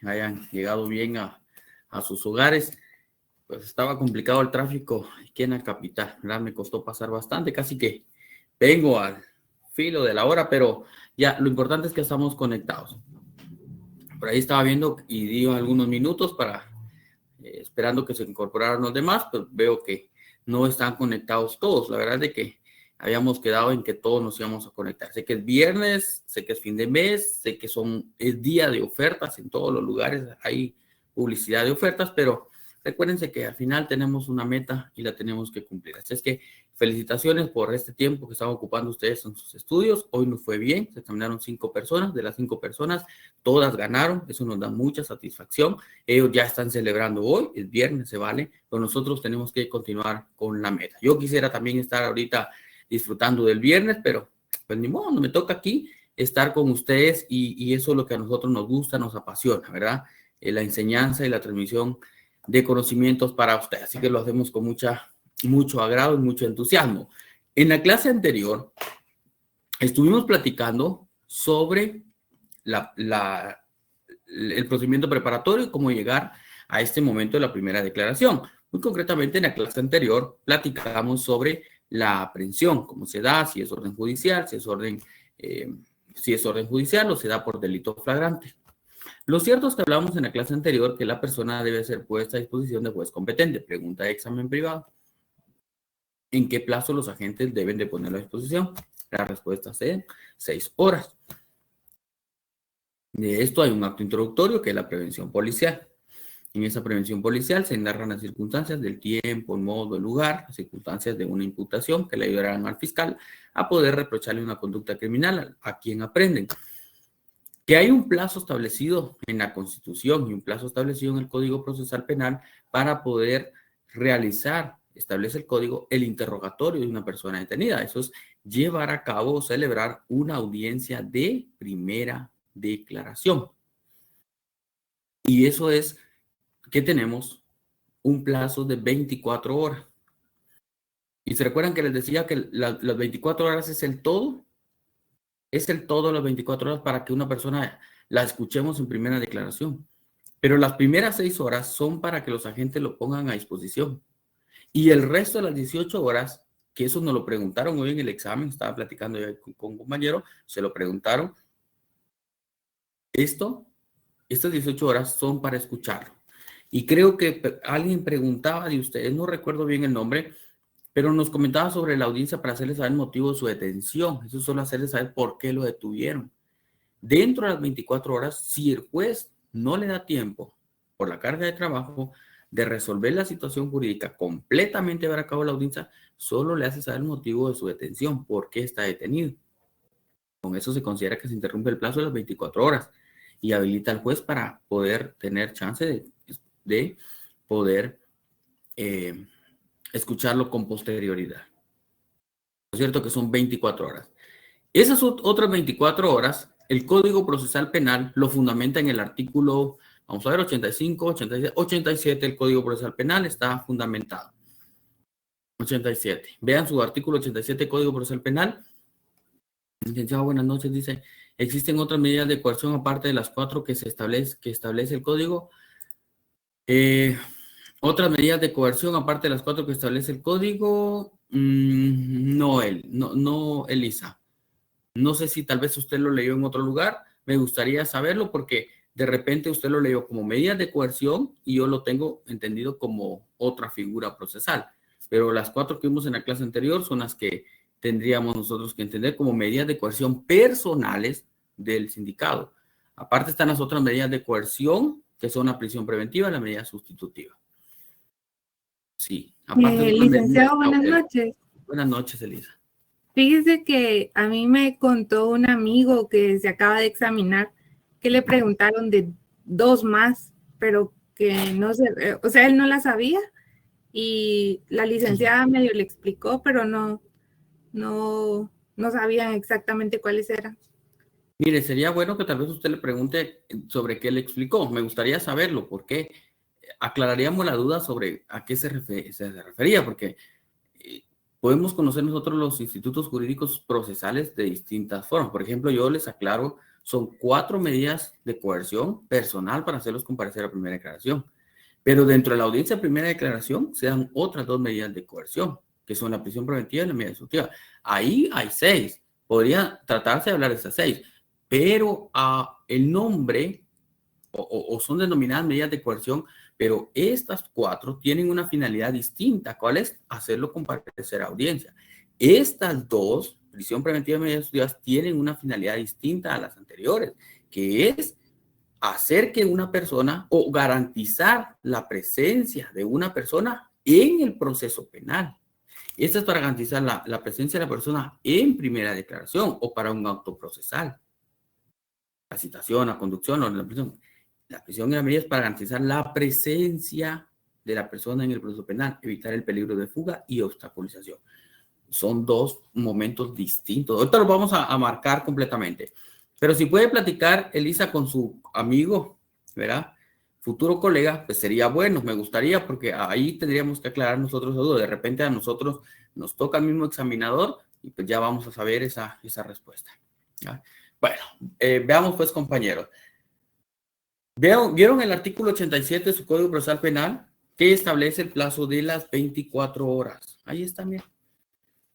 hayan llegado bien a sus hogares. Pues estaba complicado el tráfico aquí en la capital, ¿verdad? Me costó pasar bastante, casi que vengo al filo de la hora, pero ya lo importante es que estamos conectados. Por ahí estaba viendo y di algunos minutos para esperando que se incorporaran los demás, pues veo que no están conectados todos. La verdad es de que habíamos quedado en que todos nos íbamos a conectar. Sé que es viernes, sé que es fin de mes, sé que es día de ofertas en todos los lugares, hay publicidad de ofertas, pero recuérdense que al final tenemos una meta y la tenemos que cumplir. Así es que felicitaciones por este tiempo que están ocupando ustedes en sus estudios. Hoy nos fue bien, se examinaron 5 personas. De las 5 personas, todas ganaron. Eso nos da mucha satisfacción. Ellos ya están celebrando hoy, es viernes, se vale, pero nosotros tenemos que continuar con la meta. Yo quisiera también estar ahorita disfrutando del viernes, pero pues ni modo, no me toca aquí estar con ustedes y eso es lo que a nosotros nos gusta, nos apasiona, ¿verdad? La enseñanza y la transmisión de conocimientos para ustedes. Así que lo hacemos con mucho agrado y mucho entusiasmo. En la clase anterior estuvimos platicando sobre el procedimiento preparatorio y cómo llegar a este momento de la primera declaración. Muy concretamente, en la clase anterior platicamos sobre la aprehensión, cómo se da, si es orden judicial, si es orden judicial o se da por delito flagrante. Lo cierto es que hablamos en la clase anterior que la persona debe ser puesta a disposición de juez competente. Pregunta de examen privado. ¿En qué plazo los agentes deben de ponerlo a disposición? La respuesta es 6 horas. De esto hay un acto introductorio que es la prevención policial. En esa prevención policial se narran las circunstancias del tiempo, el modo, el lugar, las circunstancias de una imputación que le ayudarán al fiscal a poder reprocharle una conducta criminal a quien aprenden. Que hay un plazo establecido en la Constitución y un plazo establecido en el Código Procesal Penal para poder realizar, establece el código, el interrogatorio de una persona detenida. Eso es llevar a cabo o celebrar una audiencia de primera declaración. Y eso es que tenemos un plazo de 24 horas. Y se recuerdan que les decía que las 24 horas es el todo las 24 horas para que una persona la escuchemos en primera declaración. Pero las primeras 6 horas son para que los agentes lo pongan a disposición. Y el resto de las 18 horas, que eso nos lo preguntaron hoy en el examen, estaba platicando yo con un compañero, se lo preguntaron. Estas 18 horas son para escucharlo. Y creo que alguien preguntaba de ustedes, no recuerdo bien el nombre, pero nos comentaba sobre la audiencia para hacerles saber el motivo de su detención. Eso solo hacerles saber por qué lo detuvieron. Dentro de las 24 horas, si el juez no le da tiempo por la carga de trabajo de resolver la situación jurídica completamente, llevar a cabo la audiencia, solo le hace saber el motivo de su detención, por qué está detenido. Con eso se considera que se interrumpe el plazo de las 24 horas y habilita al juez para poder tener chance de poder escucharlo con posterioridad. Es cierto que son 24 horas. Esas otras 24 horas, el Código Procesal Penal lo fundamenta en el artículo, vamos a ver, 85, 86, 87, el Código Procesal Penal está fundamentado. 87. Vean su artículo 87, Código Procesal Penal. Licenciado, buenas noches, dice, ¿existen otras medidas de coerción aparte de las 4 que establece el Código? Otras medidas de coerción aparte de las 4 que establece el Código, no, Elisa. No sé si tal vez usted lo leyó en otro lugar, me gustaría saberlo porque de repente usted lo leyó como medidas de coerción y yo lo tengo entendido como otra figura procesal. Pero las 4 que vimos en la clase anterior son las que tendríamos nosotros que entender como medidas de coerción personales del sindicado. Aparte están las otras medidas de coerción, que son la prisión preventiva y la medida sustitutiva. Sí, aparte licenciado, buenas noches. Buenas noches, Elisa. Fíjese que a mí me contó un amigo que se acaba de examinar que le preguntaron de 2 más, pero que no sé, o sea, él no la sabía y la licenciada medio le explicó, pero no sabían exactamente cuáles eran. Mire, sería bueno que tal vez usted le pregunte sobre qué le explicó. Me gustaría saberlo, porque aclararíamos la duda sobre a qué se refería, porque podemos conocer nosotros los institutos jurídicos procesales de distintas formas. Por ejemplo, yo les aclaro Son 4 medidas de coerción personal para hacerlos comparecer a primera declaración. Pero dentro de la audiencia de primera declaración se dan otras 2 medidas de coerción, que son la prisión preventiva y la medida ejecutiva. Ahí hay 6. Podría tratarse de hablar de esas 6, pero el nombre o son denominadas medidas de coerción, pero estas 4 tienen una finalidad distinta. ¿Cuál es? Hacerlo comparecer a audiencia. Estas 2, prisión preventiva y medidas ejecutivas, tienen una finalidad distinta a las anteriores, que es hacer que una persona o garantizar la presencia de una persona en el proceso penal. Esto es para garantizar la presencia de la persona en primera declaración o para un acto procesal. La citación, la conducción o la prisión. La prisión y la medida es para garantizar la presencia de la persona en el proceso penal, evitar el peligro de fuga y obstaculización. Son 2 momentos distintos. Ahorita los vamos a marcar completamente. Pero si puede platicar, Elisa, con su amigo, ¿verdad? Futuro colega, pues sería bueno, me gustaría, porque ahí tendríamos que aclarar nosotros todo. De repente a nosotros nos toca el mismo examinador y pues ya vamos a saber esa respuesta. ¿Ya? Bueno, veamos pues, compañeros. ¿Vieron el artículo 87 de su Código Procesal Penal que establece el plazo de las 24 horas? Ahí está, mira.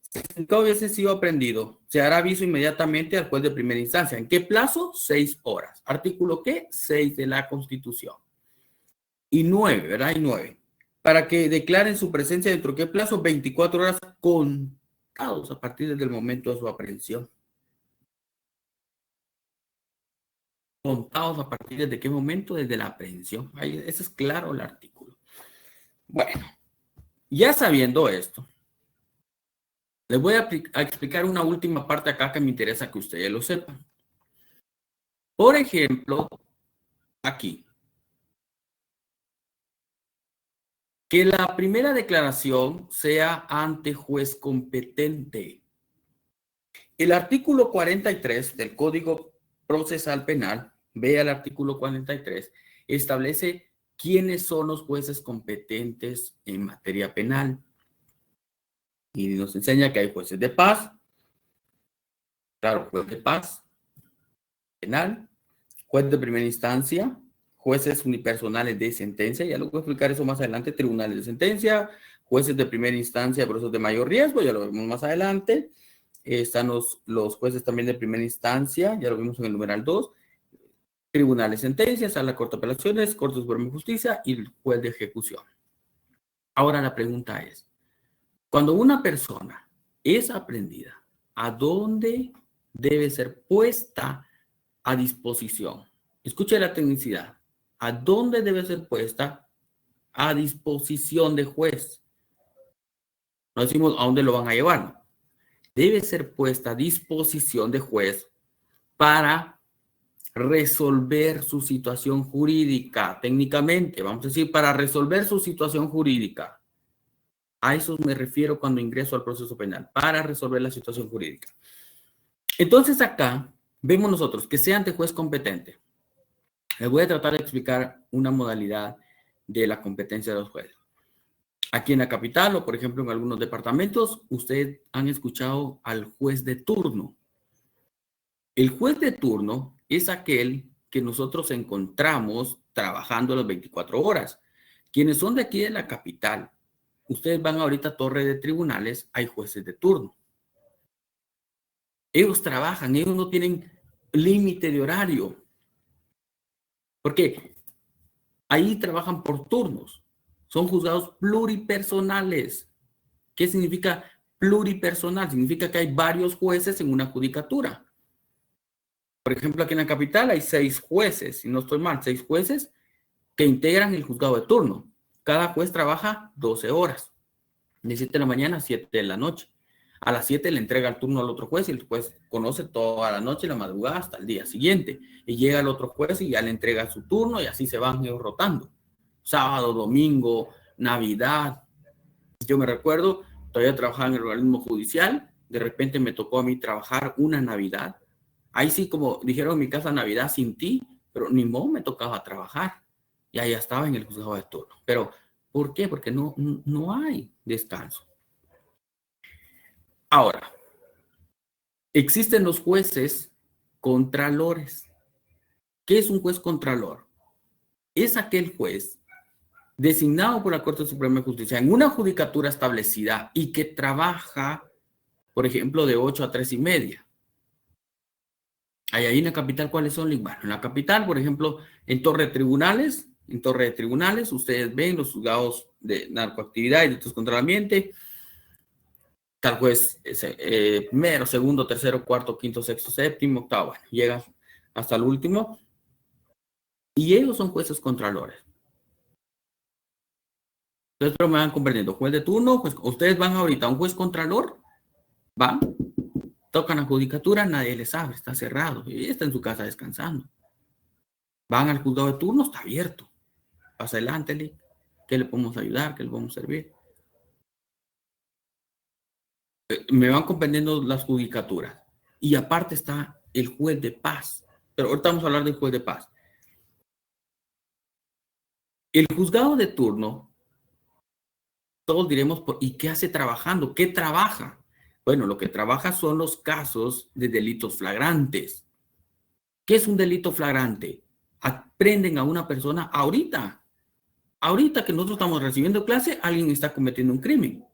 Si no hubiese sido aprendido, se hará aviso inmediatamente al juez de primera instancia. ¿En qué plazo? 6 horas. ¿Artículo qué? 6 de la Constitución. Y 9, ¿verdad? Y 9. Para que declaren su presencia dentro de qué plazo? 24 horas contados a partir del momento de su aprehensión. Contados a partir de qué momento? Desde la aprehensión. Ahí, ese es claro el artículo. Bueno, ya sabiendo esto, les voy a explicar una última parte acá que me interesa que ustedes lo sepan. Por ejemplo, aquí, que la primera declaración sea ante juez competente. El artículo 43 del Código Procesal Penal, vea el artículo 43, establece quiénes son los jueces competentes en materia penal. Y nos enseña que hay jueces de paz, claro, juez de paz, penal, juez de primera instancia, jueces unipersonales de sentencia, ya lo voy a explicar eso más adelante, tribunales de sentencia, jueces de primera instancia, procesos de mayor riesgo, ya lo vemos más adelante. Están los jueces también de primera instancia, ya lo vimos en el numeral 2, tribunales de sentencia, sala corte de apelaciones, Corte Suprema de Justicia y el juez de ejecución. Ahora la pregunta es, cuando una persona es aprehendida, ¿a dónde debe ser puesta a disposición? Escuche la tecnicidad. ¿A dónde debe ser puesta a disposición de juez? No decimos a dónde lo van a llevar, no. Debe ser puesta a disposición de juez para resolver su situación jurídica, técnicamente, vamos a decir, para resolver su situación jurídica. A eso me refiero cuando ingreso al proceso penal, para resolver la situación jurídica. Entonces acá vemos nosotros que sea ante juez competente. Les voy a tratar de explicar una modalidad de la competencia de los jueces. Aquí en la capital o, por ejemplo, en algunos departamentos, ustedes han escuchado al juez de turno. El juez de turno es aquel que nosotros encontramos trabajando las 24 horas. Quienes son de aquí de la capital, ustedes van ahorita a Torre de Tribunales, hay jueces de turno. Ellos trabajan, ellos no tienen límite de horario. Porque ahí trabajan por turnos. Son juzgados pluripersonales. ¿Qué significa pluripersonal? Significa que hay varios jueces en una judicatura. Por ejemplo, aquí en la capital hay 6 jueces, si no estoy mal, 6 jueces que integran el juzgado de turno. Cada juez trabaja 12 horas, de 7 de la mañana a 7 de la noche. A las 7 le entrega el turno al otro juez y el juez conoce toda la noche y la madrugada hasta el día siguiente. Y llega el otro juez y ya le entrega su turno y así se van ellos rotando. Sábado, domingo, Navidad. Yo me recuerdo, todavía trabajaba en el organismo judicial, de repente me tocó a mí trabajar una Navidad. Ahí sí, como dijeron en mi casa, Navidad sin ti, pero ni modo me tocaba trabajar. Y ahí estaba en el juzgado de turno. Pero, ¿por qué? Porque no hay descanso. Ahora, existen los jueces contralores. ¿Qué es un juez contralor? Es aquel juez designado por la Corte Suprema de Justicia en una judicatura establecida y que trabaja, por ejemplo, de 8 a 3:30. Ahí en la capital, ¿cuáles son? Bueno, en la capital, por ejemplo, en Torre de Tribunales, ustedes ven los juzgados de narcoactividad y delitos contra el ambiente, tal juez primero, segundo, tercero, cuarto, quinto, sexto, séptimo, octavo, bueno, llega hasta el último, y ellos son jueces contralores. Entonces, pero me van comprendiendo, juez de turno, pues ustedes van ahorita a un juez contralor, van, tocan la judicatura, nadie les abre, está cerrado, y está en su casa descansando. Van al juzgado de turno, está abierto. Pasa adelante, ¿qué le podemos ayudar? ¿Qué le podemos servir? Me van comprendiendo las judicaturas. Y aparte está el juez de paz. Pero ahorita vamos a hablar del juez de paz. El juzgado de turno, todos diremos, ¿y qué hace trabajando? ¿Qué trabaja? Bueno, lo que trabaja son los casos de delitos flagrantes. ¿Qué es un delito flagrante? Aprenden a una persona ahorita. Ahorita que nosotros estamos recibiendo clase, alguien está cometiendo un crimen.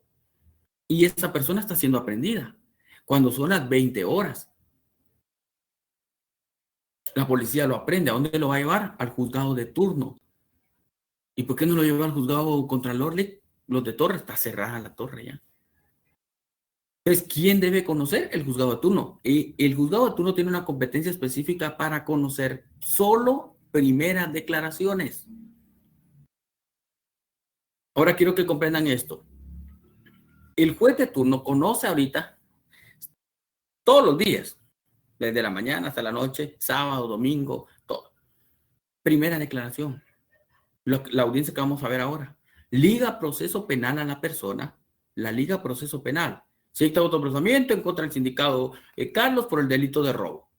Y esa persona está siendo aprendida. Cuando son las 20 horas, la policía lo aprende. ¿A dónde lo va a llevar? Al juzgado de turno. ¿Y por qué no lo lleva al juzgado contralor? Los de torre, está cerrada la torre ya. Entonces, ¿quién debe conocer? El juzgado de turno. Y el juzgado de turno tiene una competencia específica para conocer solo primeras declaraciones. Ahora quiero que comprendan esto. El juez de turno conoce ahorita todos los días, desde la mañana hasta la noche, sábado, domingo, todo. Primera declaración. La audiencia que vamos a ver ahora. Liga proceso penal a la persona. La liga proceso penal. Se dicta autoprocesamiento en contra del sindicado Carlos por el delito de robo.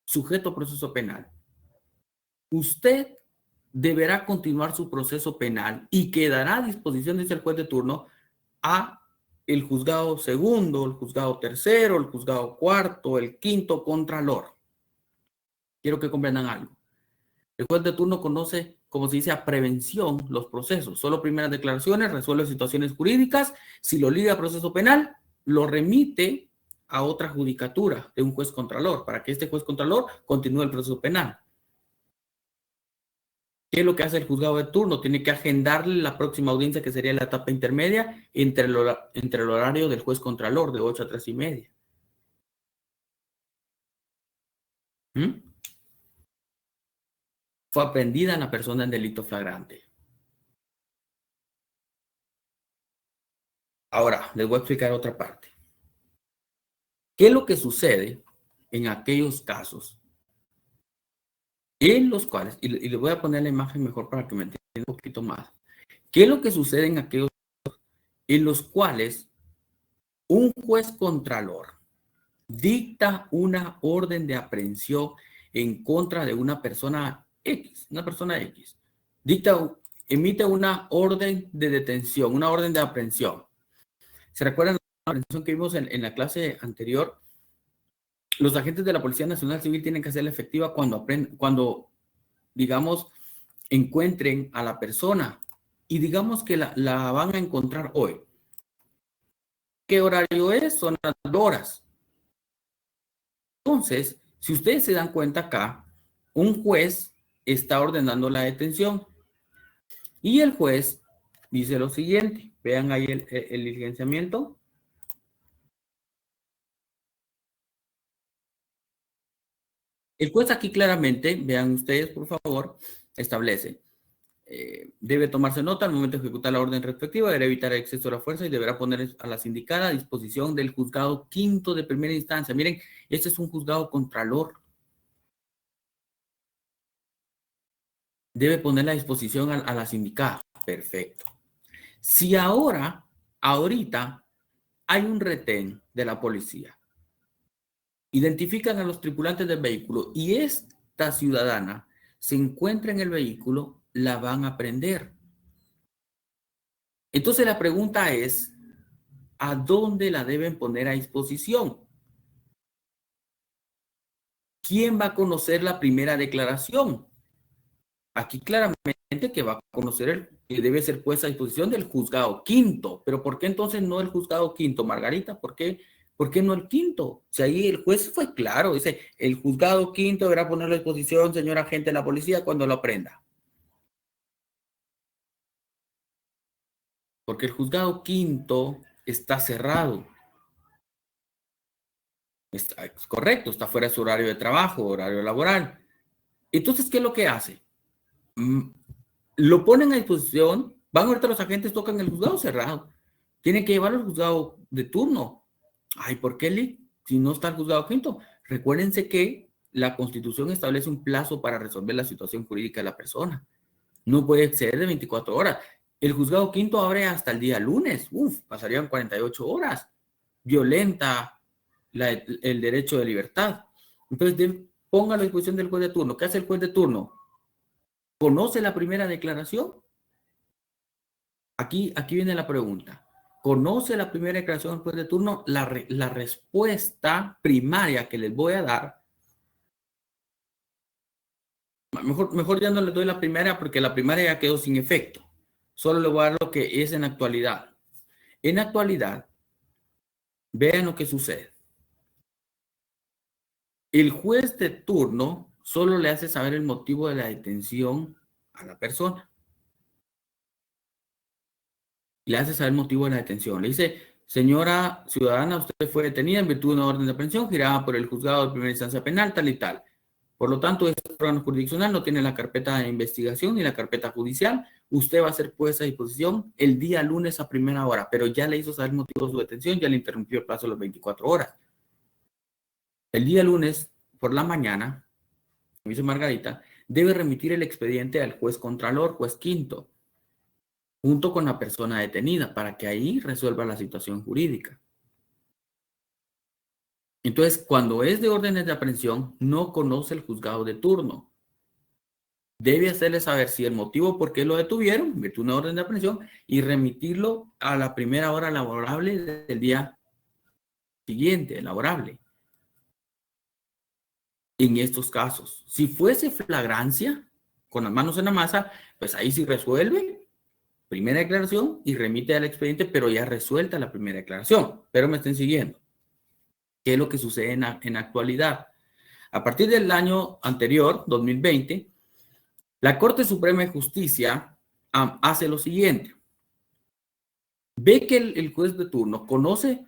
Sujeto a proceso penal. Usted deberá continuar su proceso penal y quedará a disposición, dice el juez de turno, a el juzgado segundo, el juzgado tercero, el juzgado cuarto, el quinto contralor. Quiero que comprendan algo. El juez de turno conoce, como se dice, a prevención los procesos. Solo primeras declaraciones, resuelve situaciones jurídicas. Si lo liga a proceso penal, lo remite a otra judicatura de un juez contralor para que este juez contralor continúe el proceso penal. ¿Qué es lo que hace el juzgado de turno? Tiene que agendarle la próxima audiencia, que sería la etapa intermedia, entre el horario del juez contralor, de 8 a 3:30. Fue aprendida la persona en delito flagrante. Ahora, les voy a explicar otra parte. ¿Qué es lo que sucede en aquellos casos en los cuales, y les voy a poner la imagen mejor para que me entiendan un poquito más? ¿Qué es lo que sucede en aquellos casos en los cuales un juez contralor dicta una orden de aprehensión en contra de una persona X, emite una orden de detención, una orden de aprehensión? ¿Se recuerdan la aprehensión que vimos en la clase anterior? Los agentes de la Policía Nacional Civil tienen que hacerla efectiva cuando, digamos, encuentren a la persona y digamos que la van a encontrar hoy. ¿Qué horario es? Son las 2 horas. Entonces, si ustedes se dan cuenta acá, un juez está ordenando la detención y el juez dice lo siguiente. Vean ahí el diligenciamiento. El juez aquí claramente, vean ustedes por favor, establece, debe tomarse nota al momento de ejecutar la orden respectiva, deberá evitar el exceso de la fuerza y deberá poner a la sindicada a disposición del juzgado quinto de primera instancia. Miren, este es un juzgado contralor. Debe poner a disposición a la sindicada. Perfecto. Si ahorita hay un retén de la policía, identifican a los tripulantes del vehículo y esta ciudadana se encuentra en el vehículo, la van a prender. Entonces la pregunta es, ¿a dónde la deben poner a disposición? ¿quién va a conocer la primera declaración? Aquí claramente que va a conocer que debe ser puesta a disposición del juzgado quinto. Pero ¿por qué entonces no el juzgado quinto, Margarita? ¿Por qué no el quinto? Si ahí el juez fue claro, dice, el juzgado quinto deberá ponerlo a disposición, señor agente de la policía, cuando lo aprenda. Porque el juzgado quinto está cerrado. Es correcto, está fuera de su horario de trabajo, horario laboral. Entonces, ¿qué es lo que hace? Lo ponen a disposición, van ahorita los agentes, tocan el juzgado cerrado. Tienen que llevarlo al juzgado de turno. Ay, ¿por qué, Lee? Si no está el juzgado quinto. Recuérdense que la Constitución establece un plazo para resolver la situación jurídica de la persona. No puede exceder de 24 horas. El juzgado quinto abre hasta el día lunes. Pasarían 48 horas. Violenta el derecho de libertad. Entonces, póngalo a disposición del juez de turno. ¿Qué hace el juez de turno? ¿Conoce la primera declaración? Aquí viene la pregunta. ¿Conoce la primera declaración del juez de turno? La respuesta primaria que les voy a dar, mejor ya no les doy la primera porque la primaria ya quedó sin efecto. Solo le voy a dar lo que es en actualidad. En actualidad, vean lo que sucede. El juez de turno solo le hace saber el motivo de la detención a la persona. Le hace saber el motivo de la detención. Le dice, señora ciudadana, usted fue detenida en virtud de una orden de aprehensión girada por el juzgado de primera instancia penal, tal y tal. Por lo tanto, este órgano jurisdiccional no tiene la carpeta de investigación ni la carpeta judicial. Usted va a ser puesta a disposición el día lunes a primera hora, pero ya le hizo saber el motivo de su detención, ya le interrumpió el plazo de las 24 horas. El día lunes, por la mañana, como dice Margarita, debe remitir el expediente al juez contralor, juez quinto, junto con la persona detenida, para que ahí resuelva la situación jurídica. Entonces, cuando es de órdenes de aprehensión, no conoce el juzgado de turno. Debe hacerle saber si el motivo por qué lo detuvieron, en virtud de una orden de aprehensión, y remitirlo a la primera hora laborable del día siguiente, laborable. En estos casos, si fuese flagrancia, con las manos en la masa, pues ahí sí resuelve primera declaración y remite al expediente, pero ya resuelta la primera declaración. Pero me estén siguiendo. ¿Qué es lo que sucede en actualidad? A partir del año anterior, 2020, la Corte Suprema de Justicia hace lo siguiente. Ve que el juez de turno conoce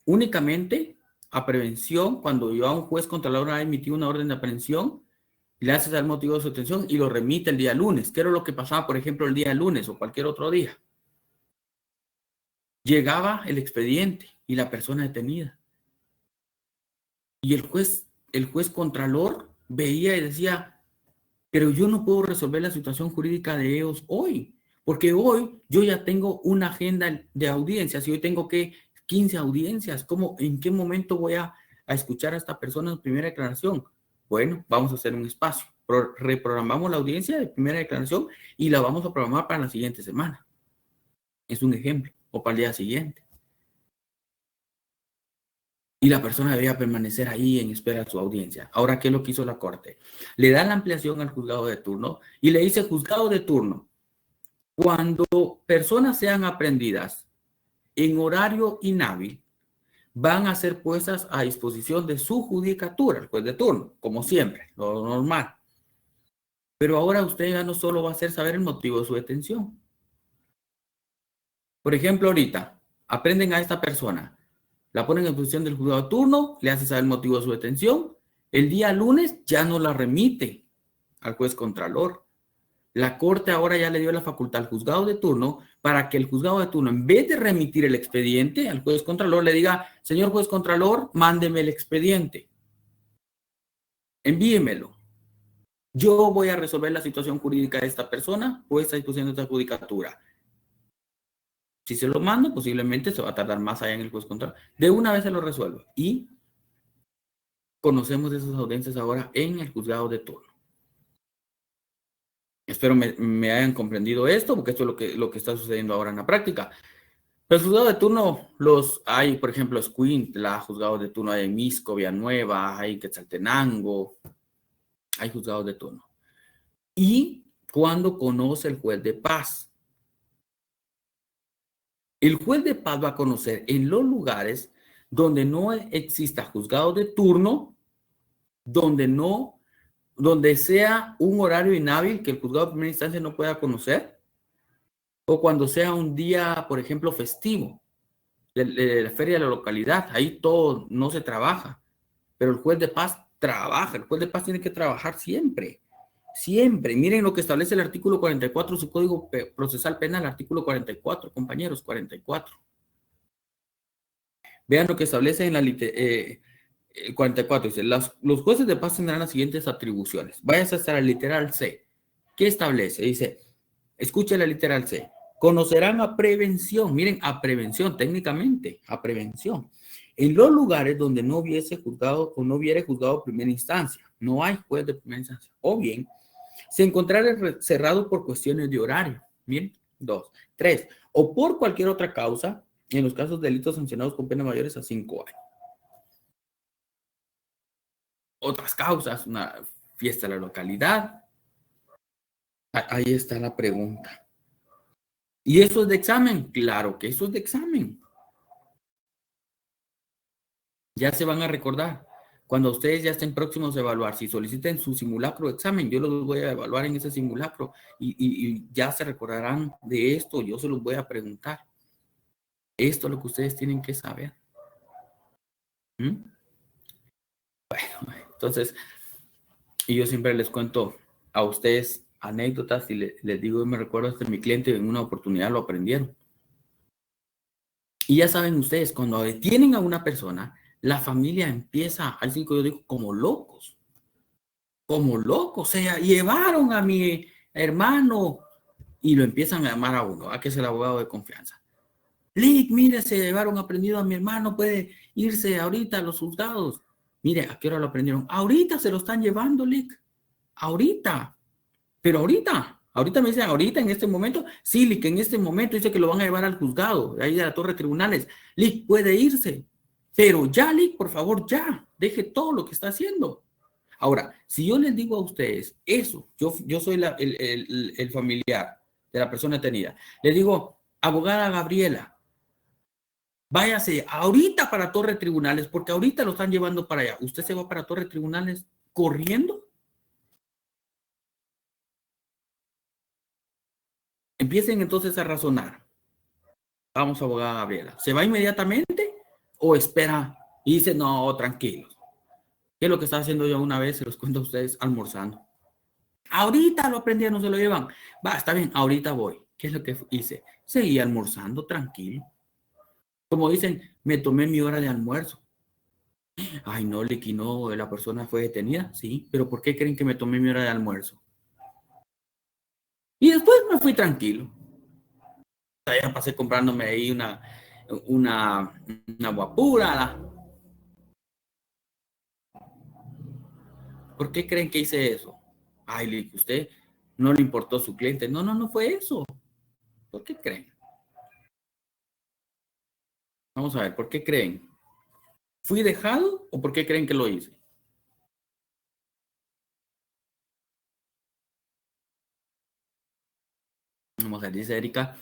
únicamente a prevención cuando ya un juez contralor ha emitido una orden de aprehensión, le hace saber el motivo de su detención y lo remite el día lunes. ¿Qué era lo que pasaba, por ejemplo, el día lunes o cualquier otro día? Llegaba el expediente y la persona detenida. Y el juez contralor veía y decía, pero yo no puedo resolver la situación jurídica de ellos hoy, porque hoy yo ya tengo una agenda de audiencias y hoy tengo que 15 audiencias. ¿En qué momento voy a escuchar a esta persona en primera declaración? Bueno, vamos a hacer un espacio. Reprogramamos la audiencia de primera declaración y la vamos a programar para la siguiente semana. Es un ejemplo. O para el día siguiente. Y la persona debía permanecer ahí en espera de su audiencia. Ahora, ¿qué es lo que hizo la Corte? Le da la ampliación al juzgado de turno y le dice, juzgado de turno, cuando personas sean aprehendidas en horario inhábil, van a ser puestas a disposición de su judicatura, el juez de turno, como siempre, lo normal. Pero ahora usted ya no solo va a hacer saber el motivo de su detención. Por ejemplo, ahorita, aprenden a esta persona, la ponen en posición del juzgado de turno, le hace saber el motivo de su detención. El día lunes ya no la remite al juez contralor. La Corte ahora ya le dio la facultad al juzgado de turno para que el juzgado de turno, en vez de remitir el expediente al juez contralor, le diga, señor juez contralor, mándeme el expediente. Envíemelo. Yo voy a resolver la situación jurídica de esta persona, puesta a disposición de esta judicatura. Si se lo mando, posiblemente se va a tardar más allá en el juez contralor. De una vez se lo resuelvo. Y conocemos esas audiencias ahora en el juzgado de turno. Espero me hayan comprendido esto, porque esto es lo que está sucediendo ahora en la práctica. Los juzgados de turno los hay, por ejemplo, Escuintla, juzgados de turno hay en Misco, Villanueva, hay en Quetzaltenango, hay juzgados de turno. Y cuando conoce el juez de paz. El juez de paz va a conocer en los lugares donde no exista juzgado de turno, donde sea un horario inhábil que el juzgado de primera instancia no pueda conocer, o cuando sea un día, por ejemplo, festivo, la feria de la localidad, ahí todo no se trabaja, pero el juez de paz trabaja, el juez de paz tiene que trabajar siempre, siempre. Miren lo que establece el artículo 44 de su Código Procesal Penal, artículo 44, compañeros, 44. Vean lo que establece en el 44, dice, los jueces de paz tendrán las siguientes atribuciones. Vayas hasta la literal C. ¿Qué establece? Dice, escuche la literal C. Conocerán a prevención, miren, a prevención, técnicamente, a prevención. En los lugares donde no hubiese juzgado o no hubiera juzgado primera instancia, no hay juez de primera instancia. O bien, se encontrará cerrado por cuestiones de horario. Miren, 2. 3. O por cualquier otra causa, en los casos de delitos sancionados con penas mayores a 5 años. Otras causas, una fiesta de la localidad. Ahí está la pregunta. ¿Y eso es de examen? Claro que eso es de examen. Ya se van a recordar. Cuando ustedes ya estén próximos a evaluar, si soliciten su simulacro de examen, yo los voy a evaluar en ese simulacro y ya se recordarán de esto, yo se los voy a preguntar. Esto es lo que ustedes tienen que saber. ¿Mm? Bueno, entonces, y yo siempre les cuento a ustedes anécdotas y les digo, me recuerdo que mi cliente en una oportunidad lo aprendieron. Y ya saben ustedes, cuando detienen a una persona, la familia empieza, así que yo digo, como locos. O sea, llevaron a mi hermano y lo empiezan a llamar a uno, a que es el abogado de confianza. Lick, mire, se llevaron aprendido a mi hermano, puede irse ahorita a los juzgados. Mire, ¿a qué hora lo aprendieron? Ahorita se lo están llevando, Lick. Ahorita. Pero ahorita me dicen, ahorita en este momento, sí, Lick, en este momento dice que lo van a llevar al juzgado, ahí de la torre de tribunales. Lick, puede irse. Pero ya, Lick, por favor, ya, deje todo lo que está haciendo. Ahora, si yo les digo a ustedes eso, yo soy el familiar de la persona detenida, les digo, abogada Gabriela, váyase ahorita para Torre de Tribunales, porque ahorita lo están llevando para allá. ¿Usted se va para Torre de Tribunales corriendo? Empiecen entonces a razonar. Vamos, abogada Gabriela. ¿Se va inmediatamente o espera y dice, no, tranquilos? ¿Qué es lo que estaba haciendo yo una vez? Se los cuento a ustedes almorzando. Ahorita lo aprendieron, se lo llevan. Va, está bien, ahorita voy. ¿Qué es lo que hice? Seguí almorzando tranquilo. Como dicen, me tomé mi hora de almuerzo. Ay, no, Licky, no, la persona fue detenida. Sí, pero ¿por qué creen que me tomé mi hora de almuerzo? Y después me fui tranquilo. Ya pasé comprándome ahí una guapura. ¿Por qué creen que hice eso? Ay, Licky, usted no le importó su cliente. No, no fue eso. ¿Por qué creen? Vamos a ver, ¿por qué creen? ¿Fui dejado o por qué creen que lo hice? Vamos a ver, dice Erika,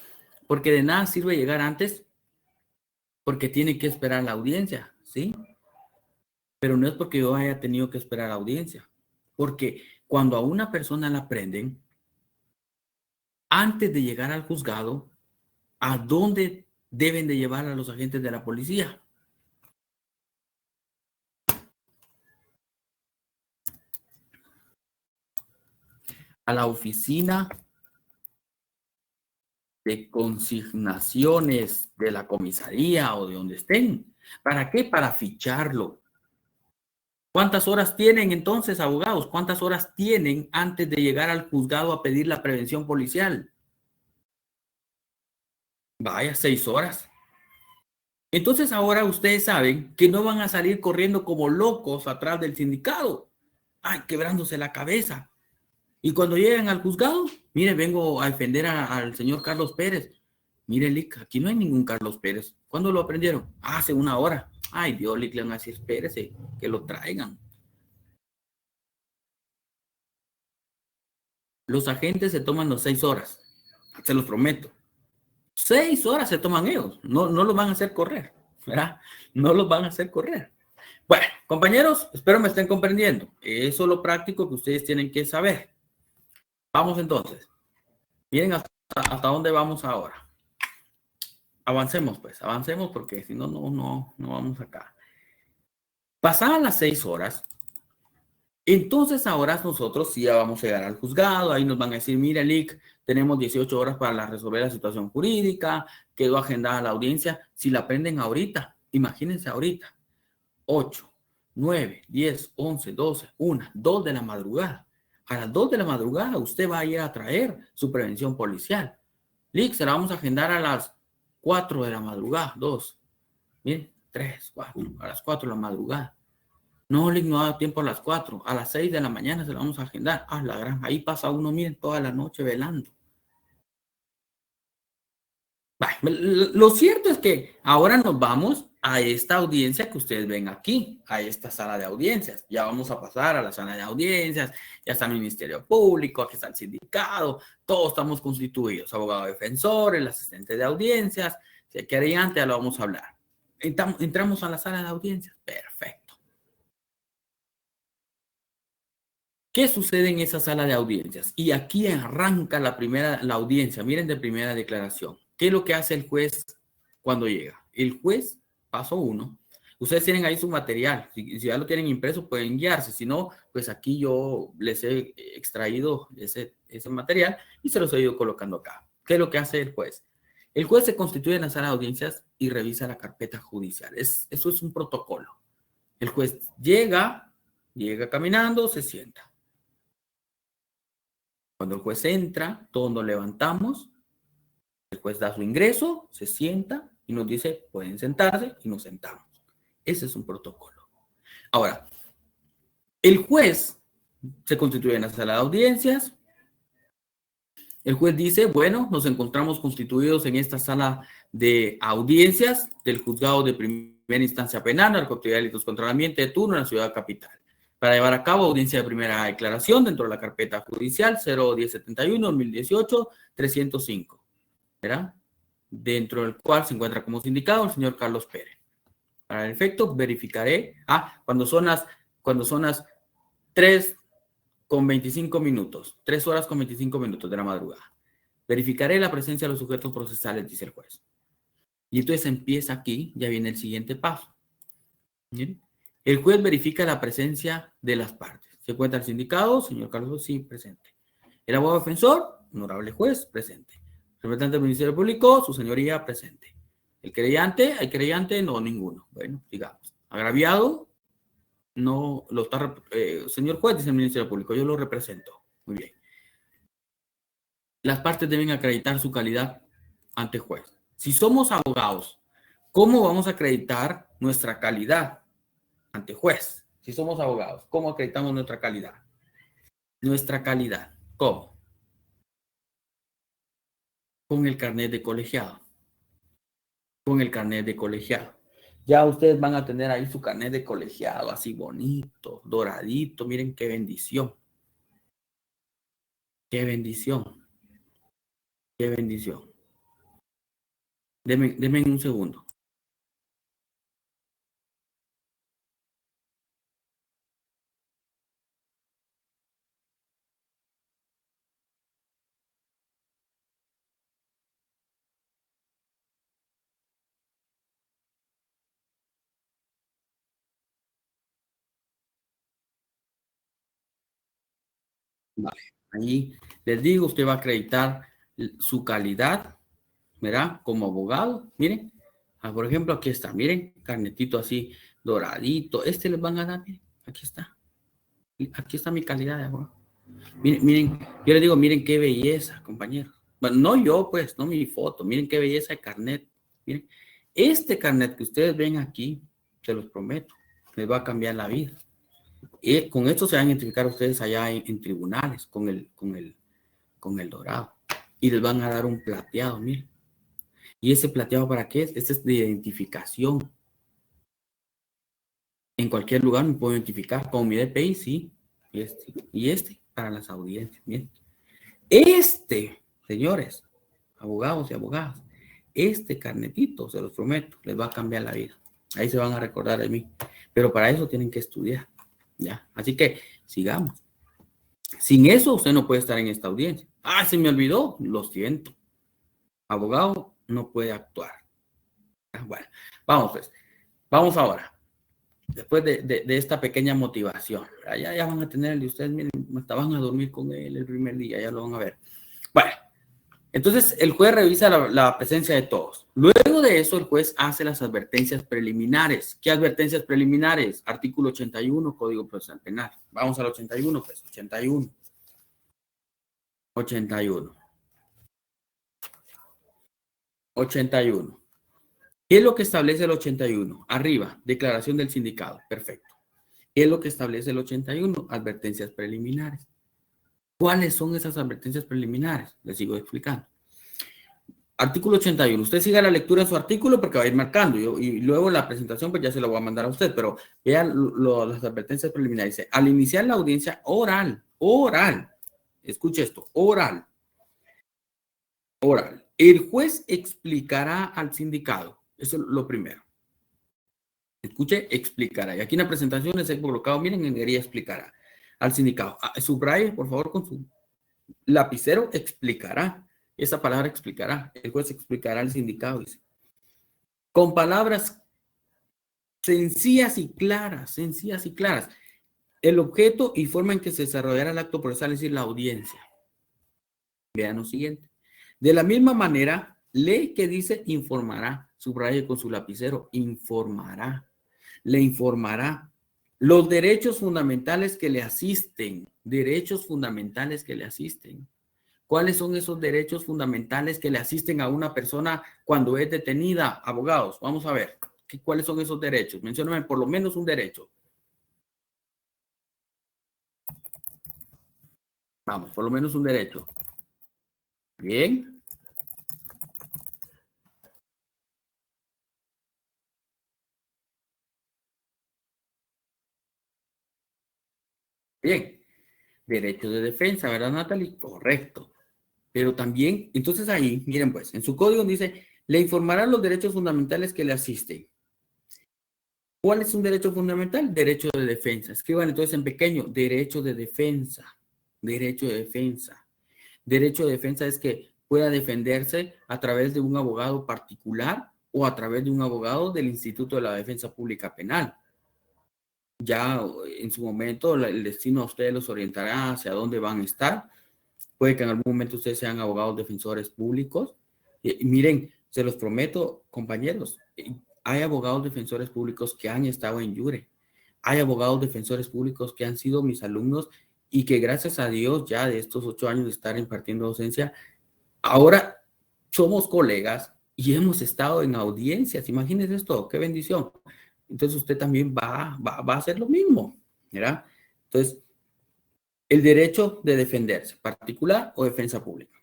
porque de nada sirve llegar antes, porque tiene que esperar la audiencia, ¿sí? Pero no es porque yo haya tenido que esperar la audiencia, porque cuando a una persona la prenden, antes de llegar al juzgado, ¿a dónde deben de llevar a los agentes de la policía? A la oficina de consignaciones de la comisaría o de donde estén. ¿Para qué? Para ficharlo. ¿Cuántas horas tienen entonces, abogados? ¿Cuántas horas tienen antes de llegar al juzgado a pedir la prevención policial? Vaya, 6 horas. Entonces ahora ustedes saben que no van a salir corriendo como locos atrás del sindicato. Ay, quebrándose la cabeza. Y cuando lleguen al juzgado, mire, vengo a defender al señor Carlos Pérez. Mire, Lick, aquí no hay ningún Carlos Pérez. ¿Cuándo lo aprendieron? Hace una hora. Ay, Dios, Lick, le van a decir, espérese, que lo traigan. Los agentes se toman las 6 horas. Se los prometo. 6 horas se toman ellos. No, no los van a hacer correr, ¿verdad? No los van a hacer correr. Bueno, compañeros, espero me estén comprendiendo. Eso es lo práctico que ustedes tienen que saber. Vamos entonces. Miren hasta dónde vamos ahora. Avancemos, pues. Avancemos porque si no, no vamos acá. Pasadas las 6 horas, entonces ahora nosotros sí ya vamos a llegar al juzgado. Ahí nos van a decir, mira, Lick, tenemos 18 horas para resolver la situación jurídica. Quedó agendada la audiencia. Si la prenden ahorita, imagínense ahorita. 8, 9, 10, 11, 12, 1, 2 de la madrugada. A las 2 de la madrugada usted va a ir a traer su prevención policial. Lick, se la vamos a agendar a las 4 de la madrugada. 2, miren, 3, 4, a las 4 de la madrugada. No, Lick, no da tiempo a las 4. A las 6 de la mañana se la vamos a agendar. Ah, la gran, ahí pasa uno, miren, toda la noche velando. Lo cierto es que ahora nos vamos a esta audiencia que ustedes ven aquí, a esta sala de audiencias. Ya vamos a pasar a la sala de audiencias, ya está el Ministerio Público, aquí está el sindicato, todos estamos constituidos, abogado defensor, el asistente de audiencias, si hay querellante, ya lo vamos a hablar. Entramos a la sala de audiencias, perfecto. ¿Qué sucede en esa sala de audiencias? Y aquí arranca la audiencia, miren de primera declaración. ¿Qué es lo que hace el juez cuando llega? El juez, paso 1, ustedes tienen ahí su material. Si ya lo tienen impreso, pueden guiarse. Si no, pues aquí yo les he extraído ese material y se los he ido colocando acá. ¿Qué es lo que hace el juez? El juez se constituye en la sala de audiencias y revisa la carpeta judicial. Eso es un protocolo. El juez llega caminando, se sienta. Cuando el juez entra, todos nos levantamos. El juez da su ingreso, se sienta y nos dice, pueden sentarse, y nos sentamos. Ese es un protocolo. Ahora, el juez se constituye en la sala de audiencias. El juez dice, bueno, nos encontramos constituidos en esta sala de audiencias del juzgado de primera instancia penal, narcoactividad y delitos contra el ambiente de turno en la ciudad capital, para llevar a cabo audiencia de primera declaración dentro de la carpeta judicial 01071-2018-305. ¿Verdad? Dentro del cual se encuentra como sindicado el señor Carlos Pérez. Para el efecto, verificaré, cuando son las 3:25, 3 horas con 25 minutos de la madrugada. Verificaré la presencia de los sujetos procesales, dice el juez. Y entonces empieza aquí, ya viene el siguiente paso. ¿Bien? El juez verifica la presencia de las partes. Se encuentra el sindicado, señor Carlos, sí, presente. El abogado defensor, honorable juez, presente. Representante del Ministerio Público, su señoría, presente. El querellante, ¿hay querellante? No, ninguno. Bueno, digamos. Agraviado, no lo está, señor juez, dice el Ministerio Público, yo lo represento. Muy bien. Las partes deben acreditar su calidad ante juez. Si somos abogados, ¿cómo vamos a acreditar nuestra calidad ante juez? Si somos abogados, ¿cómo acreditamos nuestra calidad? Nuestra calidad, ¿cómo? Con el carnet de colegiado. Con el carnet de colegiado. Ya ustedes van a tener ahí su carnet de colegiado, así bonito, doradito. Miren qué bendición. Qué bendición. Qué bendición. Denme un segundo. Vale. Ahí les digo, usted va a acreditar su calidad, ¿verdad? Como abogado. Miren, por ejemplo, aquí está. Miren, carnetito así, doradito. Este les van a dar, miren, aquí está. Aquí está mi calidad de abogado. Miren, yo les digo, miren qué belleza, compañeros. Bueno, no yo, pues, no mi foto. Miren qué belleza de carnet. Miren, este carnet que ustedes ven aquí, se los prometo, les va a cambiar la vida. Y con esto se van a identificar ustedes allá en tribunales, con el dorado. Y les van a dar un plateado, miren. ¿Y ese plateado para qué es? Este es de identificación. En cualquier lugar me puedo identificar con mi DPI, sí. Y este para las audiencias. Bien. Este, señores, abogados y abogadas, este carnetito, se los prometo, les va a cambiar la vida. Ahí se van a recordar de mí. Pero para eso tienen que estudiar. ¿Ya? Así que sigamos. Sin eso usted no puede estar en esta audiencia. Ah, se me olvidó. Lo siento. Abogado no puede actuar. Bueno, vamos pues. Vamos ahora. Después de esta pequeña motivación. Ya van a tener el de ustedes. Miren, hasta van a dormir con él el primer día. Ya lo van a ver. Bueno. Entonces, el juez revisa la presencia de todos. Luego de eso, el juez hace las advertencias preliminares. ¿Qué advertencias preliminares? Artículo 81, Código Procesal Penal. Vamos al 81, pues. 81. 81. 81. ¿Qué es lo que establece el 81? Arriba, declaración del sindicado. Perfecto. ¿Qué es lo que establece el 81? Advertencias preliminares. ¿Cuáles son esas advertencias preliminares? Les sigo explicando. Artículo 81. Usted siga la lectura de su artículo porque va a ir marcando. Y luego la presentación pues ya se la voy a mandar a usted. Pero vean las advertencias preliminares. Dice, al iniciar la audiencia oral. Escuche esto, oral. El juez explicará al sindicado. Eso es lo primero. Escuche, explicará. Y aquí en la presentación les he colocado, miren, en guía explicará al sindicado. Subraye, por favor, con su lapicero, explicará. Esa palabra explicará. El juez explicará al sindicado, dice. Con palabras sencillas y claras. El objeto y forma en que se desarrollará el acto procesal, es decir, la audiencia. Vean lo siguiente. De la misma manera, ley que dice informará. Subraye con su lapicero, informará. Le informará los derechos fundamentales que le asisten. Derechos fundamentales que le asisten. ¿Cuáles son esos derechos fundamentales que le asisten a una persona cuando es detenida? Abogados, vamos a ver. ¿Cuáles son esos derechos? Mencióname por lo menos un derecho. Vamos, por lo menos un derecho. Bien. Bien. Derecho de defensa, ¿verdad, Natalie? Correcto. Pero también, entonces ahí, miren pues, en su código dice, le informará los derechos fundamentales que le asisten. ¿Cuál es un derecho fundamental? Derecho de defensa. Escriban entonces en pequeño, derecho de defensa. Derecho de defensa. Derecho de defensa es que pueda defenderse a través de un abogado particular o a través de un abogado del Instituto de la Defensa Pública Penal. Ya en su momento el destino a ustedes los orientará hacia dónde van a estar. Puede que en algún momento ustedes sean abogados defensores públicos. Miren, se los prometo, compañeros, hay abogados defensores públicos que han estado en Iure. Hay abogados defensores públicos que han sido mis alumnos y que gracias a Dios ya de estos 8 años de estar impartiendo docencia, ahora somos colegas y hemos estado en audiencias. Imagínense esto, qué bendición. Entonces usted también va a hacer lo mismo, ¿verdad? Entonces, el derecho de defenderse, particular o defensa pública.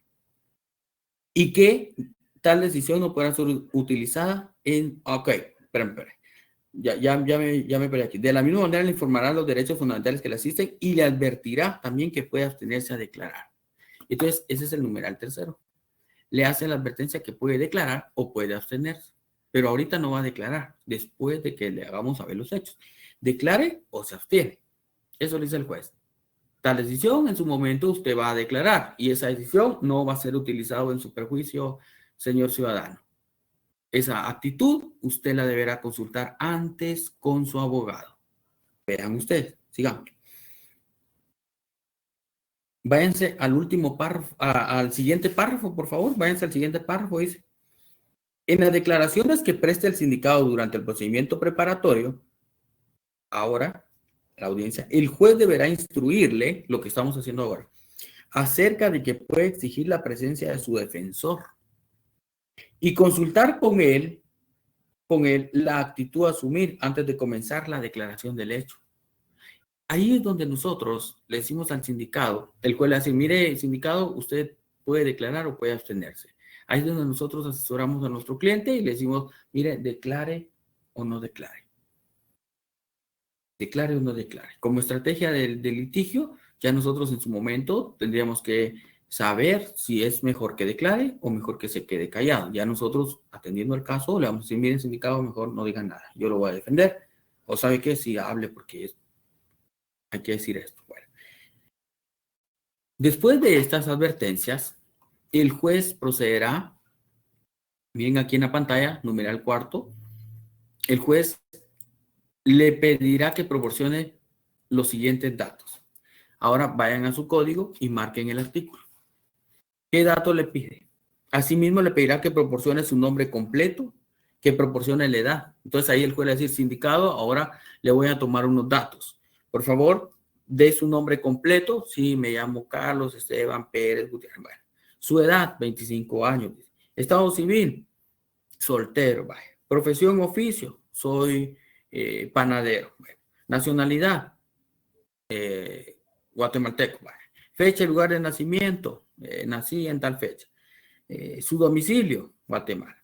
Y que tal decisión no pueda ser utilizada en... Ok, esperen. Ya me perdí aquí. De la misma manera le informará los derechos fundamentales que le asisten y le advertirá también que puede abstenerse a declarar. Entonces, ese es el numeral tercero. Le hace la advertencia que puede declarar o puede abstenerse. Pero ahorita no va a declarar, después de que le hagamos saber los hechos. Declare o se abstiene. Eso le dice el juez. Tal decisión en su momento usted va a declarar y esa decisión no va a ser utilizada en su perjuicio, señor ciudadano. Esa actitud usted la deberá consultar antes con su abogado. Vean ustedes, sigamos. Váyanse al último párrafo, al siguiente párrafo, por favor. Váyanse al siguiente párrafo, dice. En las declaraciones que preste el sindicado durante el procedimiento preparatorio, ahora, la audiencia, el juez deberá instruirle, lo que estamos haciendo ahora, acerca de que puede exigir la presencia de su defensor y consultar con él la actitud a asumir antes de comenzar la declaración del hecho. Ahí es donde nosotros le decimos al sindicado, el cual le dice, mire, sindicado, usted puede declarar o puede abstenerse. Ahí es donde nosotros asesoramos a nuestro cliente y le decimos, mire, declare o no declare. Declare o no declare. Como estrategia del litigio, ya nosotros en su momento tendríamos que saber si es mejor que declare o mejor que se quede callado. Ya nosotros, atendiendo el caso, le vamos a decir, miren, sindicado, mejor no digan nada. Yo lo voy a defender. O sabe qué, sí, hable porque hay que decir esto. Bueno. Después de estas advertencias, el juez procederá, miren aquí en la pantalla, numeral cuarto, el juez le pedirá que proporcione los siguientes datos. Ahora vayan a su código y marquen el artículo. ¿Qué dato le pide? Asimismo, le pedirá que proporcione su nombre completo, que proporcione la edad. Entonces ahí el juez le va a decir, sindicado, ahora le voy a tomar unos datos. Por favor, dé su nombre completo. Sí, me llamo Carlos Esteban Pérez Gutiérrez. Bueno, su edad, 25 años. Estado civil, soltero. Vaya. Profesión, oficio, soy panadero. Bueno. Nacionalidad, guatemalteco. Vaya. Fecha y lugar de nacimiento, nací en tal fecha. Su domicilio, Guatemala.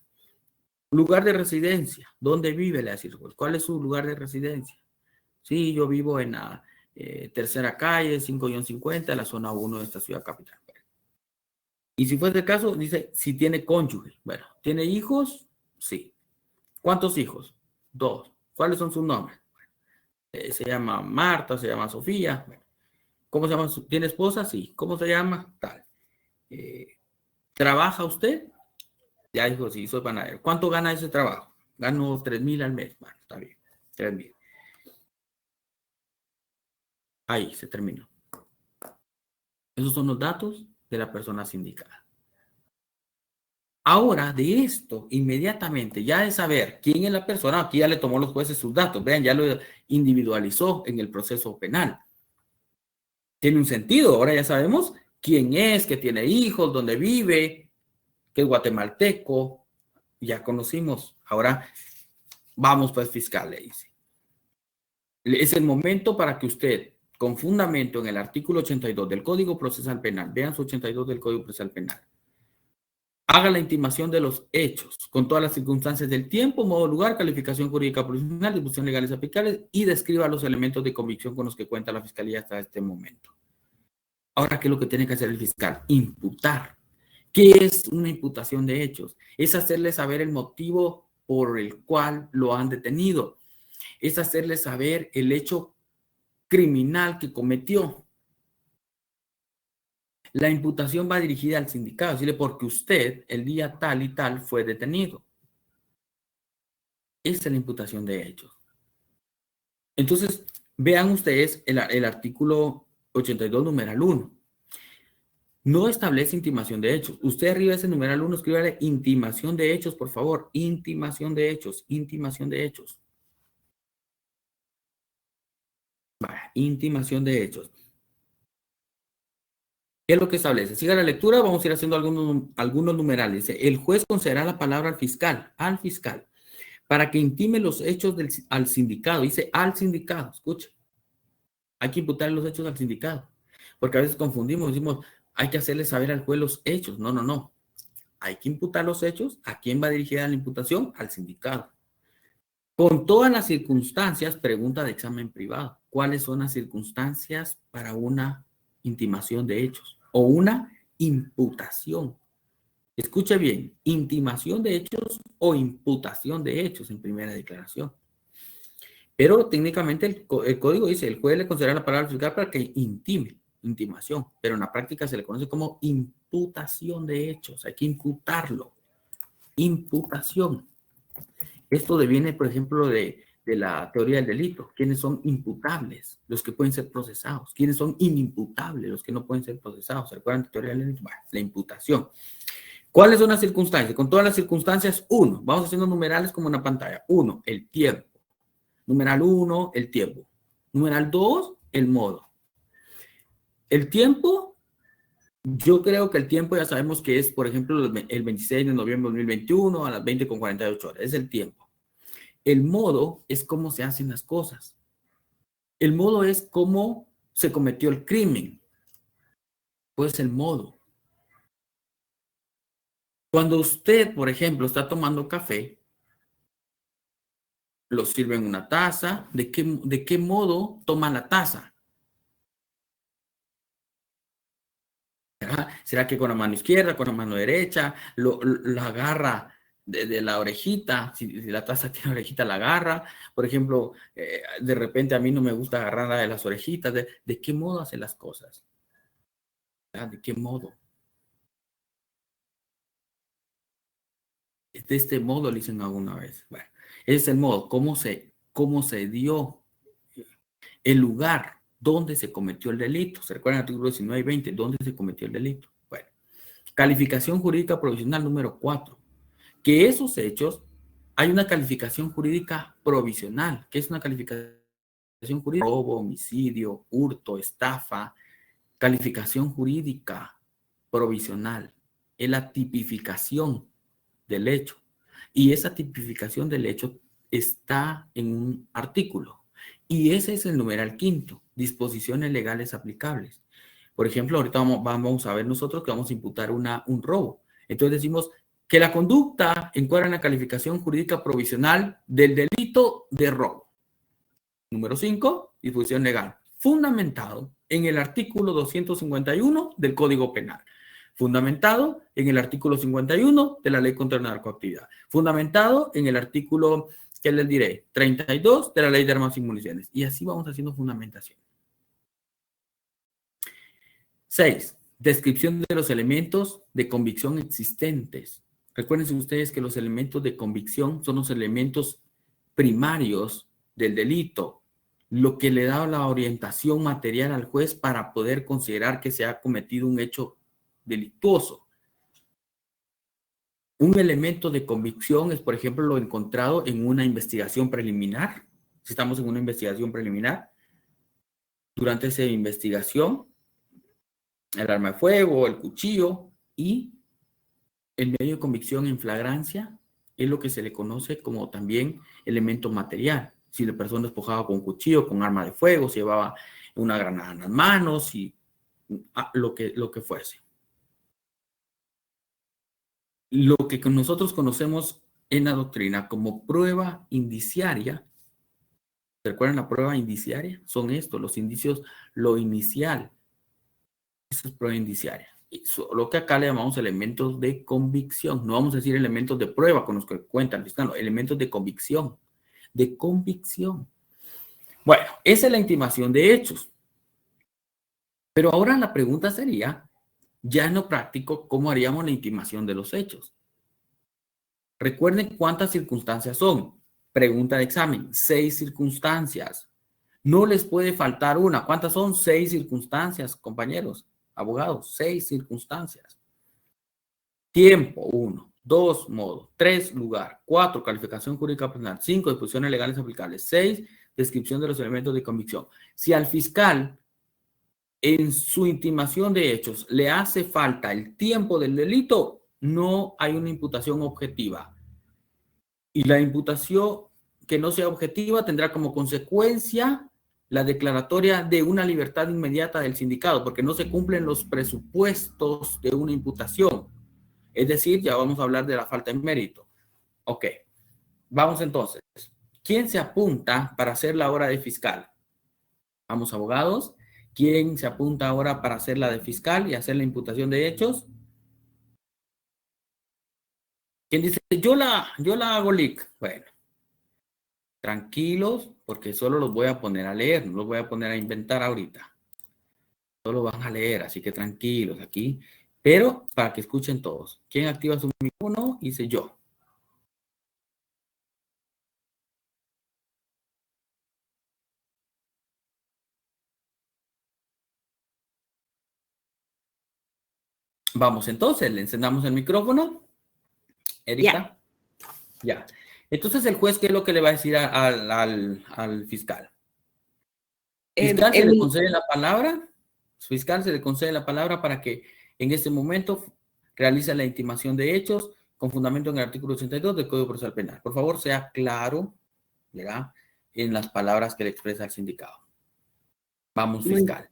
Lugar de residencia, ¿dónde vive? Le decir, ¿cuál es su lugar de residencia? Sí, yo vivo en la tercera calle, 5-50, la zona 1 de esta ciudad capital. Y si fuese el caso, dice, si tiene cónyuge. Bueno, ¿tiene hijos? Sí. ¿Cuántos hijos? 2. ¿Cuáles son sus nombres? Se llama Marta, se llama Sofía. Bueno, ¿cómo se llama? ¿Tiene esposa? Sí. ¿Cómo se llama? Tal. ¿Trabaja usted? Ya dijo, sí, soy panadero. ¿Cuánto gana ese trabajo? Gano 3,000 al mes. Bueno, está bien. 3,000. Ahí se terminó. Esos son los datos de la persona sindicada. Ahora, de esto, inmediatamente, ya de saber quién es la persona, aquí ya le tomó los jueces sus datos, vean, ya lo individualizó en el proceso penal. Tiene un sentido, ahora ya sabemos quién es, que tiene hijos, dónde vive, que es guatemalteco, ya conocimos. Ahora, vamos pues fiscal, le dice. Es el momento para que usted, con fundamento en el artículo 82 del Código Procesal Penal, vean su 82 del Código Procesal Penal, haga la intimación de los hechos con todas las circunstancias del tiempo, modo, lugar, calificación jurídica provisional, disposiciones legales aplicables y describa los elementos de convicción con los que cuenta la Fiscalía hasta este momento. Ahora, ¿qué es lo que tiene que hacer el fiscal? Imputar. ¿Qué es una imputación de hechos? Es hacerle saber el motivo por el cual lo han detenido. Es hacerle saber el hecho criminal que cometió. La imputación va dirigida al sindicado, decirle porque usted el día tal y tal fue detenido. Esa es la imputación de hechos. Entonces, vean ustedes el artículo 82, numeral 1. No establece intimación de hechos. Usted arriba de ese numeral 1, escríbale intimación de hechos, por favor. Intimación de hechos, intimación de hechos. Vaya, intimación de hechos. ¿Qué es lo que establece? Siga la lectura, vamos a ir haciendo algunos numerales. Dice, el juez concederá la palabra al fiscal, para que intime los hechos al sindicado. Dice al sindicado, escuche. Hay que imputar los hechos al sindicado. Porque a veces confundimos, decimos, hay que hacerle saber al juez los hechos. No, no, no. Hay que imputar los hechos. ¿A quién va dirigida la imputación? Al sindicado. Con todas las circunstancias, pregunta de examen privado. ¿Cuáles son las circunstancias para una intimación de hechos o una imputación? Escuche bien, intimación de hechos o imputación de hechos en primera declaración. Pero técnicamente el código dice, el juez le concederá la palabra al fiscal para que intime, intimación, pero en la práctica se le conoce como imputación de hechos, hay que imputarlo, imputación. Esto deviene, por ejemplo, de la teoría del delito. ¿Quiénes son imputables? Los que pueden ser procesados. ¿Quiénes son inimputables? Los que no pueden ser procesados. ¿Se acuerdan de la teoría del delito? Bueno, la imputación. ¿Cuáles son las circunstancias? Con todas las circunstancias, 1. Vamos haciendo numerales como en una pantalla. 1, el tiempo. Numeral 1, el tiempo. Numeral 2, el modo. El tiempo, yo creo que el tiempo ya sabemos que es, por ejemplo, el 26 de noviembre de 2021 a las 20:48 horas. Es el tiempo. El modo es cómo se hacen las cosas. El modo es cómo se cometió el crimen. Pues el modo. Cuando usted, por ejemplo, está tomando café, lo sirve en una taza, ¿de qué modo toma la taza? ¿Será que con la mano izquierda, con la mano derecha, lo agarra de la orejita? Si la taza tiene orejita, la agarra. Por ejemplo, de repente a mí no me gusta agarrarla de las orejitas. ¿De qué modo hace las cosas? ¿De qué modo? De este modo lo dicen alguna vez. Bueno, ese es el modo. ¿Cómo se dio el lugar donde se cometió el delito? ¿Se recuerdan el artículo 19 y 20? ¿Dónde se cometió el delito? Bueno, calificación jurídica provisional número 4. Que esos hechos, hay una calificación jurídica provisional. ¿Qué es una calificación jurídica? Robo, homicidio, hurto, estafa. Calificación jurídica provisional. Es la tipificación del hecho. Y esa tipificación del hecho está en un artículo. Y ese es el numeral 5, disposiciones legales aplicables. Por ejemplo, ahorita vamos a ver nosotros que vamos a imputar un robo. Entonces decimos que la conducta encuadra en la calificación jurídica provisional del delito de robo. Número 5, disposición legal. Fundamentado en el artículo 251 del Código Penal. Fundamentado en el artículo 51 de la Ley contra la Narcoactividad. Fundamentado en el artículo, ¿qué les diré? 32 de la Ley de Armas y Municiones. Y así vamos haciendo fundamentación. 6. Descripción de los elementos de convicción existentes. Recuerden ustedes que los elementos de convicción son los elementos primarios del delito, lo que le da la orientación material al juez para poder considerar que se ha cometido un hecho delictuoso. Un elemento de convicción es, por ejemplo, lo encontrado en una investigación preliminar. Si estamos en una investigación preliminar, durante esa investigación, el arma de fuego, el cuchillo y el medio de convicción en flagrancia es lo que se le conoce como también elemento material. Si la persona despojaba con cuchillo, con arma de fuego, si llevaba una granada en las manos y lo que fuese. Lo que nosotros conocemos en la doctrina como prueba indiciaria, ¿se recuerdan la prueba indiciaria? Son estos, los indicios, lo inicial. Esa es prueba indiciaria. Lo que acá le llamamos elementos de convicción. No vamos a decir elementos de prueba con los que cuentan, no, elementos de convicción. De convicción. Bueno, esa es la intimación de hechos. Pero ahora la pregunta sería, ya en lo práctico, ¿cómo haríamos la intimación de los hechos? Recuerden cuántas circunstancias son. Pregunta de examen, 6 circunstancias. No les puede faltar una. ¿Cuántas son? 6 circunstancias, compañeros, abogados, 6 circunstancias. Tiempo, 1. 2, modo. 3, lugar. 4, calificación jurídica penal. 5, disposiciones legales aplicables. 6, descripción de los elementos de convicción. Si al fiscal en su intimación de hechos le hace falta el tiempo del delito, no hay una imputación objetiva. Y la imputación que no sea objetiva tendrá como consecuencia la declaratoria de una libertad inmediata del sindicado, porque no se cumplen los presupuestos de una imputación. Es decir, ya vamos a hablar de la falta de mérito. Ok, vamos entonces. ¿Quién se apunta para hacer la hora de fiscal? Vamos, abogados. ¿Quién se apunta ahora para hacer la de fiscal y hacer la imputación de hechos? ¿Quién dice, yo la hago leak? Bueno, tranquilos, porque solo los voy a poner a leer, no los voy a poner a inventar ahorita. Solo van a leer, así que tranquilos aquí. Pero para que escuchen todos. ¿Quién activa su micrófono? Hice yo. Vamos entonces, le encendamos el micrófono. Erika. Ya. Entonces el juez, ¿qué es lo que le va a decir al fiscal? Fiscal se le concede la palabra. Fiscal se le concede la palabra para que en este momento realice la intimación de hechos con fundamento en el artículo 82 del Código Procesal Penal. Por favor, sea claro, ¿verdad?, en las palabras que le expresa el sindicado. Vamos, fiscal.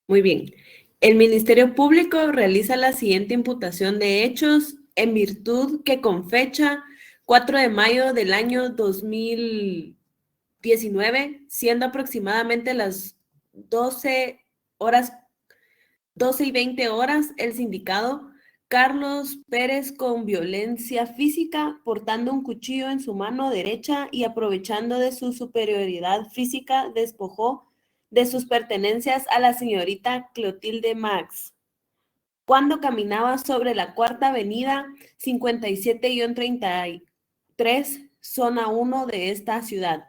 Muy bien. El Ministerio Público realiza la siguiente imputación de hechos en virtud que con fecha 4 de mayo del año 2019, siendo aproximadamente las 12:20 horas, el sindicado Carlos Pérez, con violencia física, portando un cuchillo en su mano derecha y aprovechando de su superioridad física, despojó de sus pertenencias a la señorita Clotilde Max cuando caminaba sobre la Cuarta Avenida 57-33, zona 1 de esta ciudad.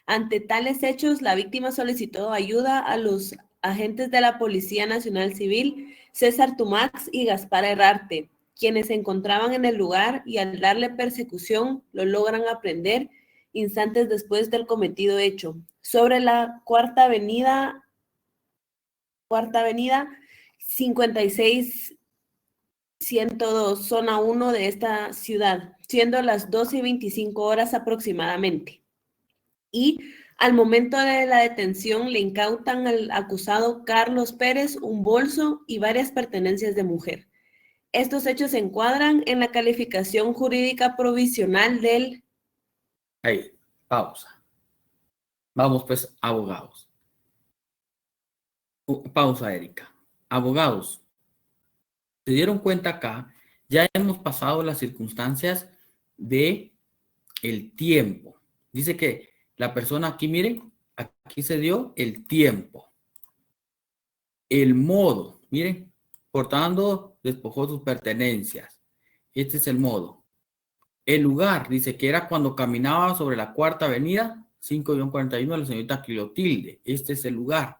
Ante tales hechos, la víctima solicitó ayuda a los agentes de la Policía Nacional Civil, César Tumax y Gaspar Herrarte, quienes se encontraban en el lugar, y al darle persecución lo logran aprehender instantes después del cometido hecho. Sobre la Cuarta Avenida 56-102, zona 1 de esta ciudad, siendo las 12:25 horas aproximadamente. Y al momento de la detención le incautan al acusado Carlos Pérez un bolso y varias pertenencias de mujer. Estos hechos se encuadran en la calificación jurídica provisional del... Ahí, pausa. Vamos pues, abogados. Pausa, Erika. Abogados, se dieron cuenta acá, ya hemos pasado las circunstancias de el tiempo. Dice que la persona aquí, miren, aquí se dio el tiempo. El modo, miren, portando, despojó sus pertenencias. Este es el modo. El lugar, dice que era cuando caminaba sobre la Cuarta Avenida, 5-41, de la señorita Clotilde. Este es el lugar.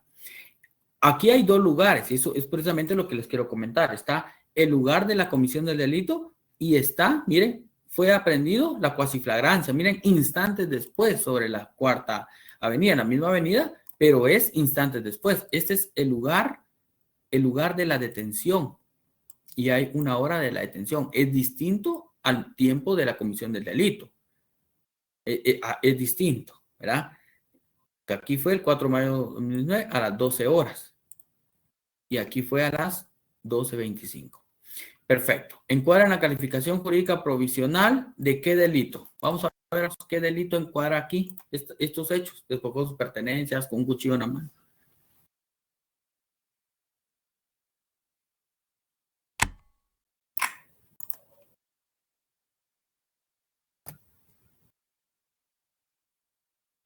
Aquí hay dos lugares, y eso es precisamente lo que les quiero comentar. Está el lugar de la comisión del delito y está, miren, fue aprehendido la cuasiflagrancia, miren, instantes después sobre la Cuarta Avenida, en la misma avenida, pero es instantes después. Este es el lugar de la detención y hay una hora de la detención. Es distinto al tiempo de la comisión del delito. Es distinto, ¿verdad? Que aquí fue el 4 de mayo de 2019 a las 12 horas. Y aquí fue a las 12:25. Perfecto. Encuadra en la calificación jurídica provisional de qué delito. Vamos a ver qué delito encuadra aquí estos hechos. Despojó sus pertenencias con un cuchillo en la mano.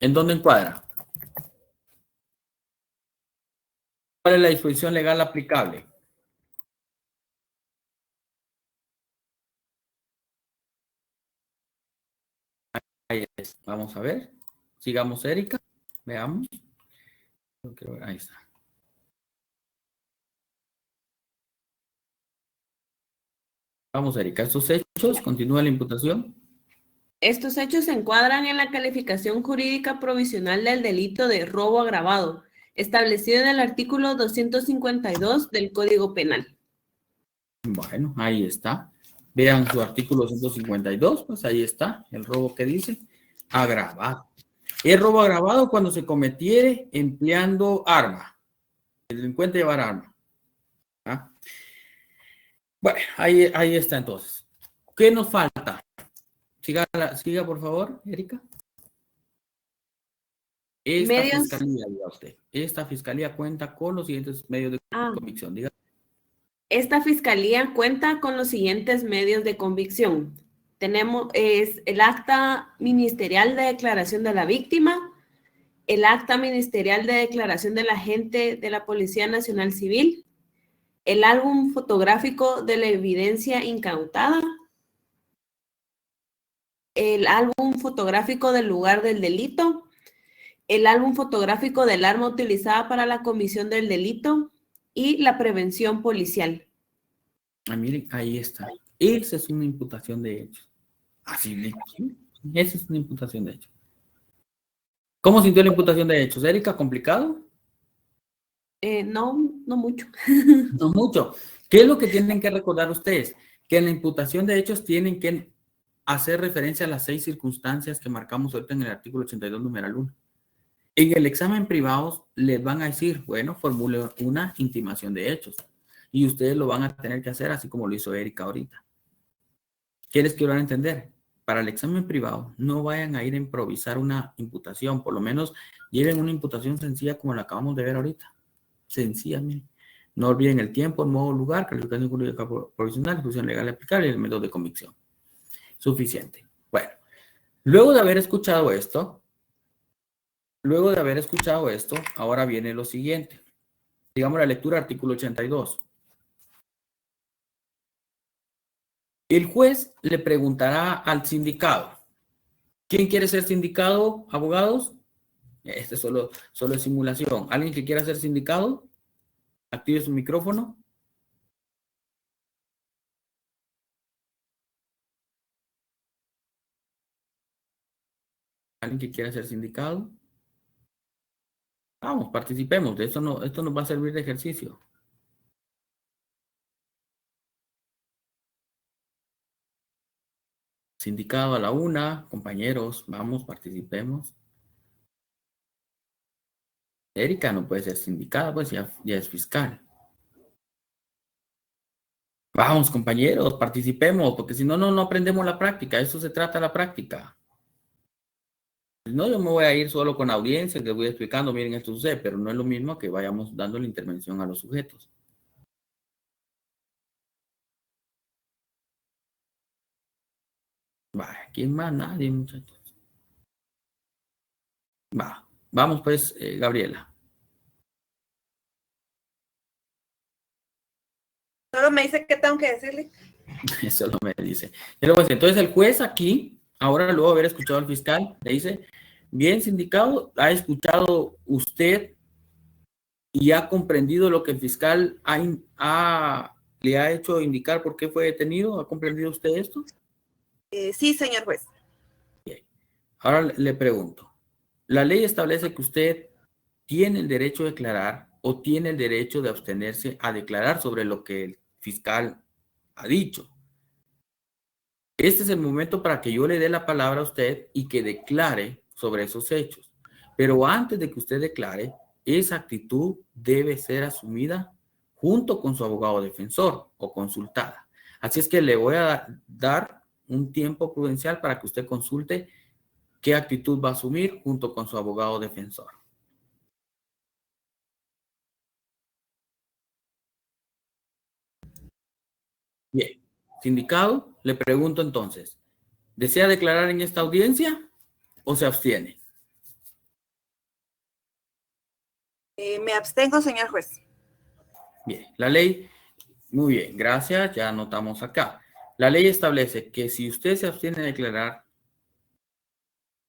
¿En dónde encuadra? ¿Cuál es la disposición legal aplicable? Ahí es. Vamos a ver. Sigamos, Erika. Veamos. Ahí está. Vamos, Erika. Estos hechos, continúa la imputación. Estos hechos se encuadran en la calificación jurídica provisional del delito de robo agravado, establecido en el artículo 252 del Código Penal. Bueno, ahí está. Vean su artículo 252, pues ahí está el robo que dice agravado. Es robo agravado cuando se cometiere empleando arma. El delincuente llevar arma. ¿Ah? Bueno, ahí está entonces. ¿Qué nos falta? Siga por favor, Erika. Esta fiscalía cuenta con los siguientes medios de convicción. Diga. Esta fiscalía cuenta con los siguientes medios de convicción. Tenemos el acta ministerial de declaración de la víctima, el acta ministerial de declaración del agente de la Policía Nacional Civil, el álbum fotográfico de la evidencia incautada, el álbum fotográfico del lugar del delito, el álbum fotográfico del arma utilizada para la comisión del delito y la prevención policial. Miren, ahí está. Esa es una imputación de hechos. Así, esa es una imputación de hechos. ¿Cómo sintió la imputación de hechos? Erika, ¿complicado? No mucho. No mucho. ¿Qué es lo que tienen que recordar ustedes? Que en la imputación de hechos tienen que hacer referencia a las 6 circunstancias que marcamos ahorita en el artículo 82, numeral 1. En el examen privado les van a decir, bueno, formule una intimación de hechos. Y ustedes lo van a tener que hacer así como lo hizo Erika ahorita. ¿Qué les quiero dar a entender? Para el examen privado, no vayan a ir a improvisar una imputación. Por lo menos lleven una imputación sencilla como la acabamos de ver ahorita. Sencillamente. No olviden el tiempo, el modo, lugar, calificación jurídica provisional, discusión legal aplicable y el método de convicción. Suficiente. Bueno, luego de haber escuchado esto, ahora viene lo siguiente. Digamos la lectura, artículo 82. El juez le preguntará al sindicado. ¿Quién quiere ser sindicado, abogados? Este solo es simulación. ¿Alguien que quiera ser sindicado? Active su micrófono. ¿Alguien que quiera ser sindicado? Vamos, participemos. Esto nos va a servir de ejercicio. Sindicado a la una, compañeros, vamos, participemos. Erika no puede ser sindicada, pues ya es fiscal. Vamos, compañeros, participemos, porque si no, no aprendemos la práctica. Eso se trata la práctica. Si no, yo me voy a ir solo con audiencia, les voy explicando, miren, esto sucede, pero no es lo mismo que vayamos dando la intervención a los sujetos. Va, ¿quién más? Nadie, muchachos. Va, vamos pues, Gabriela. Solo me dice qué tengo que decirle. Eso no me dice. Pero pues, entonces el juez aquí, ahora luego de haber escuchado al fiscal, le dice, bien, sindicado, ha escuchado usted y ha comprendido lo que el fiscal le ha hecho indicar por qué fue detenido. ¿Ha comprendido usted esto? Sí, señor juez. Bien. Ahora le pregunto, la ley establece que usted tiene el derecho de declarar o tiene el derecho de abstenerse a declarar sobre lo que el fiscal ha dicho. Este es el momento para que yo le dé la palabra a usted y que declare sobre esos hechos. Pero antes de que usted declare, esa actitud debe ser asumida junto con su abogado defensor o consultada. Así es que le voy a dar un tiempo prudencial para que usted consulte qué actitud va a asumir junto con su abogado defensor. Bien, sindicado, le pregunto entonces, ¿desea declarar en esta audiencia o se abstiene? Me abstengo, señor juez. Bien, la ley, muy bien, gracias, ya anotamos acá. La ley establece que si usted se abstiene de declarar,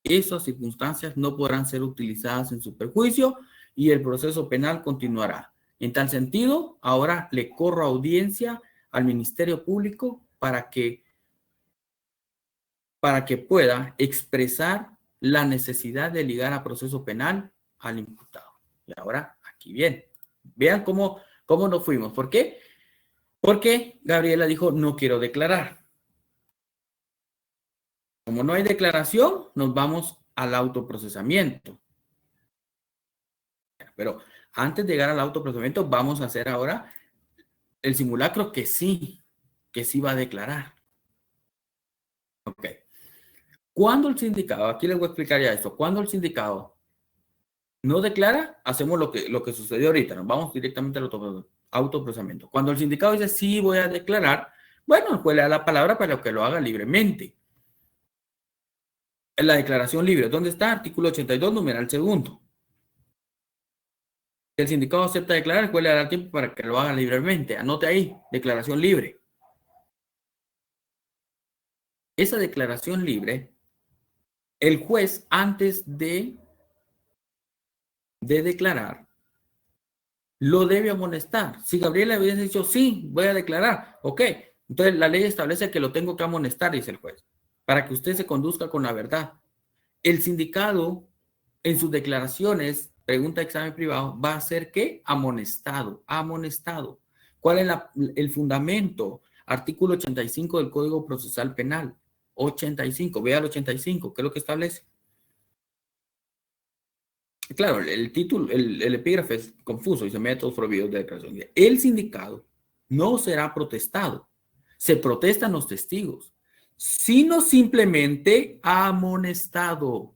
esas circunstancias no podrán ser utilizadas en su perjuicio y el proceso penal continuará. En tal sentido, ahora le corro audiencia al Ministerio Público para que pueda expresar la necesidad de ligar a proceso penal al imputado. Y ahora, aquí viene. Vean cómo nos fuimos. ¿Por qué? Porque Gabriela dijo, no quiero declarar. Como no hay declaración, nos vamos al autoprocesamiento. Pero antes de llegar al autoprocesamiento, vamos a hacer ahora el simulacro que sí va a declarar. Ok. Cuando el sindicado, aquí les voy a explicar ya esto, cuando el sindicado no declara, hacemos lo que sucedió ahorita, nos vamos directamente al autoprocesamiento. Cuando el sindicado dice, sí voy a declarar, bueno, el juez le da la palabra para que lo haga libremente. En la declaración libre, ¿dónde está? Artículo 82, numeral segundo. Si el sindicado acepta declarar, el juez le dará tiempo para que lo haga libremente. Anote ahí, declaración libre. Esa declaración libre, el juez antes de declarar, lo debe amonestar. Si Gabriela hubiese dicho, sí, voy a declarar, ok, entonces la ley establece que lo tengo que amonestar, dice el juez, para que usted se conduzca con la verdad. El sindicado, en sus declaraciones, pregunta de examen privado, va a ser ¿qué? Amonestado. ¿Cuál es el fundamento? Artículo 85 del Código Procesal Penal. 85, vea el 85, ¿qué es lo que establece? Claro, el título, el epígrafe es confuso, dice métodos prohibidos de declaración. El sindicado no será protestado. Se protestan los testigos. sino simplemente amonestado.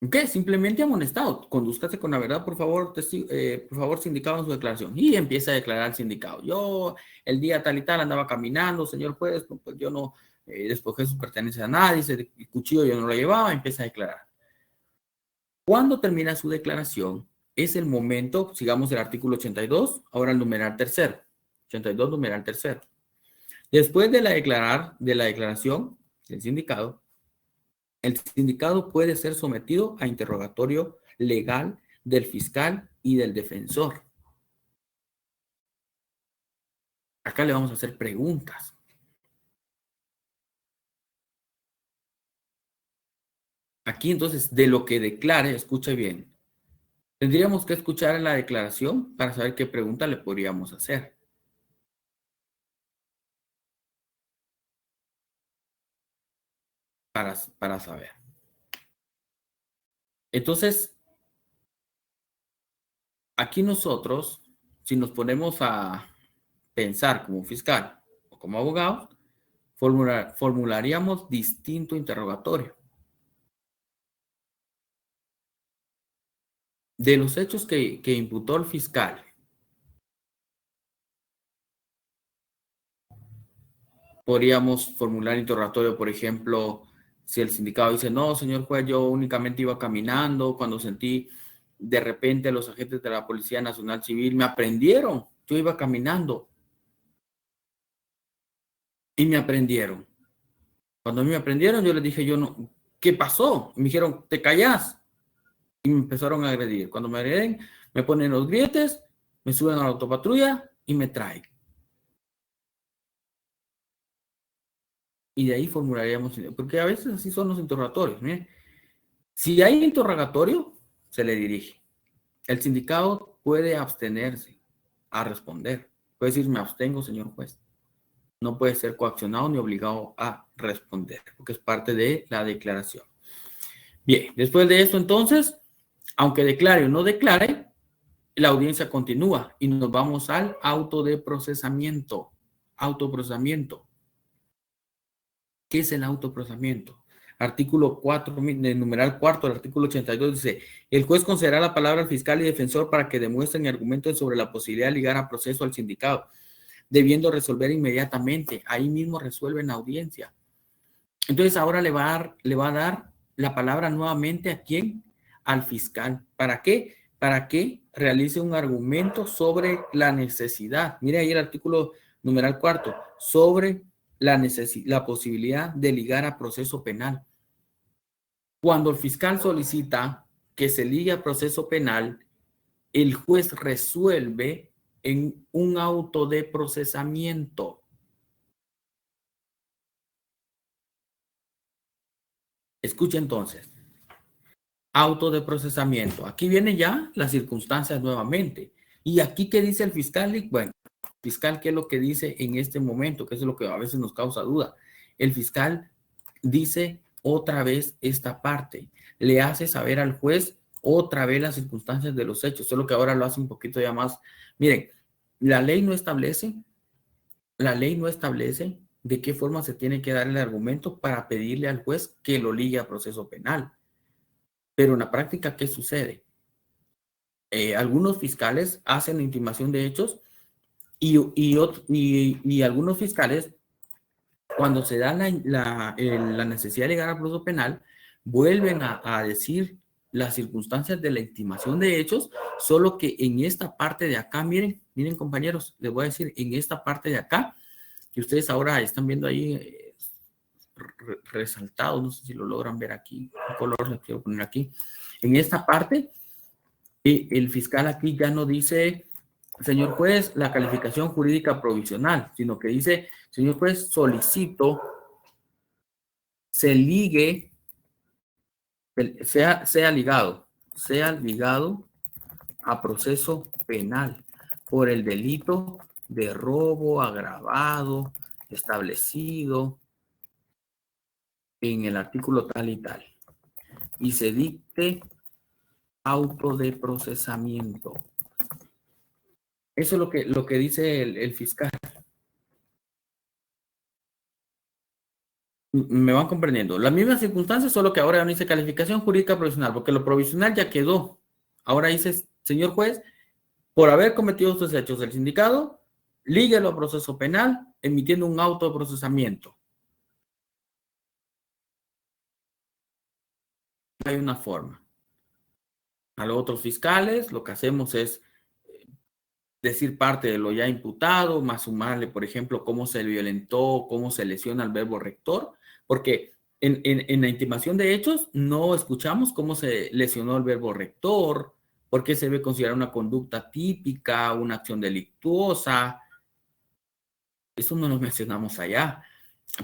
¿Ok? Simplemente amonestado. Condúzcase con la verdad, por favor, por favor, sindicado, en su declaración. Y empieza a declarar al sindicado. Yo, el día tal y tal, andaba caminando, señor juez, pues yo no despojé su pertenencia a nadie, el cuchillo yo no lo llevaba, empieza a declarar. Cuando termina su declaración, es el momento, sigamos el artículo 82, ahora el numeral tercero. 82, numeral tercero. Después de la declaración del sindicado, el sindicado puede ser sometido a interrogatorio legal del fiscal y del defensor. Acá le vamos a hacer preguntas. Aquí entonces, de lo que declare, escuche bien, tendríamos que escuchar en la declaración para saber qué pregunta le podríamos hacer. Para saber. Entonces, aquí nosotros, si nos ponemos a pensar como fiscal o como abogado, formularíamos distinto interrogatorio. De los hechos que imputó el fiscal, podríamos formular interrogatorio, por ejemplo, si el sindicado dice, no, señor juez, yo únicamente iba caminando cuando sentí de repente los agentes de la Policía Nacional Civil me aprendieron, yo iba caminando y me aprendieron. Cuando a mí me aprendieron, yo les dije, yo no, ¿qué pasó? Y me dijeron, te callás. Y me empezaron a agredir. Cuando me agreden, me ponen los grietes, me suben a la autopatrulla y me traen. Y de ahí formularíamos, porque a veces así son los interrogatorios. Miren. Si hay interrogatorio, se le dirige. El sindicado puede abstenerse a responder. Puede decir, me abstengo, señor juez. No puede ser coaccionado ni obligado a responder, porque es parte de la declaración. Bien, después de eso, entonces, aunque declare o no declare, la audiencia continúa y nos vamos al auto de procesamiento. Autoprocesamiento. ¿Qué es el autoprocesamiento? Artículo 4, del numeral cuarto del artículo 82 dice, el juez concederá la palabra al fiscal y defensor para que demuestren y argumenten sobre la posibilidad de ligar a proceso al sindicado, debiendo resolver inmediatamente. Ahí mismo resuelve en audiencia. Entonces ahora le va a dar la palabra nuevamente ¿a quién? Al fiscal. ¿Para qué? Para que realice un argumento sobre la necesidad. Mire ahí el artículo numeral cuarto, sobre la posibilidad de ligar a proceso penal. Cuando el fiscal solicita que se ligue a proceso penal, el juez resuelve en un auto de procesamiento. Escuche entonces. Auto de procesamiento. Aquí vienen ya las circunstancias nuevamente. ¿Y aquí qué dice el fiscal? Bueno, el fiscal, ¿qué es lo que dice en este momento? Que es lo que a veces nos causa duda. El fiscal dice otra vez esta parte. Le hace saber al juez otra vez las circunstancias de los hechos. Solo que ahora lo hace un poquito ya más. Miren, la ley no establece de qué forma se tiene que dar el argumento para pedirle al juez que lo ligue a proceso penal. Pero en la práctica, ¿qué sucede? Algunos fiscales hacen intimación de hechos y algunos fiscales, cuando se da la necesidad de llegar al proceso penal, vuelven a decir las circunstancias de la intimación de hechos, solo que en esta parte de acá, miren compañeros, les voy a decir, en esta parte de acá, que ustedes ahora están viendo ahí resaltado, no sé si lo logran ver aquí, un color les quiero poner aquí. En esta parte, el fiscal aquí ya no dice, señor juez, la calificación jurídica provisional, sino que dice, señor juez, solicito se ligue, sea ligado a proceso penal por el delito de robo agravado establecido en el artículo tal y tal, y se dicte auto de procesamiento. Eso es lo que dice el fiscal. Me van comprendiendo. Las mismas circunstancias, solo que ahora no dice calificación jurídica provisional, porque lo provisional ya quedó. Ahora dice, señor juez, por haber cometido estos hechos, el sindicado, líguelo a proceso penal, emitiendo un auto de procesamiento. Hay una forma. A los otros fiscales, lo que hacemos es decir parte de lo ya imputado, más sumarle, por ejemplo, cómo se violentó, cómo se lesiona el verbo rector, porque en la intimación de hechos no escuchamos cómo se lesionó el verbo rector, por qué se debe considerar una conducta típica, una acción delictuosa. Eso no lo mencionamos allá.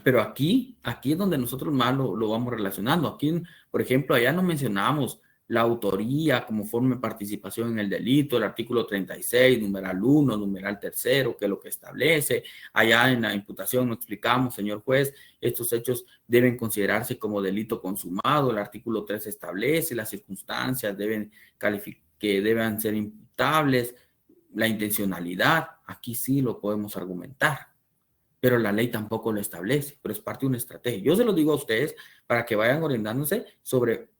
Pero aquí es donde nosotros más lo vamos relacionando. Aquí, por ejemplo, allá no mencionamos la autoría como forma de participación en el delito, el artículo 36, numeral 1, numeral 3, que es lo que establece. Allá en la imputación nos explicamos, señor juez, estos hechos deben considerarse como delito consumado. El artículo 3 establece las circunstancias que deben ser imputables, la intencionalidad. Aquí sí lo podemos argumentar, pero la ley tampoco lo establece, pero es parte de una estrategia. Yo se lo digo a ustedes para que vayan orientándose sobre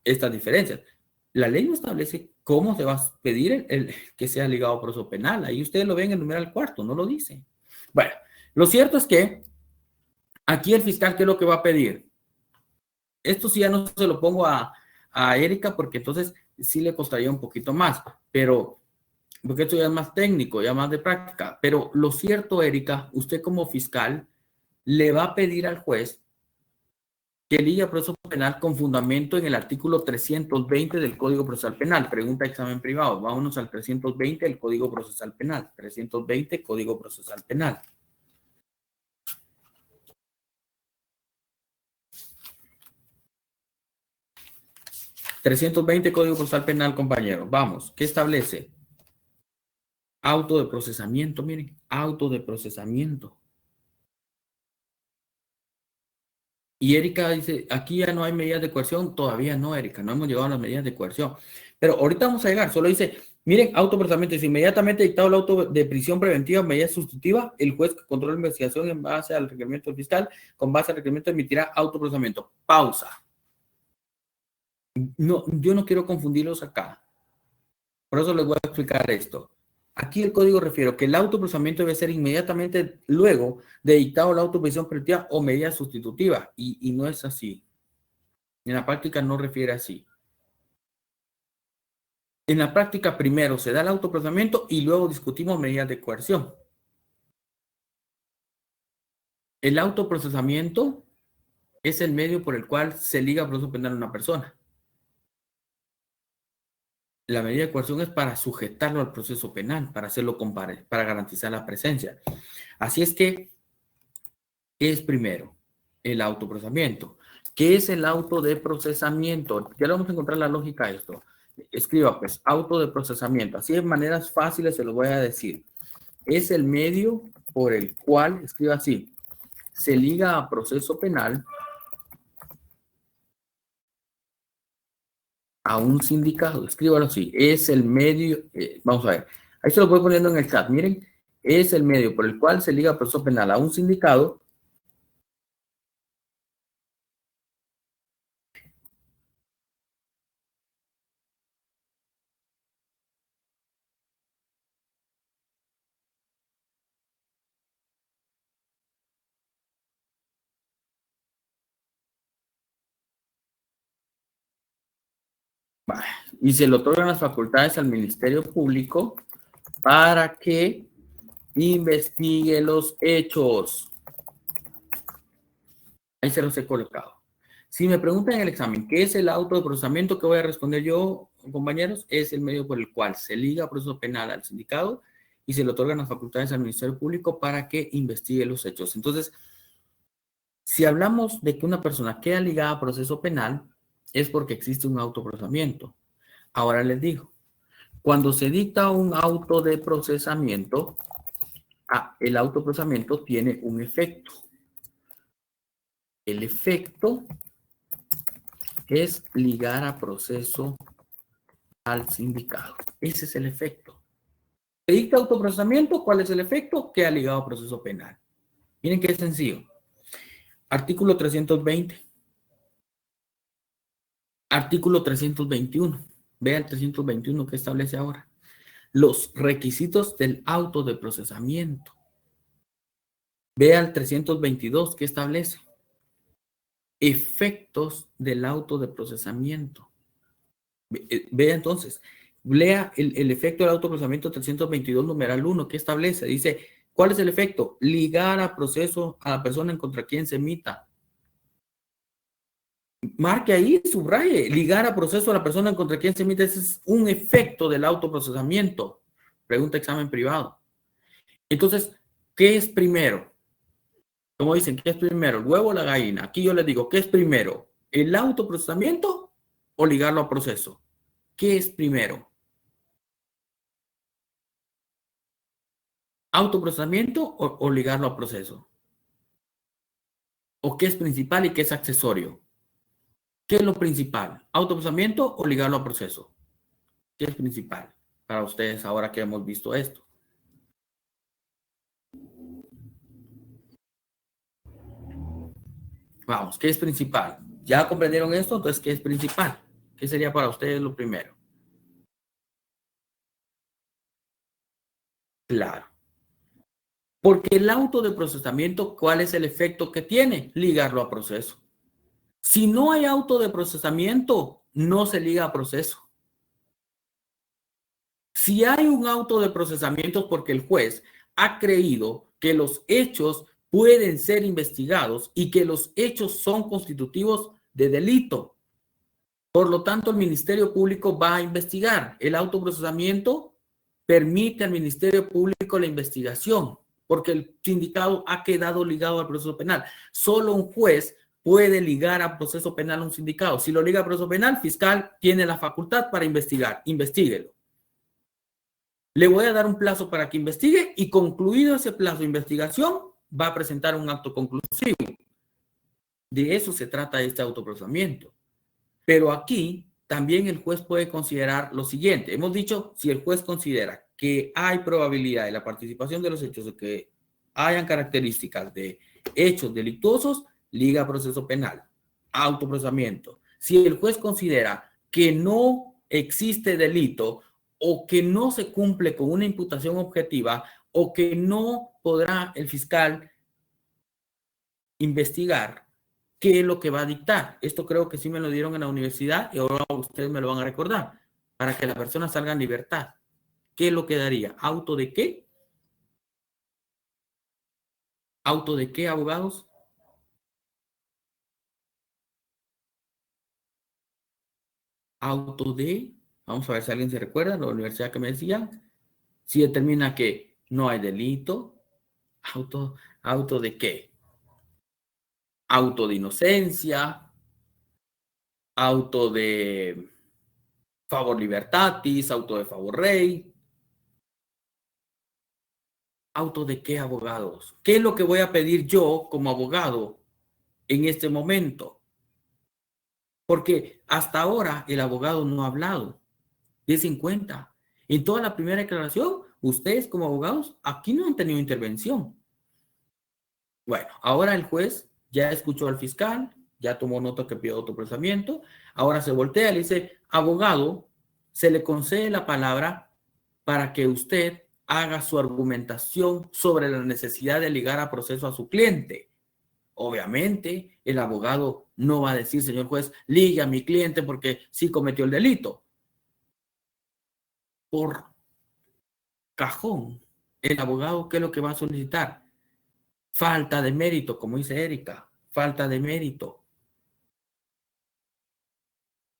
estas diferencias. La ley no establece cómo se va a pedir que sea ligado a proceso penal. Ahí ustedes lo ven en el numeral 4, no lo dice. Bueno, lo cierto es que aquí el fiscal, ¿qué es lo que va a pedir? Esto sí ya no se lo pongo a Erika, porque entonces sí le costaría un poquito más, pero porque esto ya es más técnico, ya más de práctica. Pero lo cierto, Erika, usted como fiscal le va a pedir al juez que ligue a proceso penal con fundamento en el artículo 320 del Código Procesal Penal. Pregunta examen privado. Vámonos al 320 del Código Procesal Penal. 320 Código Procesal Penal. ...320 Código Procesal Penal, compañeros. Vamos, ¿qué establece? Auto de procesamiento, miren, auto de procesamiento. Y Erika dice, aquí ya no hay medidas de coerción. Todavía no, Erika, no hemos llegado a las medidas de coerción. Pero ahorita vamos a llegar, solo dice, miren, autoprocesamiento, dice, inmediatamente dictado el auto de prisión preventiva, medida sustitutiva, el juez que controla la investigación en base al requerimiento del fiscal, con base al requerimiento emitirá autoprocesamiento. Pausa. No, yo no quiero confundirlos acá. Por eso les voy a explicar esto. Aquí el código refiere que el autoprocesamiento debe ser inmediatamente luego de dictado la autoprisión preventiva o medida sustitutiva. Y no es así. En la práctica no refiere así. En la práctica primero se da el autoprocesamiento y luego discutimos medidas de coerción. El autoprocesamiento es el medio por el cual se liga a proceso penal a una persona. La medida de coerción es para sujetarlo al proceso penal, para hacerlo para garantizar la presencia. Así es que, ¿qué es primero? El autoprocesamiento. ¿Qué es el auto de procesamiento? Ya le vamos a encontrar la lógica a esto. Escriba pues, auto de procesamiento. Así de maneras fáciles se lo voy a decir. Es el medio por el cual, escriba así, se liga a proceso penal a un sindicado. Escríbalo así. Es el medio, vamos a ver. Ahí se lo voy poniendo en el chat. Miren, es el medio por el cual se liga a proceso penal a un sindicado y se le otorgan las facultades al Ministerio Público para que investigue los hechos. Ahí se los he colocado. Si me preguntan en el examen, ¿qué es el auto de procesamiento? ¿Qué voy a responder yo, compañeros? Es el medio por el cual se liga a proceso penal al sindicado y se le otorgan las facultades al Ministerio Público para que investigue los hechos. Entonces, si hablamos de que una persona queda ligada a proceso penal, es porque existe un autoprocesamiento. Ahora les digo, cuando se dicta un auto de procesamiento, el autoprocesamiento tiene un efecto. El efecto es ligar a proceso al sindicado. Ese es el efecto. Se dicta autoprocesamiento, ¿cuál es el efecto? Queda ligado a proceso penal. Miren qué sencillo. Artículo 320. Artículo 321. Vea el 321 que establece ahora. Los requisitos del auto de procesamiento. Vea el 322 que establece. Efectos del auto de procesamiento. Vea entonces, lea el efecto del autoprocesamiento 322 numeral 1 que establece. Dice, ¿cuál es el efecto? Ligar a proceso a la persona en contra quien se emita. Marque ahí, subraye, ligar a proceso a la persona en contra quien se emite. Ese es un efecto del autoprocesamiento. Pregunta examen privado. Entonces, ¿qué es primero? Como dicen, ¿qué es primero? ¿El huevo o la gallina? Aquí yo les digo, ¿qué es primero? ¿El autoprocesamiento o ligarlo a proceso? ¿Qué es primero? ¿Autoprocesamiento o ligarlo a proceso? ¿O qué es principal y qué es accesorio? ¿Qué es lo principal? ¿Autoprocesamiento o ligarlo a proceso? ¿Qué es principal para ustedes ahora que hemos visto esto? Vamos, ¿qué es principal? ¿Ya comprendieron esto? Entonces, ¿qué es principal? ¿Qué sería para ustedes lo primero? Claro. Porque el auto de procesamiento, ¿cuál es el efecto que tiene? Ligarlo a proceso. Si no hay auto de procesamiento, no se liga a proceso. Si hay un auto de procesamiento porque el juez ha creído que los hechos pueden ser investigados y que los hechos son constitutivos de delito. Por lo tanto, el Ministerio Público va a investigar. El autoprocesamiento permite al Ministerio Público la investigación porque el sindicado ha quedado ligado al proceso penal. Solo un juez puede ligar a proceso penal a un sindicado. Si lo liga a proceso penal, fiscal tiene la facultad para investigar. Investíguelo. Le voy a dar un plazo para que investigue y concluido ese plazo de investigación, va a presentar un acto conclusivo. De eso se trata este autoprocesamiento. Pero aquí también el juez puede considerar lo siguiente. Hemos dicho, si el juez considera que hay probabilidad de la participación de los hechos o que hayan características de hechos delictuosos, liga a proceso penal, autoprocesamiento. Si el juez considera que no existe delito o que no se cumple con una imputación objetiva o que no podrá el fiscal investigar, ¿qué es lo que va a dictar? Esto creo que sí me lo dieron en la universidad y ahora ustedes me lo van a recordar. Para que la persona salga en libertad. ¿Qué es lo que daría? ¿Auto de qué? ¿Auto de qué, abogados? Auto de, vamos a ver si alguien se recuerda, la universidad que me decía, si determina que no hay delito, auto de qué? Auto de inocencia, auto de favor libertatis, auto de favor rei. ¿Auto de qué, abogados? ¿Qué es lo que voy a pedir yo como abogado en este momento? Porque hasta ahora el abogado no ha hablado. Dese en cuenta. En toda la primera declaración, ustedes como abogados aquí no han tenido intervención. Bueno, ahora el juez ya escuchó al fiscal, ya tomó nota que pidió autoprocesamiento, ahora se voltea y le dice, abogado, se le concede la palabra para que usted haga su argumentación sobre la necesidad de ligar a proceso a su cliente. Obviamente, el abogado no va a decir, señor juez, ligue a mi cliente porque sí cometió el delito. Por cajón, el abogado, ¿qué es lo que va a solicitar? Falta de mérito, como dice Erika, falta de mérito.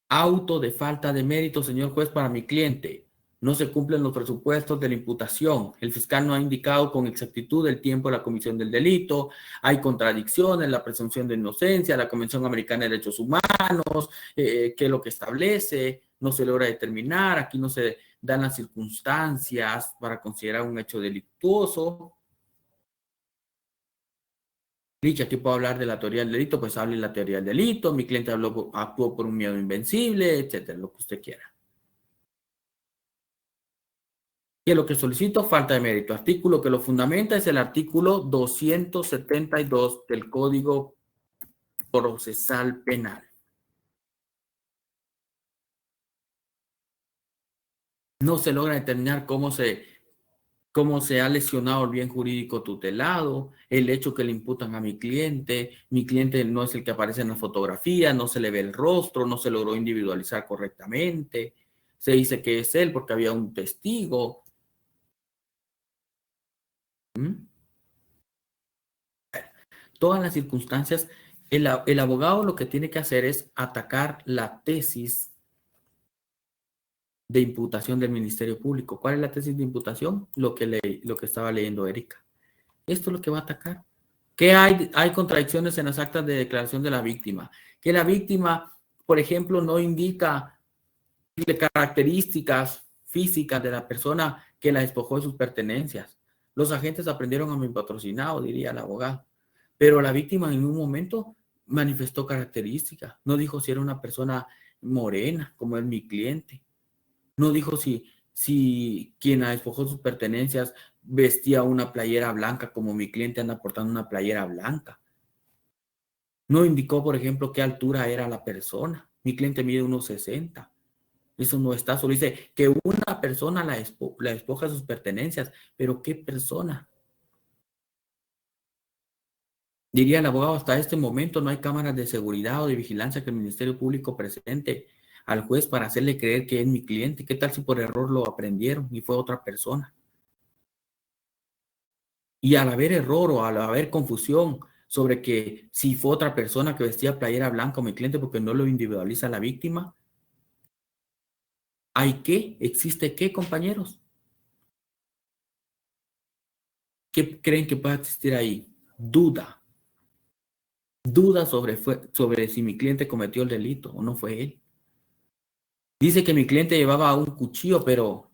Auto de falta de mérito, señor juez, para mi cliente. No se cumplen los presupuestos de la imputación. El fiscal no ha indicado con exactitud el tiempo de la comisión del delito. Hay contradicciones, la presunción de inocencia, la Convención Americana de Derechos Humanos, que es lo que establece, no se logra determinar, aquí no se dan las circunstancias para considerar un hecho delictuoso. Dicho, aquí puedo hablar de la teoría del delito, pues hable de la teoría del delito, mi cliente actuó por un miedo invencible, etcétera, lo que usted quiera. ¿Qué es lo que solicito? Falta de mérito. Artículo que lo fundamenta es el artículo 272 del Código procesal penal. No se logra determinar cómo se ha lesionado el bien jurídico tutelado, el hecho que le imputan a mi cliente no es el que aparece en la fotografía, no se le ve el rostro, no se logró individualizar correctamente, se dice que es él porque había un testigo. Todas las circunstancias, el abogado lo que tiene que hacer es atacar la tesis de imputación del Ministerio Público. ¿Cuál es la tesis de imputación? Lo que estaba leyendo Erika. Esto es lo que va a atacar. Que hay contradicciones en las actas de declaración de la víctima. Que la víctima, por ejemplo, no indica características físicas de la persona que la despojó de sus pertenencias. Los agentes aprendieron a mi patrocinado, diría el abogado. Pero la víctima en un momento manifestó características. No dijo si era una persona morena, como es mi cliente. No dijo si quien despojó sus pertenencias vestía una playera blanca, como mi cliente anda portando una playera blanca. No indicó, por ejemplo, qué altura era la persona. Mi cliente mide 1,60. Eso no está. Solo dice que una persona la despoja de sus pertenencias. ¿Pero qué persona? Diría el abogado, hasta este momento no hay cámaras de seguridad o de vigilancia que el Ministerio Público presente al juez para hacerle creer que es mi cliente. ¿Qué tal si por error lo aprendieron y fue otra persona? Y al haber error o al haber confusión sobre que si fue otra persona que vestía playera blanca o mi cliente porque no lo individualiza la víctima, ¿hay qué? ¿Existe qué, compañeros? ¿Qué creen que pueda existir ahí? Duda. Duda sobre si mi cliente cometió el delito o no fue él. Dice que mi cliente llevaba un cuchillo, pero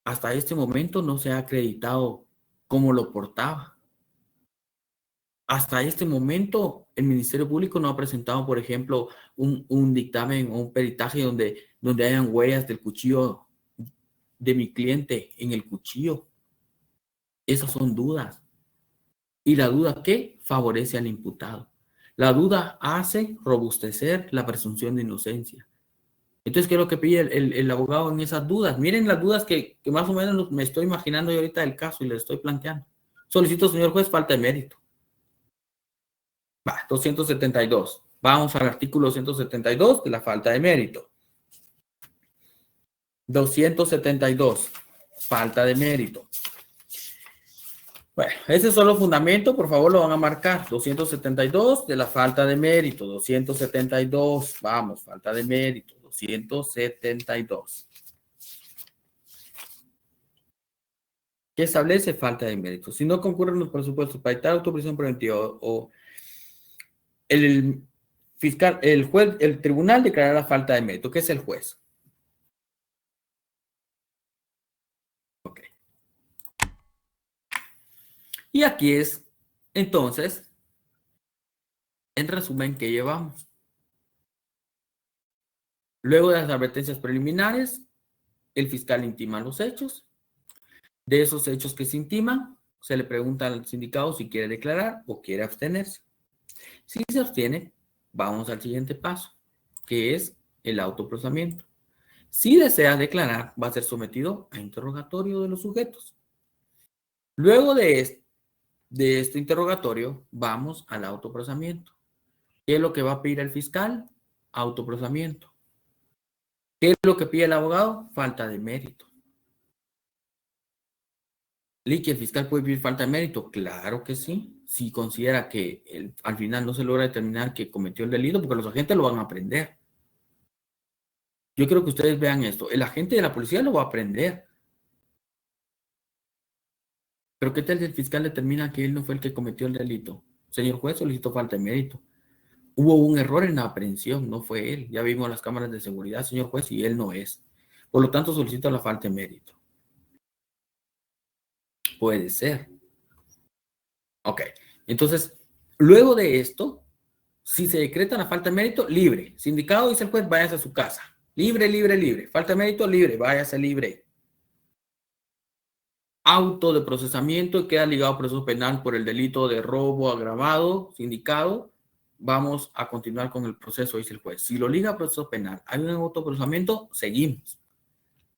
hasta este momento no se ha acreditado cómo lo portaba. Hasta este momento, el Ministerio Público no ha presentado, por ejemplo, un dictamen o un peritaje donde hayan huellas del cuchillo de mi cliente en el cuchillo. Esas son dudas. ¿Y la duda qué? Favorece al imputado. La duda hace robustecer la presunción de inocencia. Entonces, ¿qué es lo que pide el abogado en esas dudas? Miren las dudas que más o menos me estoy imaginando yo ahorita del caso y les estoy planteando. Solicito, señor juez, falta de mérito. 272. Vamos al artículo 272 de la falta de mérito. 272. Falta de mérito. Bueno, ese es solo fundamento, por favor lo van a marcar. 272 de la falta de mérito. 272. Vamos, falta de mérito. 272. ¿Qué establece falta de mérito? Si no concurren los presupuestos para dictar autoprisión preventiva o el fiscal, el juez, el tribunal declarará falta de mérito. ¿Qué es el juez? Ok. Y aquí es, entonces, en resumen, ¿qué llevamos? Luego de las advertencias preliminares, el fiscal intima los hechos. De esos hechos que se intiman, se le pregunta al sindicado si quiere declarar o quiere abstenerse. Si se abstiene, vamos al siguiente paso, que es el autoprocesamiento. Si desea declarar, va a ser sometido a interrogatorio de los sujetos. Luego de este interrogatorio, vamos al autoprocesamiento. ¿Qué es lo que va a pedir el fiscal? Autoprocesamiento. ¿Qué es lo que pide el abogado? Falta de mérito. ¿Que el fiscal puede pedir falta de mérito? Claro que sí. Si considera que al final no se logra determinar que cometió el delito, porque los agentes lo van a aprender. Yo quiero que ustedes vean esto. El agente de la policía lo va a aprender. Pero ¿qué tal si el fiscal determina que él no fue el que cometió el delito? Señor juez, solicitó falta de mérito. Hubo un error en la aprehensión, no fue él. Ya vimos las cámaras de seguridad, señor juez, y él no es. Por lo tanto, solicita la falta de mérito. Puede ser. Ok. Entonces, luego de esto, si se decreta la falta de mérito, libre. Sindicado, dice el juez, váyase a su casa. Libre, libre, libre. Falta de mérito, libre. Váyase libre. Auto de procesamiento queda ligado a proceso penal por el delito de robo agravado, sindicado. vamos a continuar con el proceso, dice el juez. Si lo liga a proceso penal, hay un autoprocesamiento, seguimos.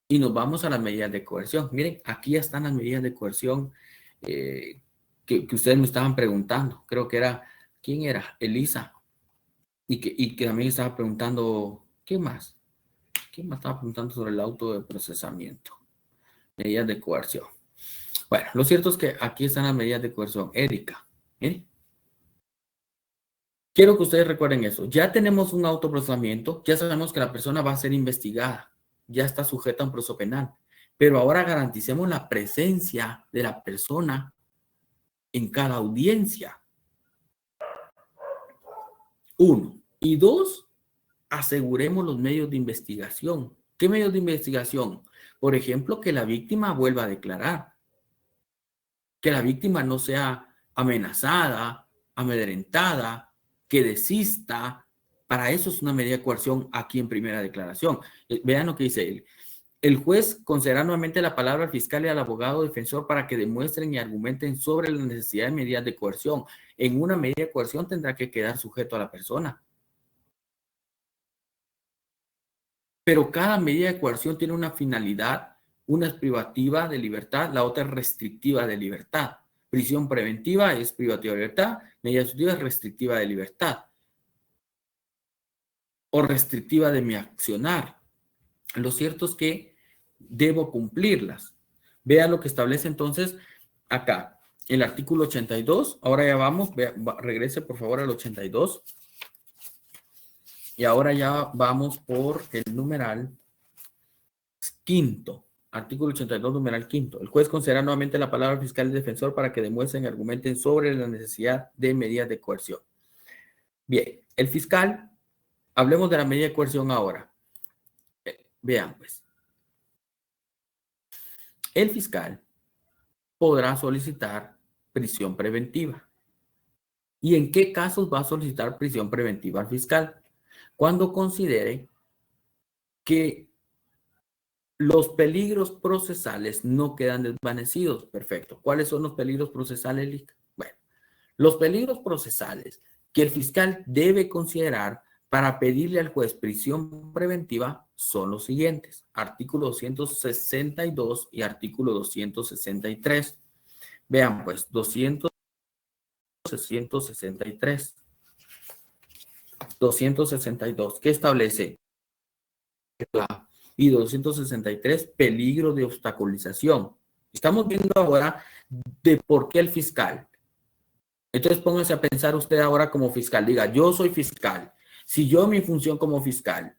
Y nos vamos a las medidas de coerción. Miren, aquí ya están las medidas de coerción que ustedes me estaban preguntando. Creo que era, ¿quién era? Elisa. Y que también estaba preguntando, ¿qué más? ¿Quién más estaba preguntando sobre el auto de procesamiento? Medidas de coerción. Bueno, lo cierto es que aquí están las medidas de coerción. Erika, ¿eh? Quiero que ustedes recuerden eso. Ya tenemos un autoprocesamiento, ya sabemos que la persona va a ser investigada, ya está sujeta a un proceso penal, pero ahora garanticemos la presencia de la persona en cada audiencia. 1. Y 2, aseguremos los medios de investigación. ¿Qué medios de investigación? Por ejemplo, que la víctima vuelva a declarar, que la víctima no sea amenazada, amedrentada, que desista. Para eso es una medida de coerción aquí en primera declaración. Vean lo que dice él. El juez concederá nuevamente la palabra al fiscal y al abogado defensor para que demuestren y argumenten sobre la necesidad de medidas de coerción. En una medida de coerción tendrá que quedar sujeto a la persona. Pero cada medida de coerción tiene una finalidad. Una es privativa de libertad, la otra es restrictiva de libertad. Prisión preventiva es privativa de libertad, medida sustitutiva es restrictiva de libertad. O restrictiva de mi accionar. Lo cierto es que debo cumplirlas. Vean lo que establece entonces acá, el artículo 82. Ahora ya vamos, regrese por favor al 82. Y ahora ya vamos por el numeral quinto. Artículo 82, numeral quinto. El juez concederá nuevamente la palabra al fiscal y defensor para que demuestren y argumenten sobre la necesidad de medidas de coerción. Bien, el fiscal, hablemos de la medida de coerción ahora. Vean pues. El fiscal podrá solicitar prisión preventiva. ¿Y en qué casos va a solicitar prisión preventiva al fiscal? Cuando considere que los peligros procesales no quedan desvanecidos. Perfecto. ¿Cuáles son los peligros procesales, Lic? Bueno, los peligros procesales que el fiscal debe considerar para pedirle al juez prisión preventiva son los siguientes. Artículo 262 y artículo 263. Vean pues, 263. 262. ¿Qué establece? Y 263, peligro de obstaculización. Estamos viendo ahora de por qué el fiscal. Entonces póngase a pensar usted ahora como fiscal. Diga, yo soy fiscal. Si yo mi función como fiscal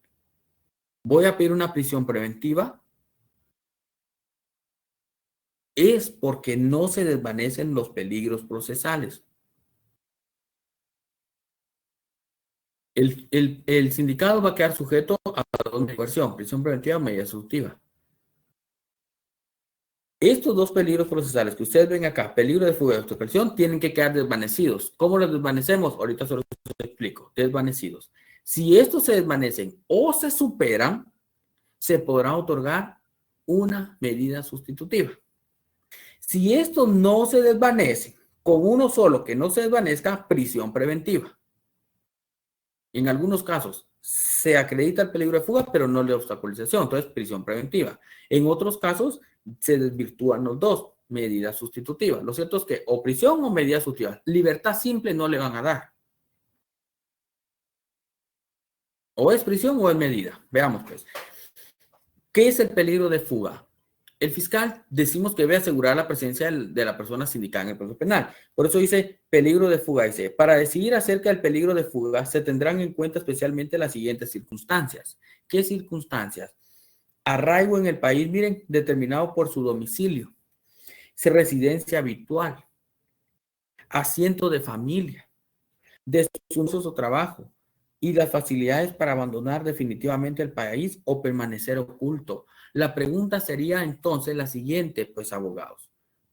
voy a pedir una prisión preventiva, es porque no se desvanecen los peligros procesales. El sindicado va a quedar sujeto a coerción, prisión preventiva o medida sustitutiva. Estos dos peligros procesales que ustedes ven acá, peligro de fuga y obstaculización, tienen que quedar desvanecidos. ¿Cómo los desvanecemos? Ahorita se los explico. Desvanecidos. Si estos se desvanecen o se superan, se podrá otorgar una medida sustitutiva. Si estos no se desvanecen, con uno solo que no se desvanezca, prisión preventiva. En algunos casos se acredita el peligro de fuga, pero no la obstaculización, entonces prisión preventiva. En otros casos se desvirtúan los dos, medidas sustitutivas. Lo cierto es que o prisión o medidas sustitutivas. Libertad simple no le van a dar. O es prisión o es medida. Veamos pues. ¿Qué es el peligro de fuga? El fiscal decimos que debe asegurar la presencia de la persona sindicada en el proceso penal. Por eso dice peligro de fuga. Dice, para decidir acerca del peligro de fuga se tendrán en cuenta especialmente las siguientes circunstancias. ¿Qué circunstancias? Arraigo en el país, miren, determinado por su domicilio. Residencia habitual. Asiento de familia. Desusos o trabajo. Y las facilidades para abandonar definitivamente el país o permanecer oculto. La pregunta sería entonces la siguiente, pues abogados.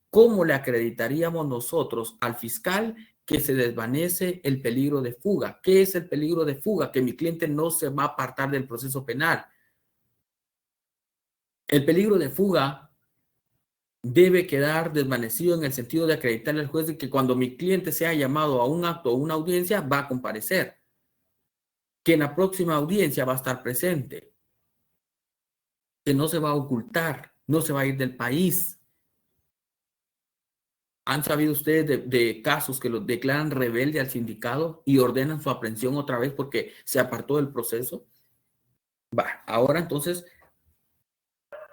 ¿Cómo le acreditaríamos nosotros al fiscal que se desvanece el peligro de fuga? ¿Qué es el peligro de fuga? Que mi cliente no se va a apartar del proceso penal. El peligro de fuga debe quedar desvanecido en el sentido de acreditarle al juez de que cuando mi cliente sea llamado a un acto o una audiencia, va a comparecer, que en la próxima audiencia va a estar presente, que no se va a ocultar, no se va a ir del país. ¿Han sabido ustedes de casos que los declaran rebelde al sindicato y ordenan su aprehensión otra vez porque se apartó del proceso? Ahora entonces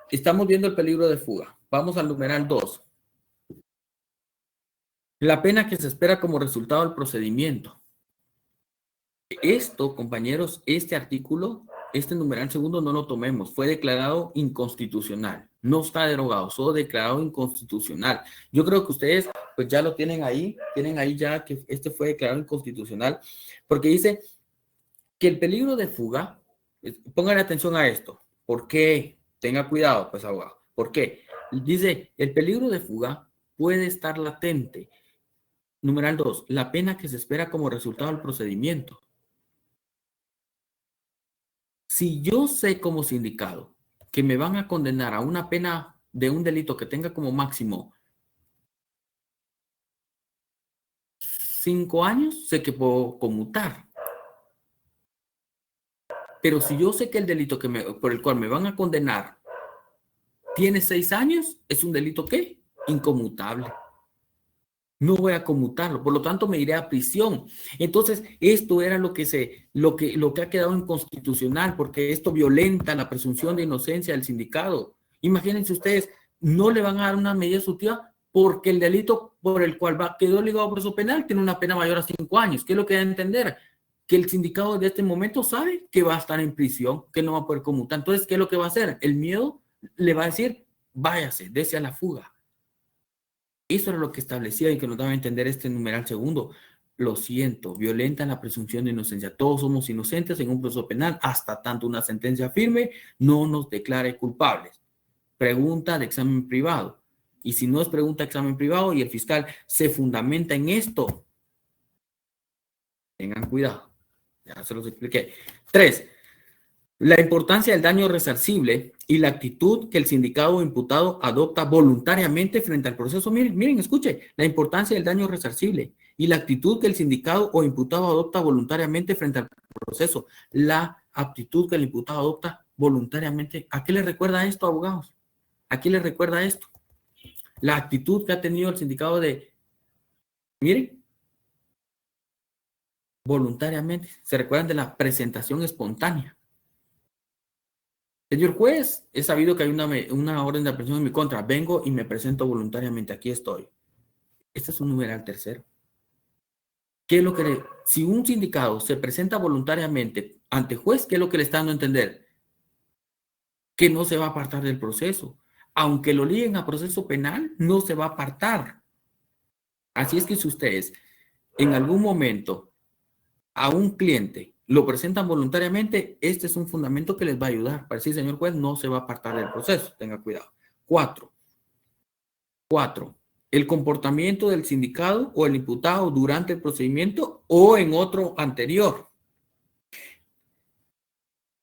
estamos viendo el peligro de fuga. Vamos al numeral 2. La pena que se espera como resultado del procedimiento. Esto, compañeros, este artículo, este numeral segundo no lo tomemos. Fue declarado inconstitucional. No está derogado, solo declarado inconstitucional. Yo creo que ustedes pues ya lo tienen ahí ya que este fue declarado inconstitucional, porque dice que el peligro de fuga, pónganle atención a esto. ¿Por qué? Tenga cuidado, pues, abogado. ¿Por qué? Dice, el peligro de fuga puede estar latente. Numeral 2, la pena que se espera como resultado del procedimiento. Si yo sé como sindicado que me van a condenar a una pena de un delito que tenga como máximo 5 años, sé que puedo conmutar. Pero si yo sé que el delito por el cual me van a condenar tiene 6 años, es un delito ¿qué? Inconmutable. No voy a conmutarlo, por lo tanto me iré a prisión. Entonces, esto era lo que ha quedado inconstitucional, porque esto violenta la presunción de inocencia del sindicado. Imagínense ustedes, no le van a dar una medida sustitutiva porque el delito por el cual quedó ligado a proceso penal tiene una pena mayor a 5 años. ¿Qué es lo que debe entender? Que el sindicado de este momento sabe que va a estar en prisión, que no va a poder conmutar. Entonces, ¿qué es lo que va a hacer? El miedo le va a decir, váyase, dese a la fuga. Eso era lo que establecía y que nos daba a entender este numeral segundo. Lo siento, violenta la presunción de inocencia. Todos somos inocentes en un proceso penal hasta tanto una sentencia firme no nos declare culpables. Pregunta de examen privado. Y si no es pregunta de examen privado y el fiscal se fundamenta en esto, tengan cuidado. Ya se los expliqué. 3. La importancia del daño resarcible y la actitud que el sindicado o imputado adopta voluntariamente frente al proceso. Miren, escuche, la importancia del daño resarcible y la actitud que el sindicado o imputado adopta voluntariamente frente al proceso. La actitud que el imputado adopta voluntariamente. ¿A qué le recuerda esto, abogados? ¿A qué le recuerda esto? La actitud que ha tenido el sindicado miren, voluntariamente. ¿Se recuerdan de la presentación espontánea? Señor juez, he sabido que hay una orden de aprehensión en mi contra. Vengo y me presento voluntariamente. Aquí estoy. Este es un numeral tercero. ¿Qué es lo que si un sindicado se presenta voluntariamente ante juez, qué es lo que le está dando a entender? Que no se va a apartar del proceso. Aunque lo liguen a proceso penal, no se va a apartar. Así es que si ustedes en algún momento a un cliente lo presentan voluntariamente, este es un fundamento que les va a ayudar para decir, señor juez, no se va a apartar del proceso, tenga cuidado. 4. El comportamiento del sindicado o el imputado durante el procedimiento o en otro anterior.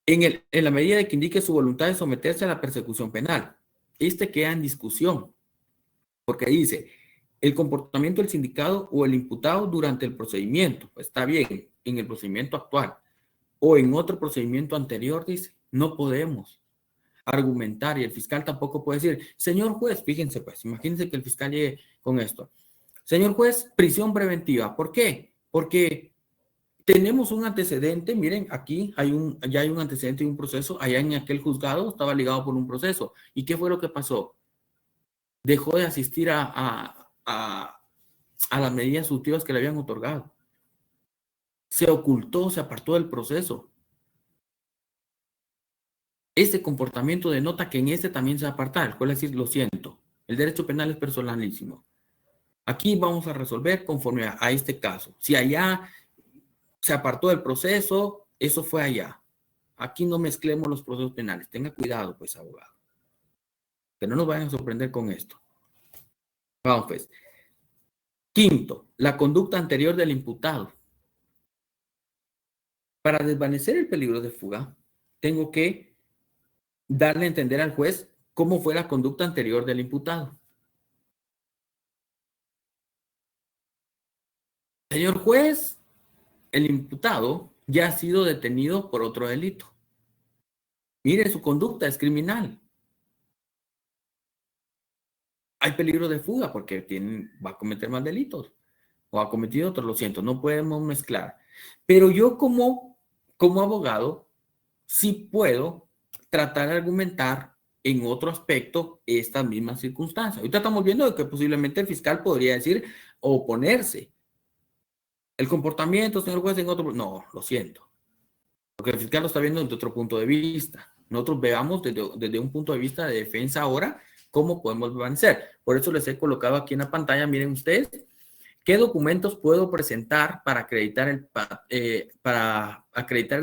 En la medida de que indique su voluntad de someterse a la persecución penal. Este queda en discusión, porque dice, el comportamiento del sindicado o el imputado durante el procedimiento. Está bien, en el procedimiento actual o en otro procedimiento anterior, dice, no podemos argumentar y el fiscal tampoco puede decir, señor juez, fíjense pues, imagínense que el fiscal llegue con esto. Señor juez, prisión preventiva. ¿Por qué? Porque tenemos un antecedente, miren, aquí ya hay un antecedente y un proceso, allá en aquel juzgado estaba ligado por un proceso. ¿Y qué fue lo que pasó? Dejó de asistir a las medidas sustitutivas que le habían otorgado. Se ocultó, se apartó del proceso. Este comportamiento denota que en este también se va a apartar. El juez va a decir, lo siento, el derecho penal es personalísimo. Aquí vamos a resolver conforme a este caso. Si allá se apartó del proceso, eso fue allá. Aquí no mezclemos los procesos penales. Tenga cuidado, pues, abogado. Que no nos vayan a sorprender con esto. Vamos, pues. 5, la conducta anterior del imputado. Para desvanecer el peligro de fuga, tengo que darle a entender al juez cómo fue la conducta anterior del imputado. Señor juez, el imputado ya ha sido detenido por otro delito. Mire, su conducta es criminal. Hay peligro de fuga porque va a cometer más delitos o ha cometido otros, lo siento, no podemos mezclar. Pero yo como abogado sí puedo tratar de argumentar en otro aspecto esta misma circunstancia. Ahorita estamos viendo que posiblemente el fiscal podría decir o oponerse. El comportamiento, señor juez, en otro... No, lo siento. Porque el fiscal lo está viendo desde otro punto de vista. Nosotros veamos desde un punto de vista de defensa ahora cómo podemos permanecer. Por eso les he colocado aquí en la pantalla, miren ustedes, qué documentos puedo presentar para acreditar el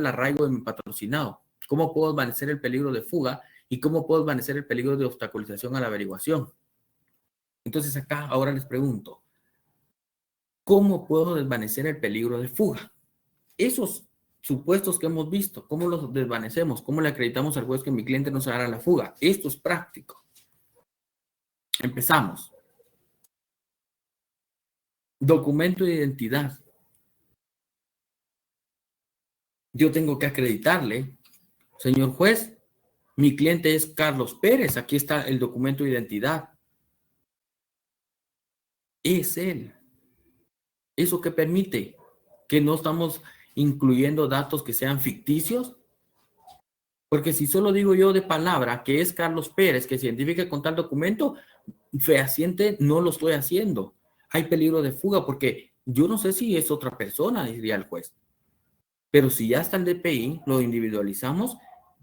arraigo de mi patrocinado. Cómo puedo desvanecer el peligro de fuga y cómo puedo desvanecer el peligro de obstaculización a la averiguación. Entonces acá ahora les pregunto, ¿cómo puedo desvanecer el peligro de fuga? Esos supuestos que hemos visto, ¿cómo los desvanecemos? ¿Cómo le acreditamos al juez que mi cliente no se hará la fuga? Esto es práctico. Empezamos. Documento de identidad. Yo tengo que acreditarle, señor juez, mi cliente es Carlos Pérez, aquí está el documento de identidad. Es él. ¿Eso qué permite? Que no estamos incluyendo datos que sean ficticios. Porque si solo digo yo de palabra que es Carlos Pérez, que se identifica con tal documento, fehaciente no lo estoy haciendo. Hay peligro de fuga porque yo no sé si es otra persona, diría el juez. Pero si ya está el DPI, lo individualizamos,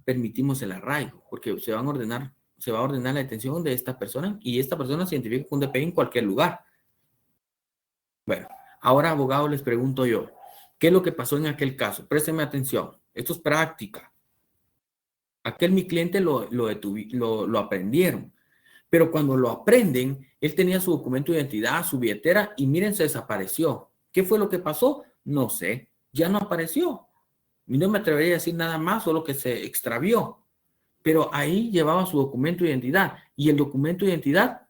permitimos el arraigo, porque se va a ordenar la detención de esta persona y esta persona se identifica con DPI en cualquier lugar. Bueno, ahora, abogado, les pregunto yo, ¿qué es lo que pasó en aquel caso? Présteme atención, esto es práctica. Aquel mi cliente lo aprendieron, pero cuando lo aprenden, él tenía su documento de identidad, su billetera, y miren, se desapareció. ¿Qué fue lo que pasó? No sé, ya no apareció. Y no me atrevería a decir nada más, solo que se extravió. Pero ahí llevaba su documento de identidad, y el documento de identidad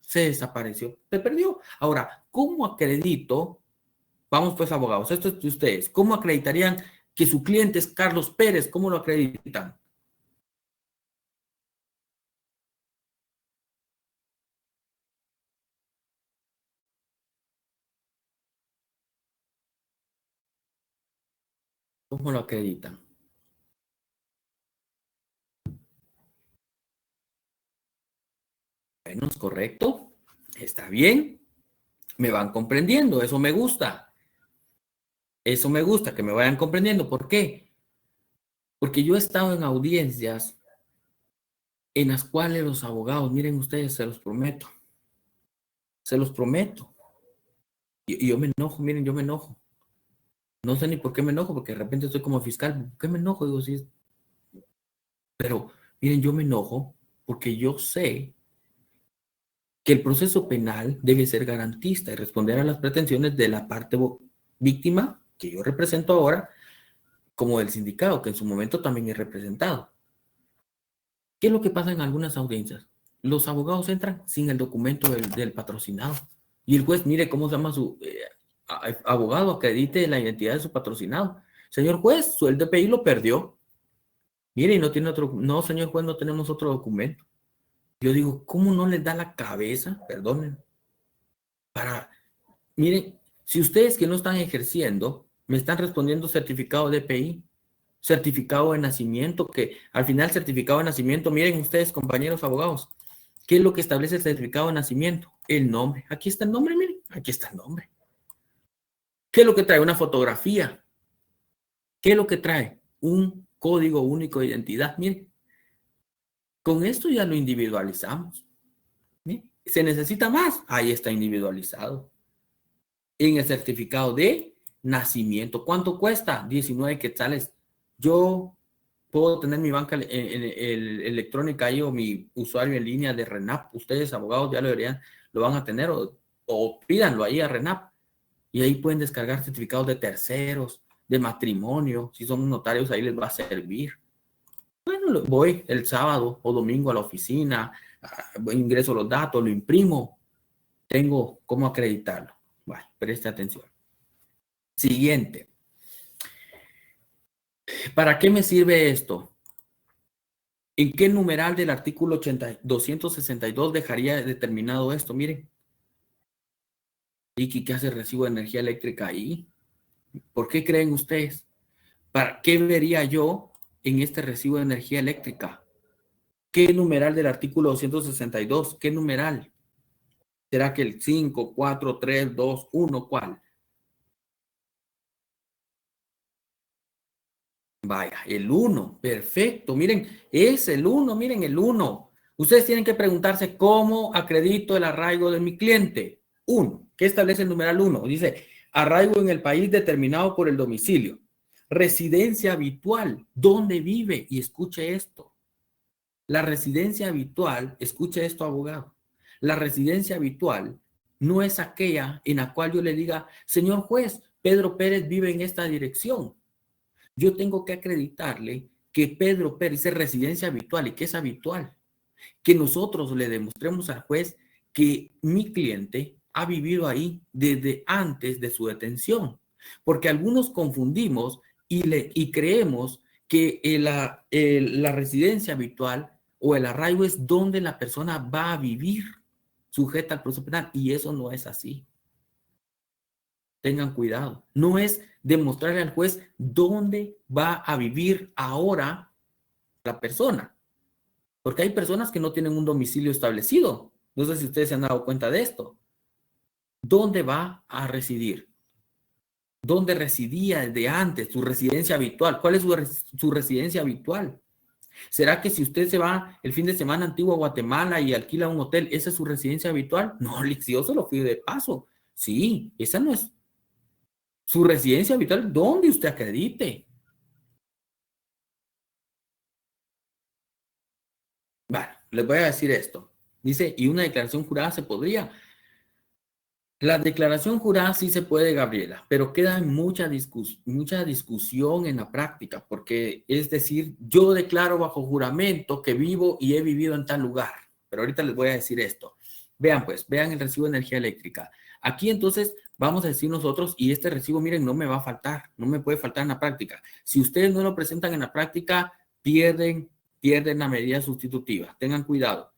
se desapareció, se perdió. Ahora, ¿cómo acredito? Vamos pues, abogados, esto es de ustedes. ¿Cómo acreditarían que su cliente es Carlos Pérez? ¿Cómo lo acreditan? ¿Cómo lo acreditan? Bueno, es correcto. Está bien. Me van comprendiendo. Eso me gusta. Eso me gusta, que me vayan comprendiendo. ¿Por qué? Porque yo he estado en audiencias en las cuales los abogados, miren ustedes, se los prometo. Se los prometo. Y yo me enojo, miren, yo me enojo. No sé ni por qué me enojo, porque de repente estoy como fiscal. ¿Por qué me enojo? Digo, sí. Pero, miren, yo me enojo porque yo sé que el proceso penal debe ser garantista y responder a las pretensiones de la parte víctima, que yo represento ahora, como del sindicato, que en su momento también he representado. ¿Qué es lo que pasa en algunas audiencias? Los abogados entran sin el documento del patrocinado. Y el juez, mire cómo se llama su abogado, acredite la identidad de su patrocinado. Señor juez, su DPI lo perdió. Mire, y no tiene otro. No, señor juez, no tenemos otro documento. Yo digo, ¿cómo no les da la cabeza? Perdonen. Miren, si ustedes que no están ejerciendo me están respondiendo certificado de DPI, certificado de nacimiento, que al final certificado de nacimiento, miren ustedes, compañeros abogados, ¿qué es lo que establece el certificado de nacimiento? El nombre. Aquí está el nombre, miren, aquí está el nombre. ¿Qué es lo que trae? Una fotografía. ¿Qué es lo que trae? Un código único de identidad. Miren, con esto ya lo individualizamos. ¿Miren? ¿Se necesita más? Ahí está individualizado. En el certificado de nacimiento, ¿cuánto cuesta? 19 quetzales. Yo puedo tener mi banca electrónica ahí o mi usuario en línea de RENAP. Ustedes, abogados, ya lo van a tener o pídanlo ahí a RENAP. Y ahí pueden descargar certificados de terceros, de matrimonio. Si son notarios, ahí les va a servir. Bueno, voy el sábado o domingo a la oficina, ingreso los datos, lo imprimo. Tengo cómo acreditarlo. Vale, preste atención. Siguiente. ¿Para qué me sirve esto? ¿En qué numeral del artículo 262 dejaría determinado esto? Miren. ¿Y qué hace el recibo de energía eléctrica ahí? ¿Por qué creen ustedes? ¿Para qué vería yo en este recibo de energía eléctrica? ¿Qué numeral del artículo 262? ¿Qué numeral? ¿Será que el 5, 4, 3, 2, 1? ¿Cuál? Vaya, el 1. Perfecto. Miren, es el 1. Miren, el 1. Ustedes tienen que preguntarse cómo acredito el arraigo de mi cliente. 1. ¿Qué establece el numeral 1? Dice, arraigo en el país determinado por el domicilio. Residencia habitual. ¿Dónde vive? Y escuche esto. La residencia habitual, escuche esto, abogado. La residencia habitual no es aquella en la cual yo le diga, señor juez, Pedro Pérez vive en esta dirección. Yo tengo que acreditarle que Pedro Pérez es residencia habitual y que es habitual. Que nosotros le demostremos al juez que mi cliente ha vivido ahí desde antes de su detención. Porque algunos confundimos y creemos que la residencia habitual o el arraigo es donde la persona va a vivir sujeta al proceso penal, y eso no es así. Tengan cuidado. No es demostrarle al juez dónde va a vivir ahora la persona. Porque hay personas que no tienen un domicilio establecido. No sé si ustedes se han dado cuenta de esto. ¿Dónde va a residir? ¿Dónde residía desde antes? Su residencia habitual. ¿Cuál es su residencia habitual? ¿Será que si usted se va el fin de semana a Antigua Guatemala y alquila un hotel, esa es su residencia habitual? No, yo se lo fui de paso. Sí, esa no es su residencia habitual, donde usted acredite. Bueno, les voy a decir esto. Dice, y una declaración jurada se podría. La declaración jurada sí se puede, Gabriela, pero queda mucha discusión en la práctica, porque es decir, yo declaro bajo juramento que vivo y he vivido en tal lugar. Pero ahorita les voy a decir esto. Vean pues, vean el recibo de energía eléctrica. Aquí entonces vamos a decir nosotros, y este recibo, miren, no me va a faltar, no me puede faltar en la práctica. Si ustedes no lo presentan en la práctica, pierden la medida sustitutiva. Tengan cuidado.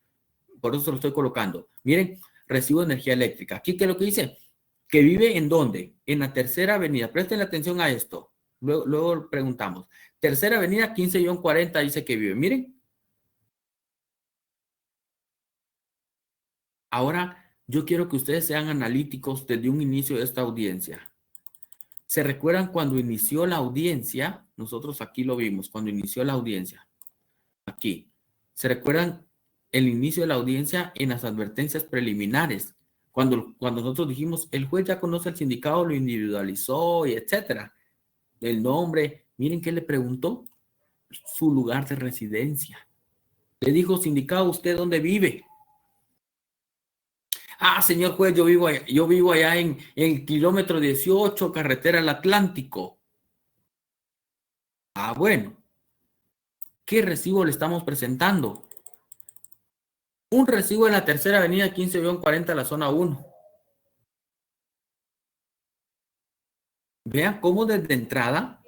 Por eso se lo estoy colocando. Miren, recibo de energía eléctrica. Aquí, ¿qué es lo que dice? ¿Que vive en dónde? En la Tercera Avenida. Presten atención a esto. Luego preguntamos. Tercera Avenida, 15-40, dice que vive. Miren. Ahora, yo quiero que ustedes sean analíticos desde un inicio de esta audiencia. ¿Se recuerdan cuando inició la audiencia? Nosotros aquí lo vimos, cuando inició la audiencia. Aquí. ¿Se recuerdan el inicio de la audiencia en las advertencias preliminares? Cuando nosotros dijimos, el juez ya conoce el sindicado, lo individualizó y etcétera. El nombre, miren qué le preguntó, su lugar de residencia. Le dijo, sindicado, ¿usted dónde vive? Ah, señor juez, yo vivo allá en el kilómetro 18, carretera al Atlántico. Ah, bueno. ¿Qué recibo le estamos presentando? Un recibo en la Tercera Avenida, 15-40, la zona 1. Vean cómo desde entrada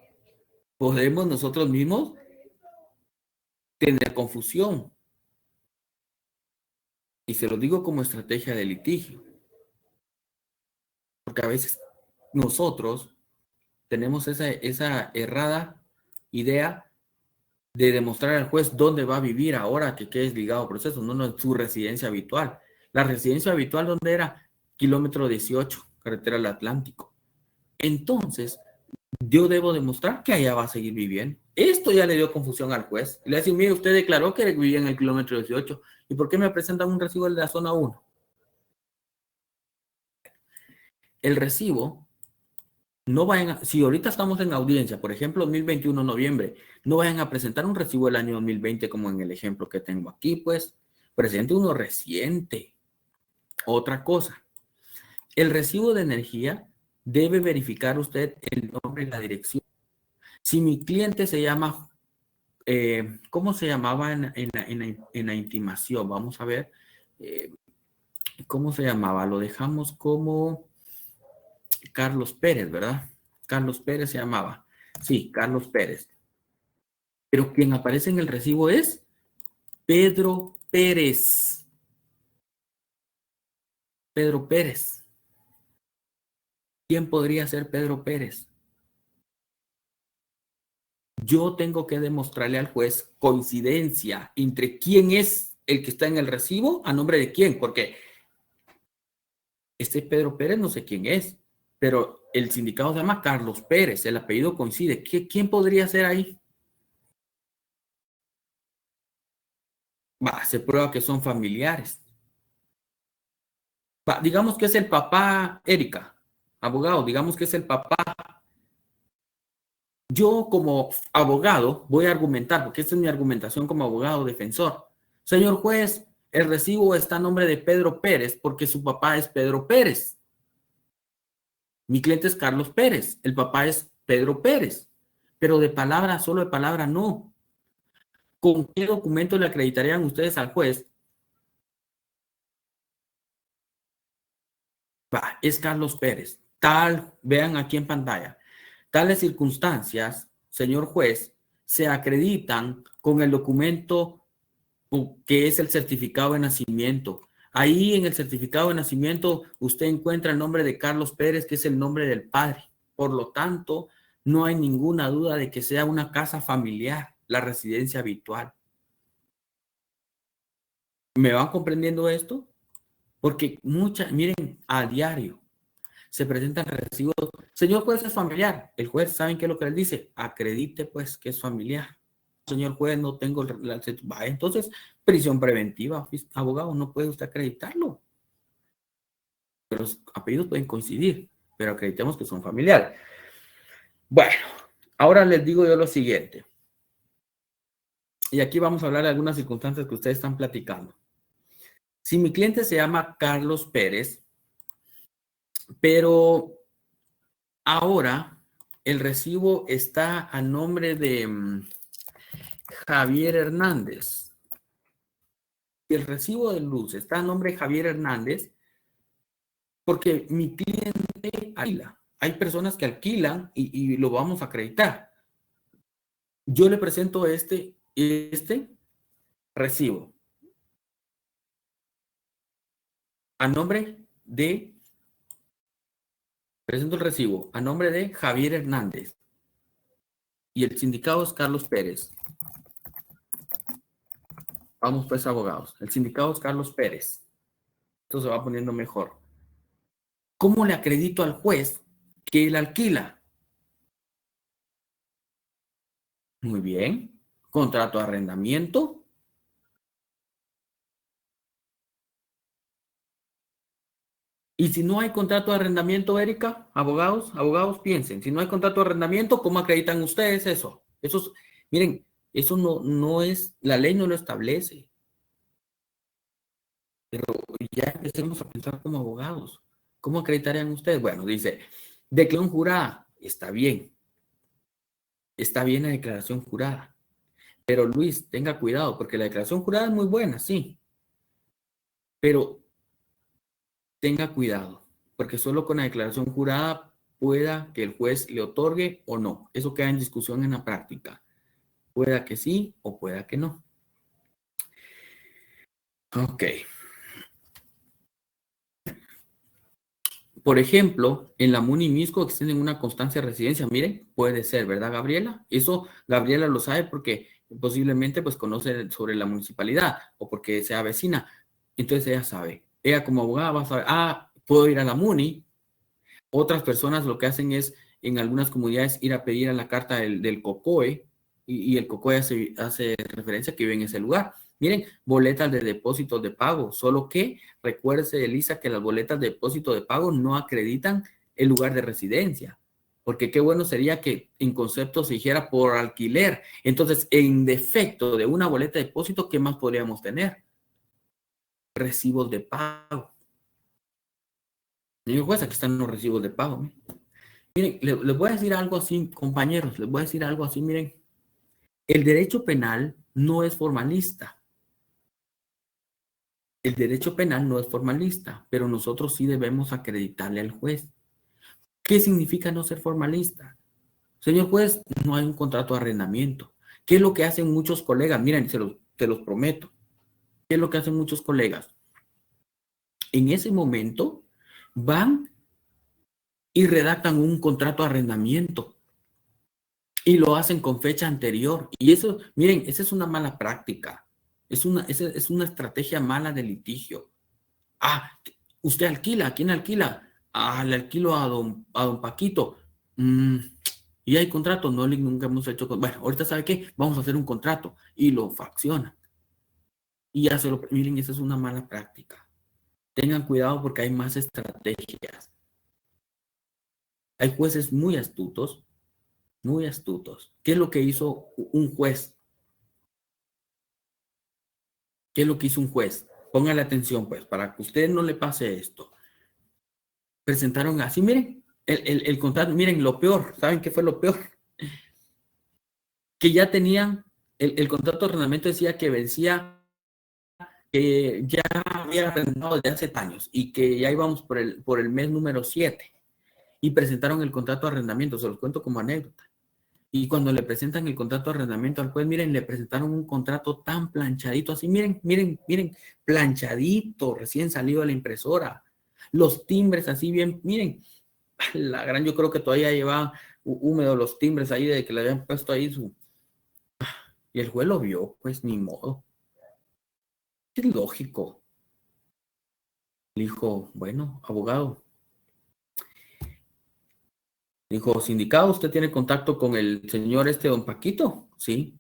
podemos nosotros mismos tener confusión. Y se lo digo como estrategia de litigio. Porque a veces nosotros tenemos esa errada idea de demostrar al juez dónde va a vivir ahora que es ligado al proceso, no es su residencia habitual. La residencia habitual, ¿dónde era? Kilómetro 18, carretera al Atlántico. Entonces, yo debo demostrar que allá va a seguir viviendo. Esto ya le dio confusión al juez. Le dice, mire, usted declaró que vivía en el kilómetro 18. ¿Y por qué me presentan un recibo de la zona 1? El recibo, no vayan si ahorita estamos en audiencia, por ejemplo, 2021, noviembre, no vayan a presentar un recibo del año 2020 como en el ejemplo que tengo aquí, pues, presente uno reciente. Otra cosa, el recibo de energía debe verificar usted el nombre y la dirección. Si mi cliente se llama, ¿cómo se llamaba en la intimación? Vamos a ver, ¿cómo se llamaba? Lo dejamos como Carlos Pérez, ¿verdad? Carlos Pérez se llamaba. Sí, Carlos Pérez. Pero quien aparece en el recibo es Pedro Pérez. Pedro Pérez. ¿Quién podría ser Pedro Pérez? Yo tengo que demostrarle al juez coincidencia entre quién es el que está en el recibo a nombre de quién, porque este Pedro Pérez no sé quién es, pero el sindicado se llama Carlos Pérez, el apellido coincide. ¿Quién podría ser ahí? Se prueba que son familiares. Digamos que es el papá, Erika, abogado, digamos que es el papá. Yo como abogado voy a argumentar, porque esta es mi argumentación como abogado defensor. Señor juez, el recibo está a nombre de Pedro Pérez porque su papá es Pedro Pérez. Mi cliente es Carlos Pérez, el papá es Pedro Pérez, pero de palabra, solo de palabra no. ¿Con qué documento le acreditarían ustedes al juez? Es Carlos Pérez. Tal, vean aquí en pantalla. Tales circunstancias, señor juez, se acreditan con el documento que es el certificado de nacimiento. Ahí en el certificado de nacimiento usted encuentra el nombre de Carlos Pérez, que es el nombre del padre. Por lo tanto, no hay ninguna duda de que sea una casa familiar, la residencia habitual. ¿Me van comprendiendo esto? Porque miren, a diario se presentan recibos. Señor juez, es familiar. El juez, ¿saben qué es lo que les dice? Acredite pues que es familiar. Señor juez, no tengo entonces prisión preventiva, abogado, no puede usted acreditarlo. Pero los apellidos pueden coincidir, pero acreditemos que son familiares. Bueno, ahora les digo yo lo siguiente. Y aquí vamos a hablar de algunas circunstancias que ustedes están platicando. Si mi cliente se llama Carlos Pérez, pero ahora el recibo está a nombre de Javier Hernández. Si el recibo de luz está a nombre de Javier Hernández, porque mi cliente alquila. Hay personas que alquilan y lo vamos a acreditar. Yo le presento este recibo a nombre de, presento el recibo a nombre de Javier Hernández y el sindicado es Carlos Pérez. Vamos pues, abogados. El sindicado es Carlos Pérez. Esto se va poniendo mejor. ¿Cómo le acredito al juez que él alquila? Muy bien. Contrato de arrendamiento. Y si no hay contrato de arrendamiento, Erika, abogados, piensen. Si no hay contrato de arrendamiento, ¿cómo acreditan ustedes eso? Miren, eso no es, la ley no lo establece. Pero ya empecemos a pensar como abogados. ¿Cómo acreditarían ustedes? Bueno, dice, declaración jurada. Está bien. Está bien la declaración jurada. Pero Luis, tenga cuidado, porque la declaración jurada es muy buena, sí. Pero tenga cuidado, porque solo con la declaración jurada pueda que el juez le otorgue o no. Eso queda en discusión en la práctica. Pueda que sí o pueda que no. Ok. Por ejemplo, en la MUNI Misco extienden una constancia de residencia. Miren, puede ser, ¿verdad, Gabriela? Eso Gabriela lo sabe porque posiblemente pues conoce sobre la municipalidad o porque sea vecina. Entonces ella sabe. Ella como abogada va a saber, puedo ir a la MUNI. Otras personas lo que hacen es, en algunas comunidades, ir a pedir a la carta del COCOE y el COCOE hace referencia a que vive en ese lugar. Miren, boletas de depósitos de pago, solo que recuérdese, Elisa, que las boletas de depósito de pago no acreditan el lugar de residencia, porque qué bueno sería que en concepto se dijera por alquiler. Entonces, en defecto de una boleta de depósito, ¿qué más podríamos tener? Recibos de pago. Señor juez, aquí están los recibos de pago. Miren, les voy a decir algo así, compañeros, les voy a decir algo así, miren. El derecho penal no es formalista. El derecho penal no es formalista, pero nosotros sí debemos acreditarle al juez. ¿Qué significa no ser formalista? Señor juez, no hay un contrato de arrendamiento. ¿Qué es lo que hacen muchos colegas? Miren, te los prometo. ¿Qué es lo que hacen muchos colegas? En ese momento van y redactan un contrato de arrendamiento y lo hacen con fecha anterior. Y eso, miren, esa es una mala práctica. Esa es una estrategia mala de litigio. Ah, usted alquila. ¿Quién alquila? Ah, le alquilo a don Paquito. Y hay contrato. No, nunca hemos hecho. Bueno, ahorita ¿sabe qué? Vamos a hacer un contrato. Y lo faccionan. Y ya se lo... Miren, esa es una mala práctica. Tengan cuidado porque hay más estrategias. Hay jueces muy astutos. Muy astutos. ¿Qué es lo que hizo un juez? ¿Qué es lo que hizo un juez? Póngale atención, pues, para que a usted no le pase esto. Presentaron así, miren, el contrato, miren, lo peor, ¿saben qué fue lo peor? Que ya tenían, el contrato de arrendamiento decía que vencía, que ya había arrendado desde hace años y que ya íbamos por el mes número 7 y presentaron el contrato de arrendamiento, se los cuento como anécdota. Y cuando le presentan el contrato de arrendamiento al juez, miren, le presentaron un contrato tan planchadito, así, miren, planchadito, recién salido de la impresora. Los timbres así bien, miren, yo creo que todavía llevaba húmedos los timbres ahí de que le habían puesto ahí su... Y el juez lo vio, pues ni modo. Es lógico. Le dijo, bueno, abogado. Dijo, sindicado, ¿usted tiene contacto con el señor don Paquito? Sí.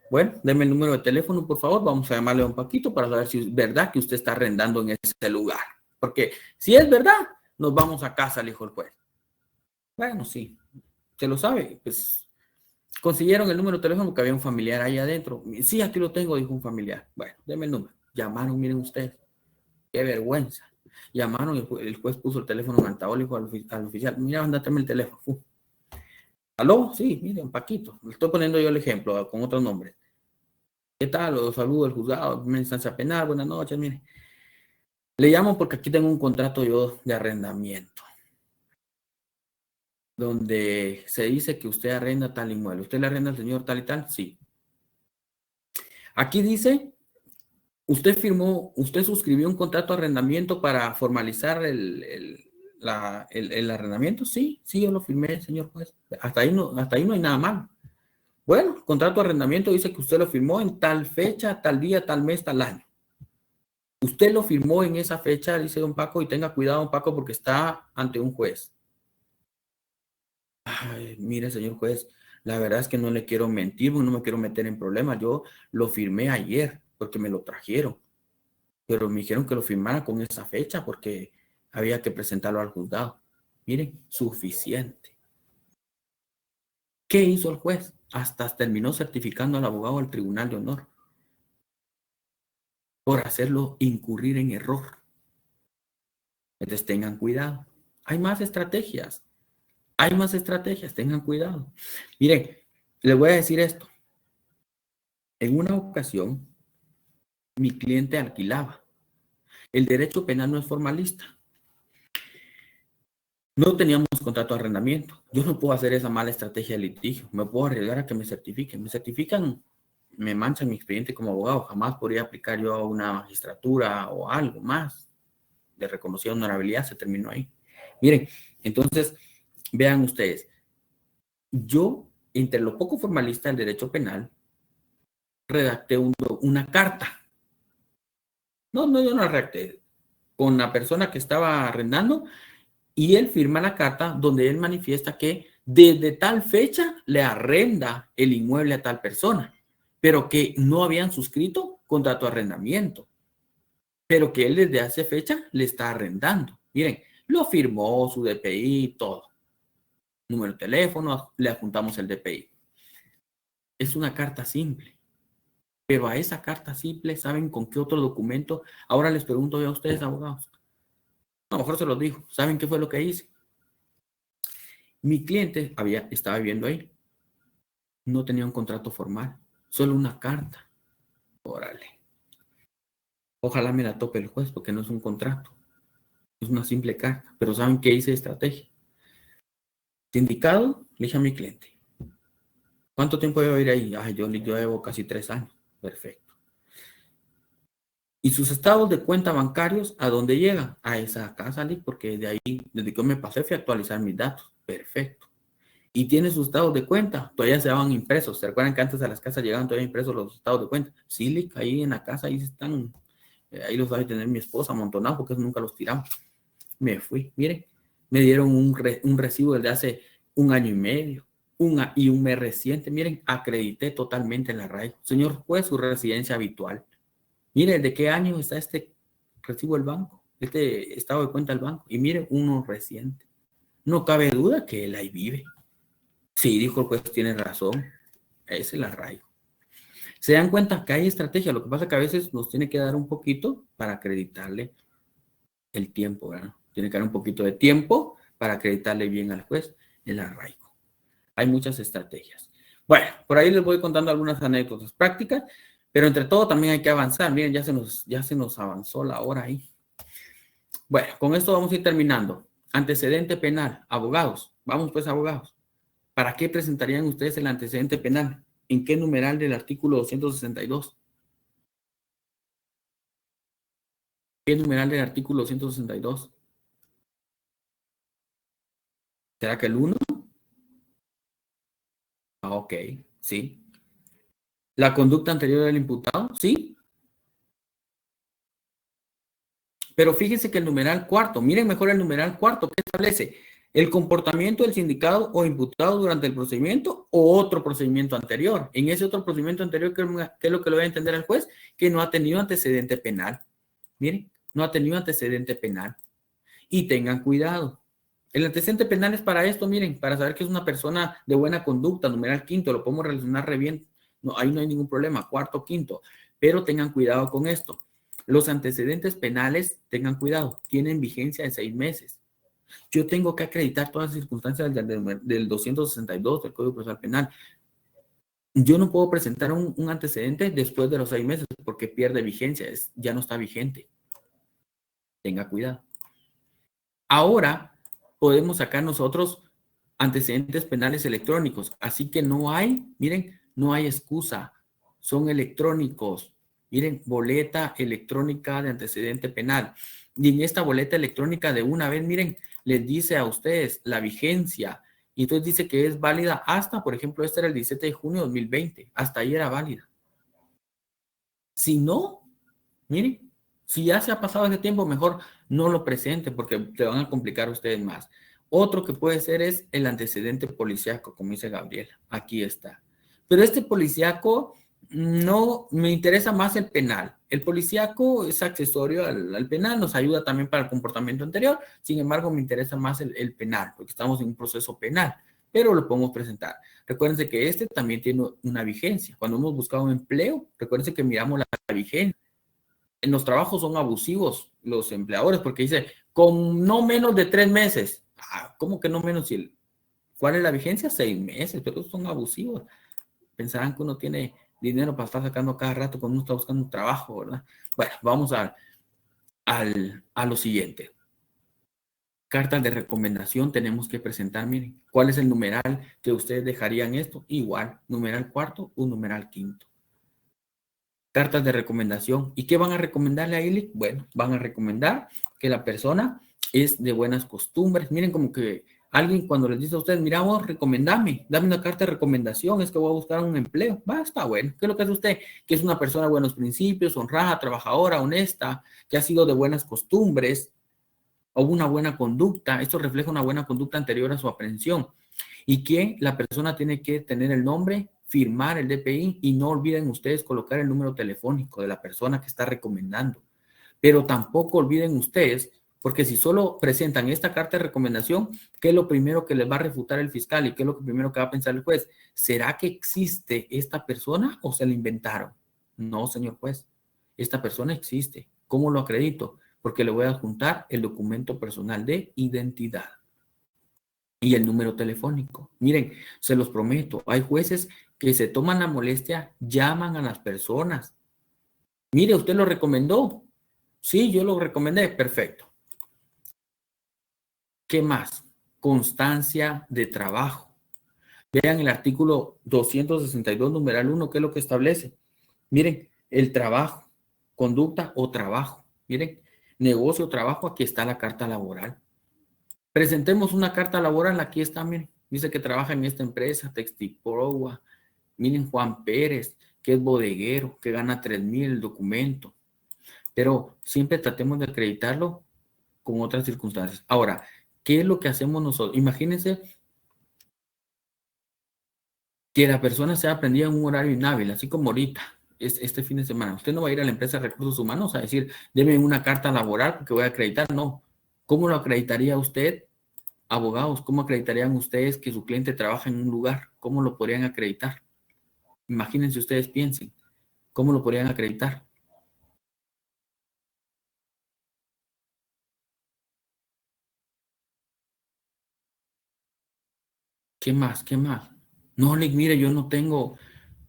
Bueno, deme el número de teléfono, por favor. Vamos a llamarle a don Paquito para saber si es verdad que usted está arrendando en ese lugar. Porque si es verdad, nos vamos a casa, le dijo el juez. Bueno, sí. ¿Se lo sabe? Pues consiguieron el número de teléfono porque había un familiar ahí adentro. Sí, aquí lo tengo, dijo un familiar. Bueno, deme el número. Llamaron, miren ustedes. Qué vergüenza. Llamaron y el juez puso el teléfono en altavoz, le dijo al oficial, mira, ándame el teléfono. ¿Aló? Sí, miren, Paquito. Le estoy poniendo yo el ejemplo con otros nombres. ¿Qué tal? Los saludo del juzgado, primera instancia penal, buenas noches, mire. Le llamo porque aquí tengo un contrato yo de arrendamiento, donde se dice que usted arrenda tal inmueble. ¿Usted le arrenda al señor tal y tal? Sí. Aquí dice, usted suscribió un contrato de arrendamiento para formalizar el arrendamiento. Sí, yo lo firmé, señor juez. Hasta ahí no hay nada mal. Bueno, el contrato de arrendamiento dice que usted lo firmó en tal fecha, tal día, tal mes, tal año. Usted lo firmó en esa fecha, dice don Paco, y tenga cuidado, don Paco, porque está ante un juez. Ay, mire, señor juez, la verdad es que no le quiero mentir, no me quiero meter en problemas. Yo lo firmé ayer porque me lo trajeron, pero me dijeron que lo firmara con esa fecha porque había que presentarlo al juzgado. Miren, suficiente. ¿Qué hizo el juez? Hasta terminó certificando al abogado al Tribunal de Honor por hacerlo incurrir en error. Entonces tengan cuidado. Hay más estrategias, tengan cuidado. Miren, les voy a decir esto. En una ocasión, mi cliente alquilaba. El derecho penal no es formalista. No teníamos contrato de arrendamiento. Yo no puedo hacer esa mala estrategia de litigio. Me puedo arriesgar a que me certifiquen. Me certifican, me manchan mi expediente como abogado. Jamás podría aplicar yo a una magistratura o algo más de reconocida honorabilidad. Se terminó ahí. Miren, entonces, vean ustedes. Yo, entre lo poco formalista del derecho penal, redacté una carta. No, yo no la redacté. Con la persona que estaba arrendando, y él firma la carta donde él manifiesta que desde tal fecha le arrenda el inmueble a tal persona, pero que no habían suscrito contrato de arrendamiento, pero que él desde hace fecha le está arrendando. Miren, lo firmó, su DPI, todo. Número de teléfono, le adjuntamos el DPI. Es una carta simple. Pero a esa carta simple, ¿saben con qué otro documento? Ahora les pregunto yo a ustedes, abogados. A lo mejor se los digo. ¿Saben qué fue lo que hice? Mi cliente estaba viviendo ahí. No tenía un contrato formal. Solo una carta. Órale. Ojalá me la tope el juez porque no es un contrato. Es una simple carta. Pero ¿saben qué hice de estrategia? Sindicado, le dije a mi cliente. ¿Cuánto tiempo debo ir ahí? Ay, yo llevo casi 3 años. Perfecto. ¿Y sus estados de cuenta bancarios a dónde llegan? A esa casa, porque de ahí, desde que me pasé, fui a actualizar mis datos. Perfecto. ¿Y tiene sus estados de cuenta? Todavía se daban impresos. ¿Se recuerdan que antes a las casas llegaban todavía impresos los estados de cuenta? Sí, Lick, ahí en la casa, ahí están. Ahí los va a tener mi esposa amontonados porque nunca los tiramos. Me fui, miren. Me dieron un recibo desde hace 1 año y medio. Y un mes reciente. Miren, acredité totalmente el arraigo. Señor juez, su residencia habitual. Mire, ¿de qué año está este recibo del banco? Este estado de cuenta del banco. Y mire, uno reciente. No cabe duda que él ahí vive. Sí, dijo el juez, tiene razón. Es el arraigo. Se dan cuenta que hay estrategia. Lo que pasa es que a veces nos tiene que dar un poquito para acreditarle el tiempo, ¿verdad? Tiene que dar un poquito de tiempo para acreditarle bien al juez el arraigo. Hay muchas estrategias. Bueno, por ahí les voy contando algunas anécdotas prácticas, pero entre todo también hay que avanzar. Miren, ya se nos avanzó la hora ahí. Bueno, con esto vamos a ir terminando. Antecedente penal. Abogados. Vamos pues, abogados. ¿Para qué presentarían ustedes el antecedente penal? ¿En qué numeral del artículo 262? ¿Qué numeral del artículo 262? ¿Será que el 1? Ah, ok, sí. ¿La conducta anterior del imputado? Sí. Pero fíjense que el numeral cuarto, miren mejor el numeral cuarto, ¿qué establece? El comportamiento del sindicado o imputado durante el procedimiento o otro procedimiento anterior. En ese otro procedimiento anterior, ¿qué es lo que le va a entender al juez? Que no ha tenido antecedente penal. Miren, no ha tenido antecedente penal. Y tengan cuidado. El antecedente penal es para esto, miren, para saber que es una persona de buena conducta, numeral quinto, lo podemos relacionar re bien. No, ahí no hay ningún problema, cuarto, quinto. Pero tengan cuidado con esto. Los antecedentes penales, tengan cuidado, tienen vigencia de 6 meses. Yo tengo que acreditar todas las circunstancias del 262 del Código Procesal Penal. Yo no puedo presentar un antecedente después de los 6 meses porque pierde vigencia, ya no está vigente. Tenga cuidado. Ahora podemos sacar nosotros antecedentes penales electrónicos, así que no hay, miren, no hay excusa, son electrónicos. Miren, boleta electrónica de antecedente penal. Y en esta boleta electrónica de una vez, miren, les dice a ustedes la vigencia. Y entonces dice que es válida hasta, por ejemplo, este era el 17 de junio de 2020. Hasta ahí era válida. Si no, miren, si ya se ha pasado ese tiempo, mejor no lo presenten porque te van a complicar a ustedes más. Otro que puede ser es el antecedente policíaco, como dice Gabriela. Aquí está. Pero este policíaco no me interesa más el penal. El policíaco es accesorio al penal, nos ayuda también para el comportamiento anterior. Sin embargo, me interesa más el penal, porque estamos en un proceso penal, pero lo podemos presentar. Recuérdense que este también tiene una vigencia. Cuando hemos buscado un empleo, recuérdense que miramos la vigencia. En los trabajos son abusivos los empleadores, porque dice, con no menos de 3 meses. ¿Cómo que no menos? ¿Cuál es la vigencia? 6 meses, pero son abusivos. Pensarán que uno tiene dinero para estar sacando cada rato cuando uno está buscando un trabajo, ¿verdad? Bueno, vamos a lo siguiente. Cartas de recomendación tenemos que presentar, miren, ¿cuál es el numeral que ustedes dejarían esto? Igual, numeral cuarto o numeral quinto. Cartas de recomendación. ¿Y qué van a recomendarle a ILIC? Bueno, van a recomendar que la persona es de buenas costumbres. Miren, como que alguien cuando les dice a ustedes, mira vos, recomendame, dame una carta de recomendación, es que voy a buscar un empleo. Va, está bueno. ¿Qué es lo que hace usted? Que es una persona de buenos principios, honrada, trabajadora, honesta, que ha sido de buenas costumbres o una buena conducta. Esto refleja una buena conducta anterior a su aprehensión. Y que la persona tiene que tener el nombre, firmar el DPI y no olviden ustedes colocar el número telefónico de la persona que está recomendando. Pero tampoco olviden ustedes, porque si solo presentan esta carta de recomendación, ¿qué es lo primero que les va a refutar el fiscal y qué es lo primero que va a pensar el juez? ¿Será que existe esta persona o se la inventaron? No, señor juez, esta persona existe. ¿Cómo lo acredito? Porque le voy a adjuntar el documento personal de identidad y el número telefónico. Miren, se los prometo, hay jueces que se toman la molestia, llaman a las personas. Mire, ¿usted lo recomendó? Sí, yo lo recomendé, perfecto. ¿Qué más? constancia de trabajo. Vean el artículo 262, numeral 1, ¿qué es lo que establece? Miren, el trabajo, conducta o trabajo. Miren, negocio o trabajo, aquí está la carta laboral. Presentemos una carta laboral, aquí está, miren. Dice que trabaja en esta empresa, Textiproa. Miren, Juan Pérez, que es bodeguero, que gana 3,000 el documento. Pero siempre tratemos de acreditarlo con otras circunstancias. Ahora, ¿qué es lo que hacemos nosotros? Imagínense que la persona sea aprendida en un horario inhábil, así como ahorita, este fin de semana. Usted no va a ir a la empresa de recursos humanos a decir, deme una carta laboral porque voy a acreditar. No. ¿Cómo lo acreditaría usted? Abogados, ¿cómo acreditarían ustedes que su cliente trabaja en un lugar? ¿Cómo lo podrían acreditar? Imagínense ustedes, piensen. ¿Cómo lo podrían acreditar? ¿Qué más? ¿Qué más? No, mire, yo no tengo...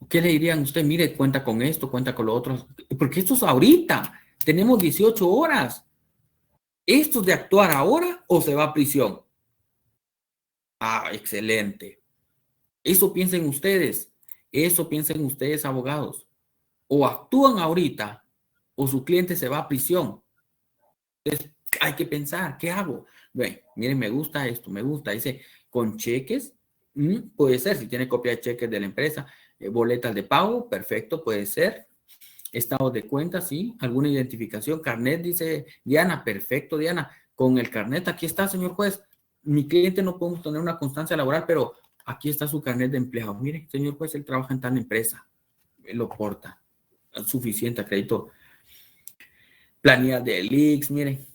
¿Qué le dirían a usted? Mire, cuenta con esto, cuenta con lo otro. Porque esto es ahorita. Tenemos 18 horas. ¿Esto es de actuar ahora o se va a prisión? Ah, excelente. Eso piensen ustedes. Eso piensen ustedes, abogados. O actúan ahorita o su cliente se va a prisión. Entonces, hay que pensar, ¿qué hago? Bueno, miren, me gusta esto, me gusta. Dice, con cheques, puede ser, si tiene copia de cheques de la empresa, boletas de pago, perfecto, puede ser. Estados de cuenta, sí. Alguna identificación, carnet, dice Diana, perfecto, Diana. Con el carnet, aquí está, señor juez. Mi cliente no podemos tener una constancia laboral, pero aquí está su carnet de empleado. Mire, señor juez, él trabaja en tal empresa. Él lo porta. Suficiente acredito. Planilla del IX, miren,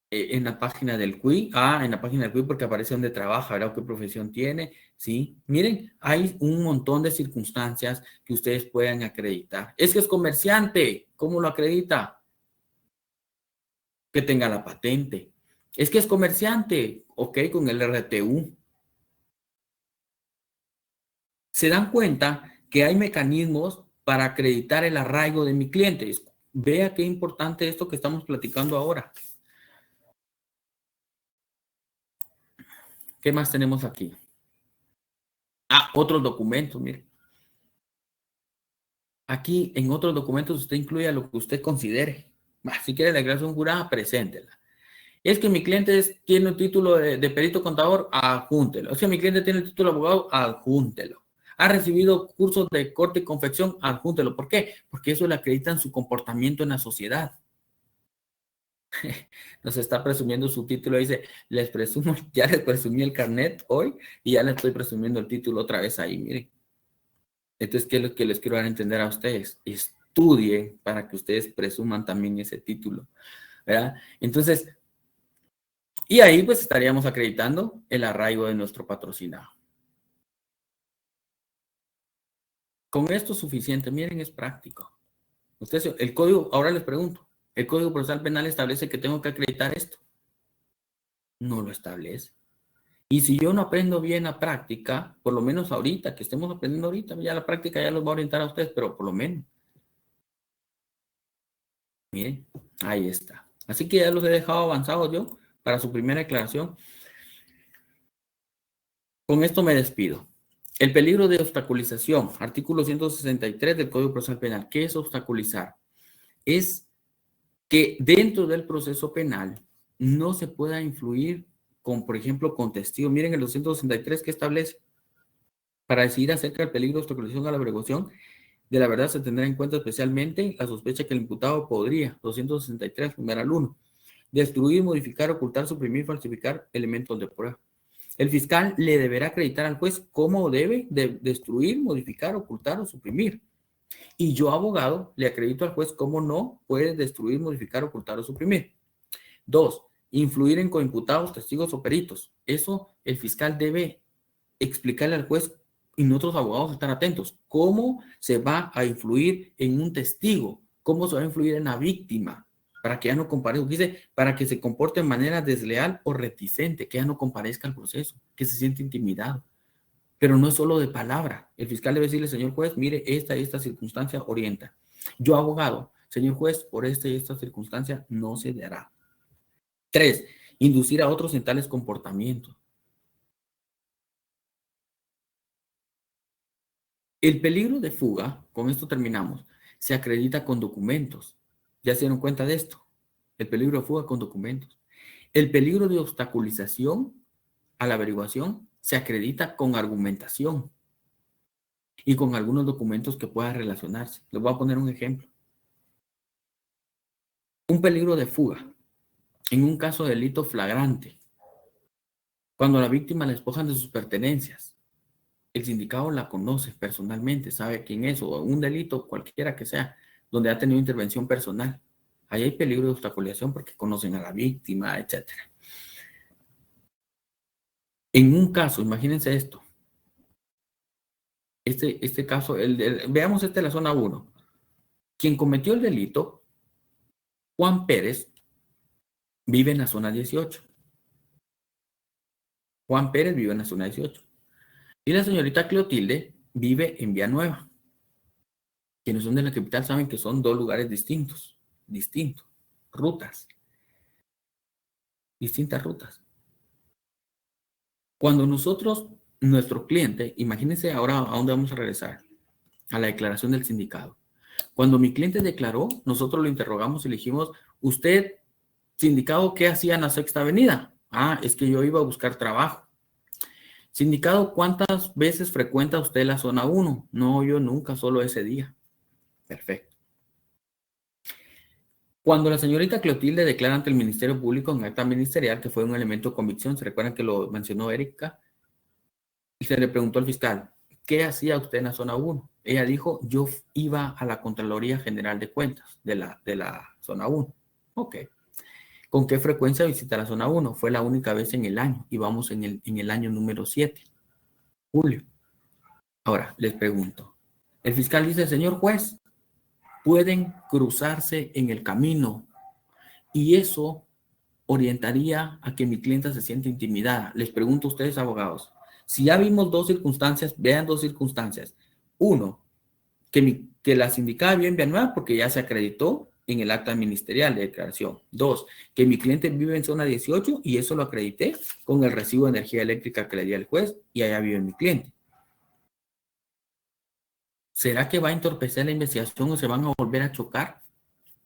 en la página del CUI, en la página del CUI porque aparece dónde trabaja, ¿verdad? ¿Qué profesión tiene? Sí, miren, hay un montón de circunstancias que ustedes puedan acreditar. Es que es comerciante, ¿cómo lo acredita? Que tenga la patente. Es que es comerciante, ok, con el RTU. Se dan cuenta que hay mecanismos para acreditar el arraigo de mi cliente. Vea qué importante esto que estamos platicando ahora. ¿Qué más tenemos aquí? Otros documentos, mire. Aquí en otros documentos usted incluye lo que usted considere. Si quiere la declaración jurada, preséntela. Es que mi cliente tiene un título de perito contador, adjúntelo. Es que mi cliente tiene el título de abogado, adjúntelo. Ha recibido cursos de corte y confección, adjúntelo. ¿Por qué? Porque eso le acreditan su comportamiento en la sociedad. Nos está presumiendo su título, dice, ya les presumí el carnet hoy y ya les estoy presumiendo el título otra vez ahí, miren. Entonces, ¿qué es lo que les quiero dar a entender a ustedes? Estudien para que ustedes presuman también ese título, ¿verdad? Entonces, y ahí pues estaríamos acreditando el arraigo de nuestro patrocinado. Con esto es suficiente, miren, es práctico. Ustedes, el código, ahora les pregunto, ¿el Código Procesal Penal establece que tengo que acreditar esto? No lo establece. Y si yo no aprendo bien la práctica, por lo menos ahorita, que estemos aprendiendo ahorita, ya la práctica ya los va a orientar a ustedes, pero por lo menos. Miren, ahí está. Así que ya los he dejado avanzados yo para su primera declaración. Con esto me despido. El peligro de obstaculización, artículo 163 del Código Procesal Penal. ¿Qué es obstaculizar? Es que dentro del proceso penal no se pueda influir con, por ejemplo, con testigos. Miren el 263 que establece. Para decidir acerca del peligro de obstaculización a la averiguación de la verdad se tendrá en cuenta especialmente la sospecha que el imputado podría, 263, numeral 1, destruir, modificar, ocultar, suprimir, falsificar elementos de prueba. El fiscal le deberá acreditar al juez cómo debe de destruir, modificar, ocultar o suprimir. Y yo, abogado, le acredito al juez cómo no puede destruir, modificar, ocultar o suprimir. 2. Influir en coimputados, testigos o peritos. Eso el fiscal debe explicarle al juez y nosotros abogados estar atentos. ¿Cómo se va a influir en un testigo? ¿Cómo se va a influir en la víctima? Para que ya no comparezca. Dice, para que se comporte de manera desleal o reticente, que ya no comparezca al proceso, que se siente intimidado. Pero no es solo de palabra. El fiscal debe decirle, señor juez, mire, esta y esta circunstancia orienta. Yo, abogado, señor juez, por esta y esta circunstancia no se dará. 3. Inducir a otros en tales comportamientos. El peligro de fuga, con esto terminamos, se acredita con documentos. ¿Ya se dieron cuenta de esto? El peligro de fuga con documentos. El peligro de obstaculización a la averiguación se acredita con argumentación y con algunos documentos que puedan relacionarse. Les voy a poner un ejemplo. Un peligro de fuga en un caso de delito flagrante, cuando a la víctima le despojan de sus pertenencias. El sindicado la conoce personalmente, sabe quién es, o un delito cualquiera que sea, donde ha tenido intervención personal. Ahí hay peligro de obstaculización porque conocen a la víctima, etc. En un caso, imagínense esto. Este caso, veamos de la zona 1. Quien cometió el delito, Juan Pérez, vive en la zona 18. Juan Pérez vive en la zona 18. Y la señorita Clotilde vive en Villanueva. Quienes son de la capital saben que son dos lugares distintos, rutas, distintas rutas. Cuando nuestro cliente, imagínense ahora a dónde vamos a regresar, a la declaración del sindicado. Cuando mi cliente declaró, nosotros lo interrogamos y le dijimos, usted, sindicado, ¿qué hacía en la Sexta Avenida? Ah, es que yo iba a buscar trabajo. Sindicado, ¿cuántas veces frecuenta usted la zona 1? No, yo nunca, solo ese día. Perfecto. Cuando la señorita Clotilde declara ante el Ministerio Público en acta ministerial que fue un elemento de convicción, ¿se recuerdan que lo mencionó Erika? Y se le preguntó al fiscal, ¿qué hacía usted en la zona 1? Ella dijo, yo iba a la Contraloría General de Cuentas de la zona 1. Ok. ¿Con qué frecuencia visita la zona 1? Fue la única vez en el año y vamos en el año número 7, julio. Ahora, les pregunto. El fiscal dice, señor juez, pueden cruzarse en el camino y eso orientaría a que mi clienta se sienta intimidada. Les pregunto a ustedes, abogados, si ya vimos dos circunstancias, vean dos circunstancias. Uno, que la sindicada vive en Villanueva porque ya se acreditó en el acta ministerial de declaración. Dos, que mi cliente vive en zona 18 y eso lo acredité con el recibo de energía eléctrica que le di al juez y allá vive mi cliente. ¿Será que va a entorpecer la investigación o se van a volver a chocar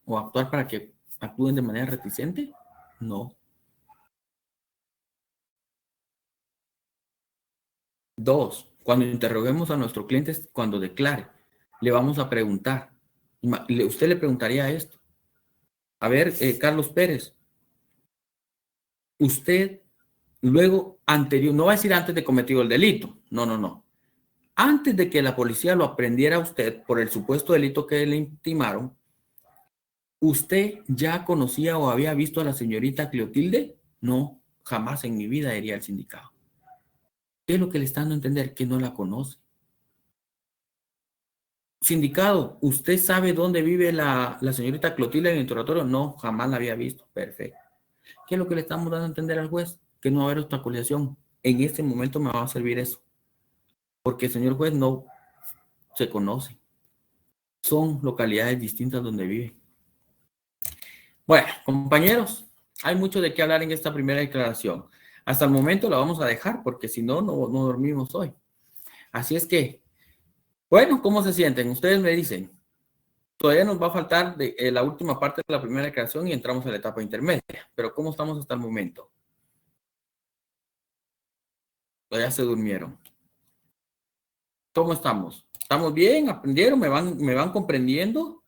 o actuar para que actúen de manera reticente? No. Dos, cuando interroguemos a nuestro cliente, cuando declare, le vamos a preguntar. Usted le preguntaría esto. A ver, Carlos Pérez, usted luego, no va a decir antes de cometido el delito. No. Antes de que la policía lo aprendiera a usted por el supuesto delito que le intimaron, ¿usted ya conocía o había visto a la señorita Clotilde? No, jamás en mi vida, diría el sindicado. ¿Qué es lo que le está dando a entender? Que no la conoce. Sindicado, ¿usted sabe dónde vive la señorita Clotilde en el interrogatorio? No, jamás la había visto. Perfecto. ¿Qué es lo que le estamos dando a entender al juez? Que no va a haber obstaculización. En este momento me va a servir eso. Porque el señor juez no se conoce. Son localidades distintas donde vive. Bueno, compañeros, hay mucho de qué hablar en esta primera declaración. Hasta el momento la vamos a dejar porque si no, no dormimos hoy. Así es que, bueno, ¿cómo se sienten? Ustedes me dicen. Todavía nos va a faltar la última parte de la primera declaración y entramos a la etapa intermedia. Pero ¿cómo estamos hasta el momento? Todavía se durmieron. ¿Cómo estamos? ¿Estamos bien? ¿Aprendieron? ¿Me van comprendiendo?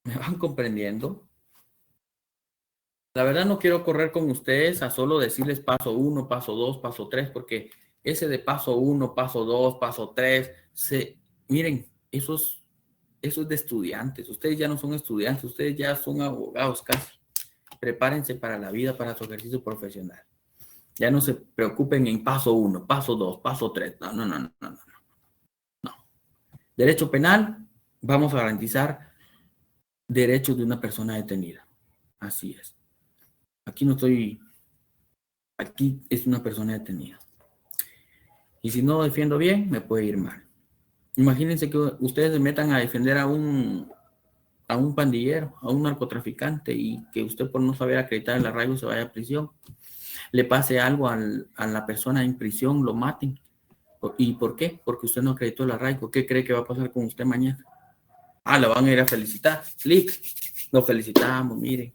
¿Me van comprendiendo? La verdad no quiero correr con ustedes a solo decirles paso 1, paso 2, paso 3, porque ese de paso 1, paso 2, paso 3, miren, eso es de estudiantes. Ustedes ya no son estudiantes, ustedes ya son abogados casi. Prepárense para la vida, para su ejercicio profesional. Ya no se preocupen en paso 1, paso 2, paso 3. No. Derecho penal, vamos a garantizar derechos de una persona detenida. Así es. Aquí es una persona detenida. Y si no lo defiendo bien, me puede ir mal. Imagínense que ustedes se metan a defender a un a un pandillero, a un narcotraficante, y que usted por no saber acreditar el arraigo se vaya a prisión, le pase algo a la persona en prisión, lo maten. ¿Y por qué? Porque usted no acreditó el arraigo. ¿Qué cree que va a pasar con usted mañana? Lo van a ir a felicitar. Lick, lo felicitamos, mire.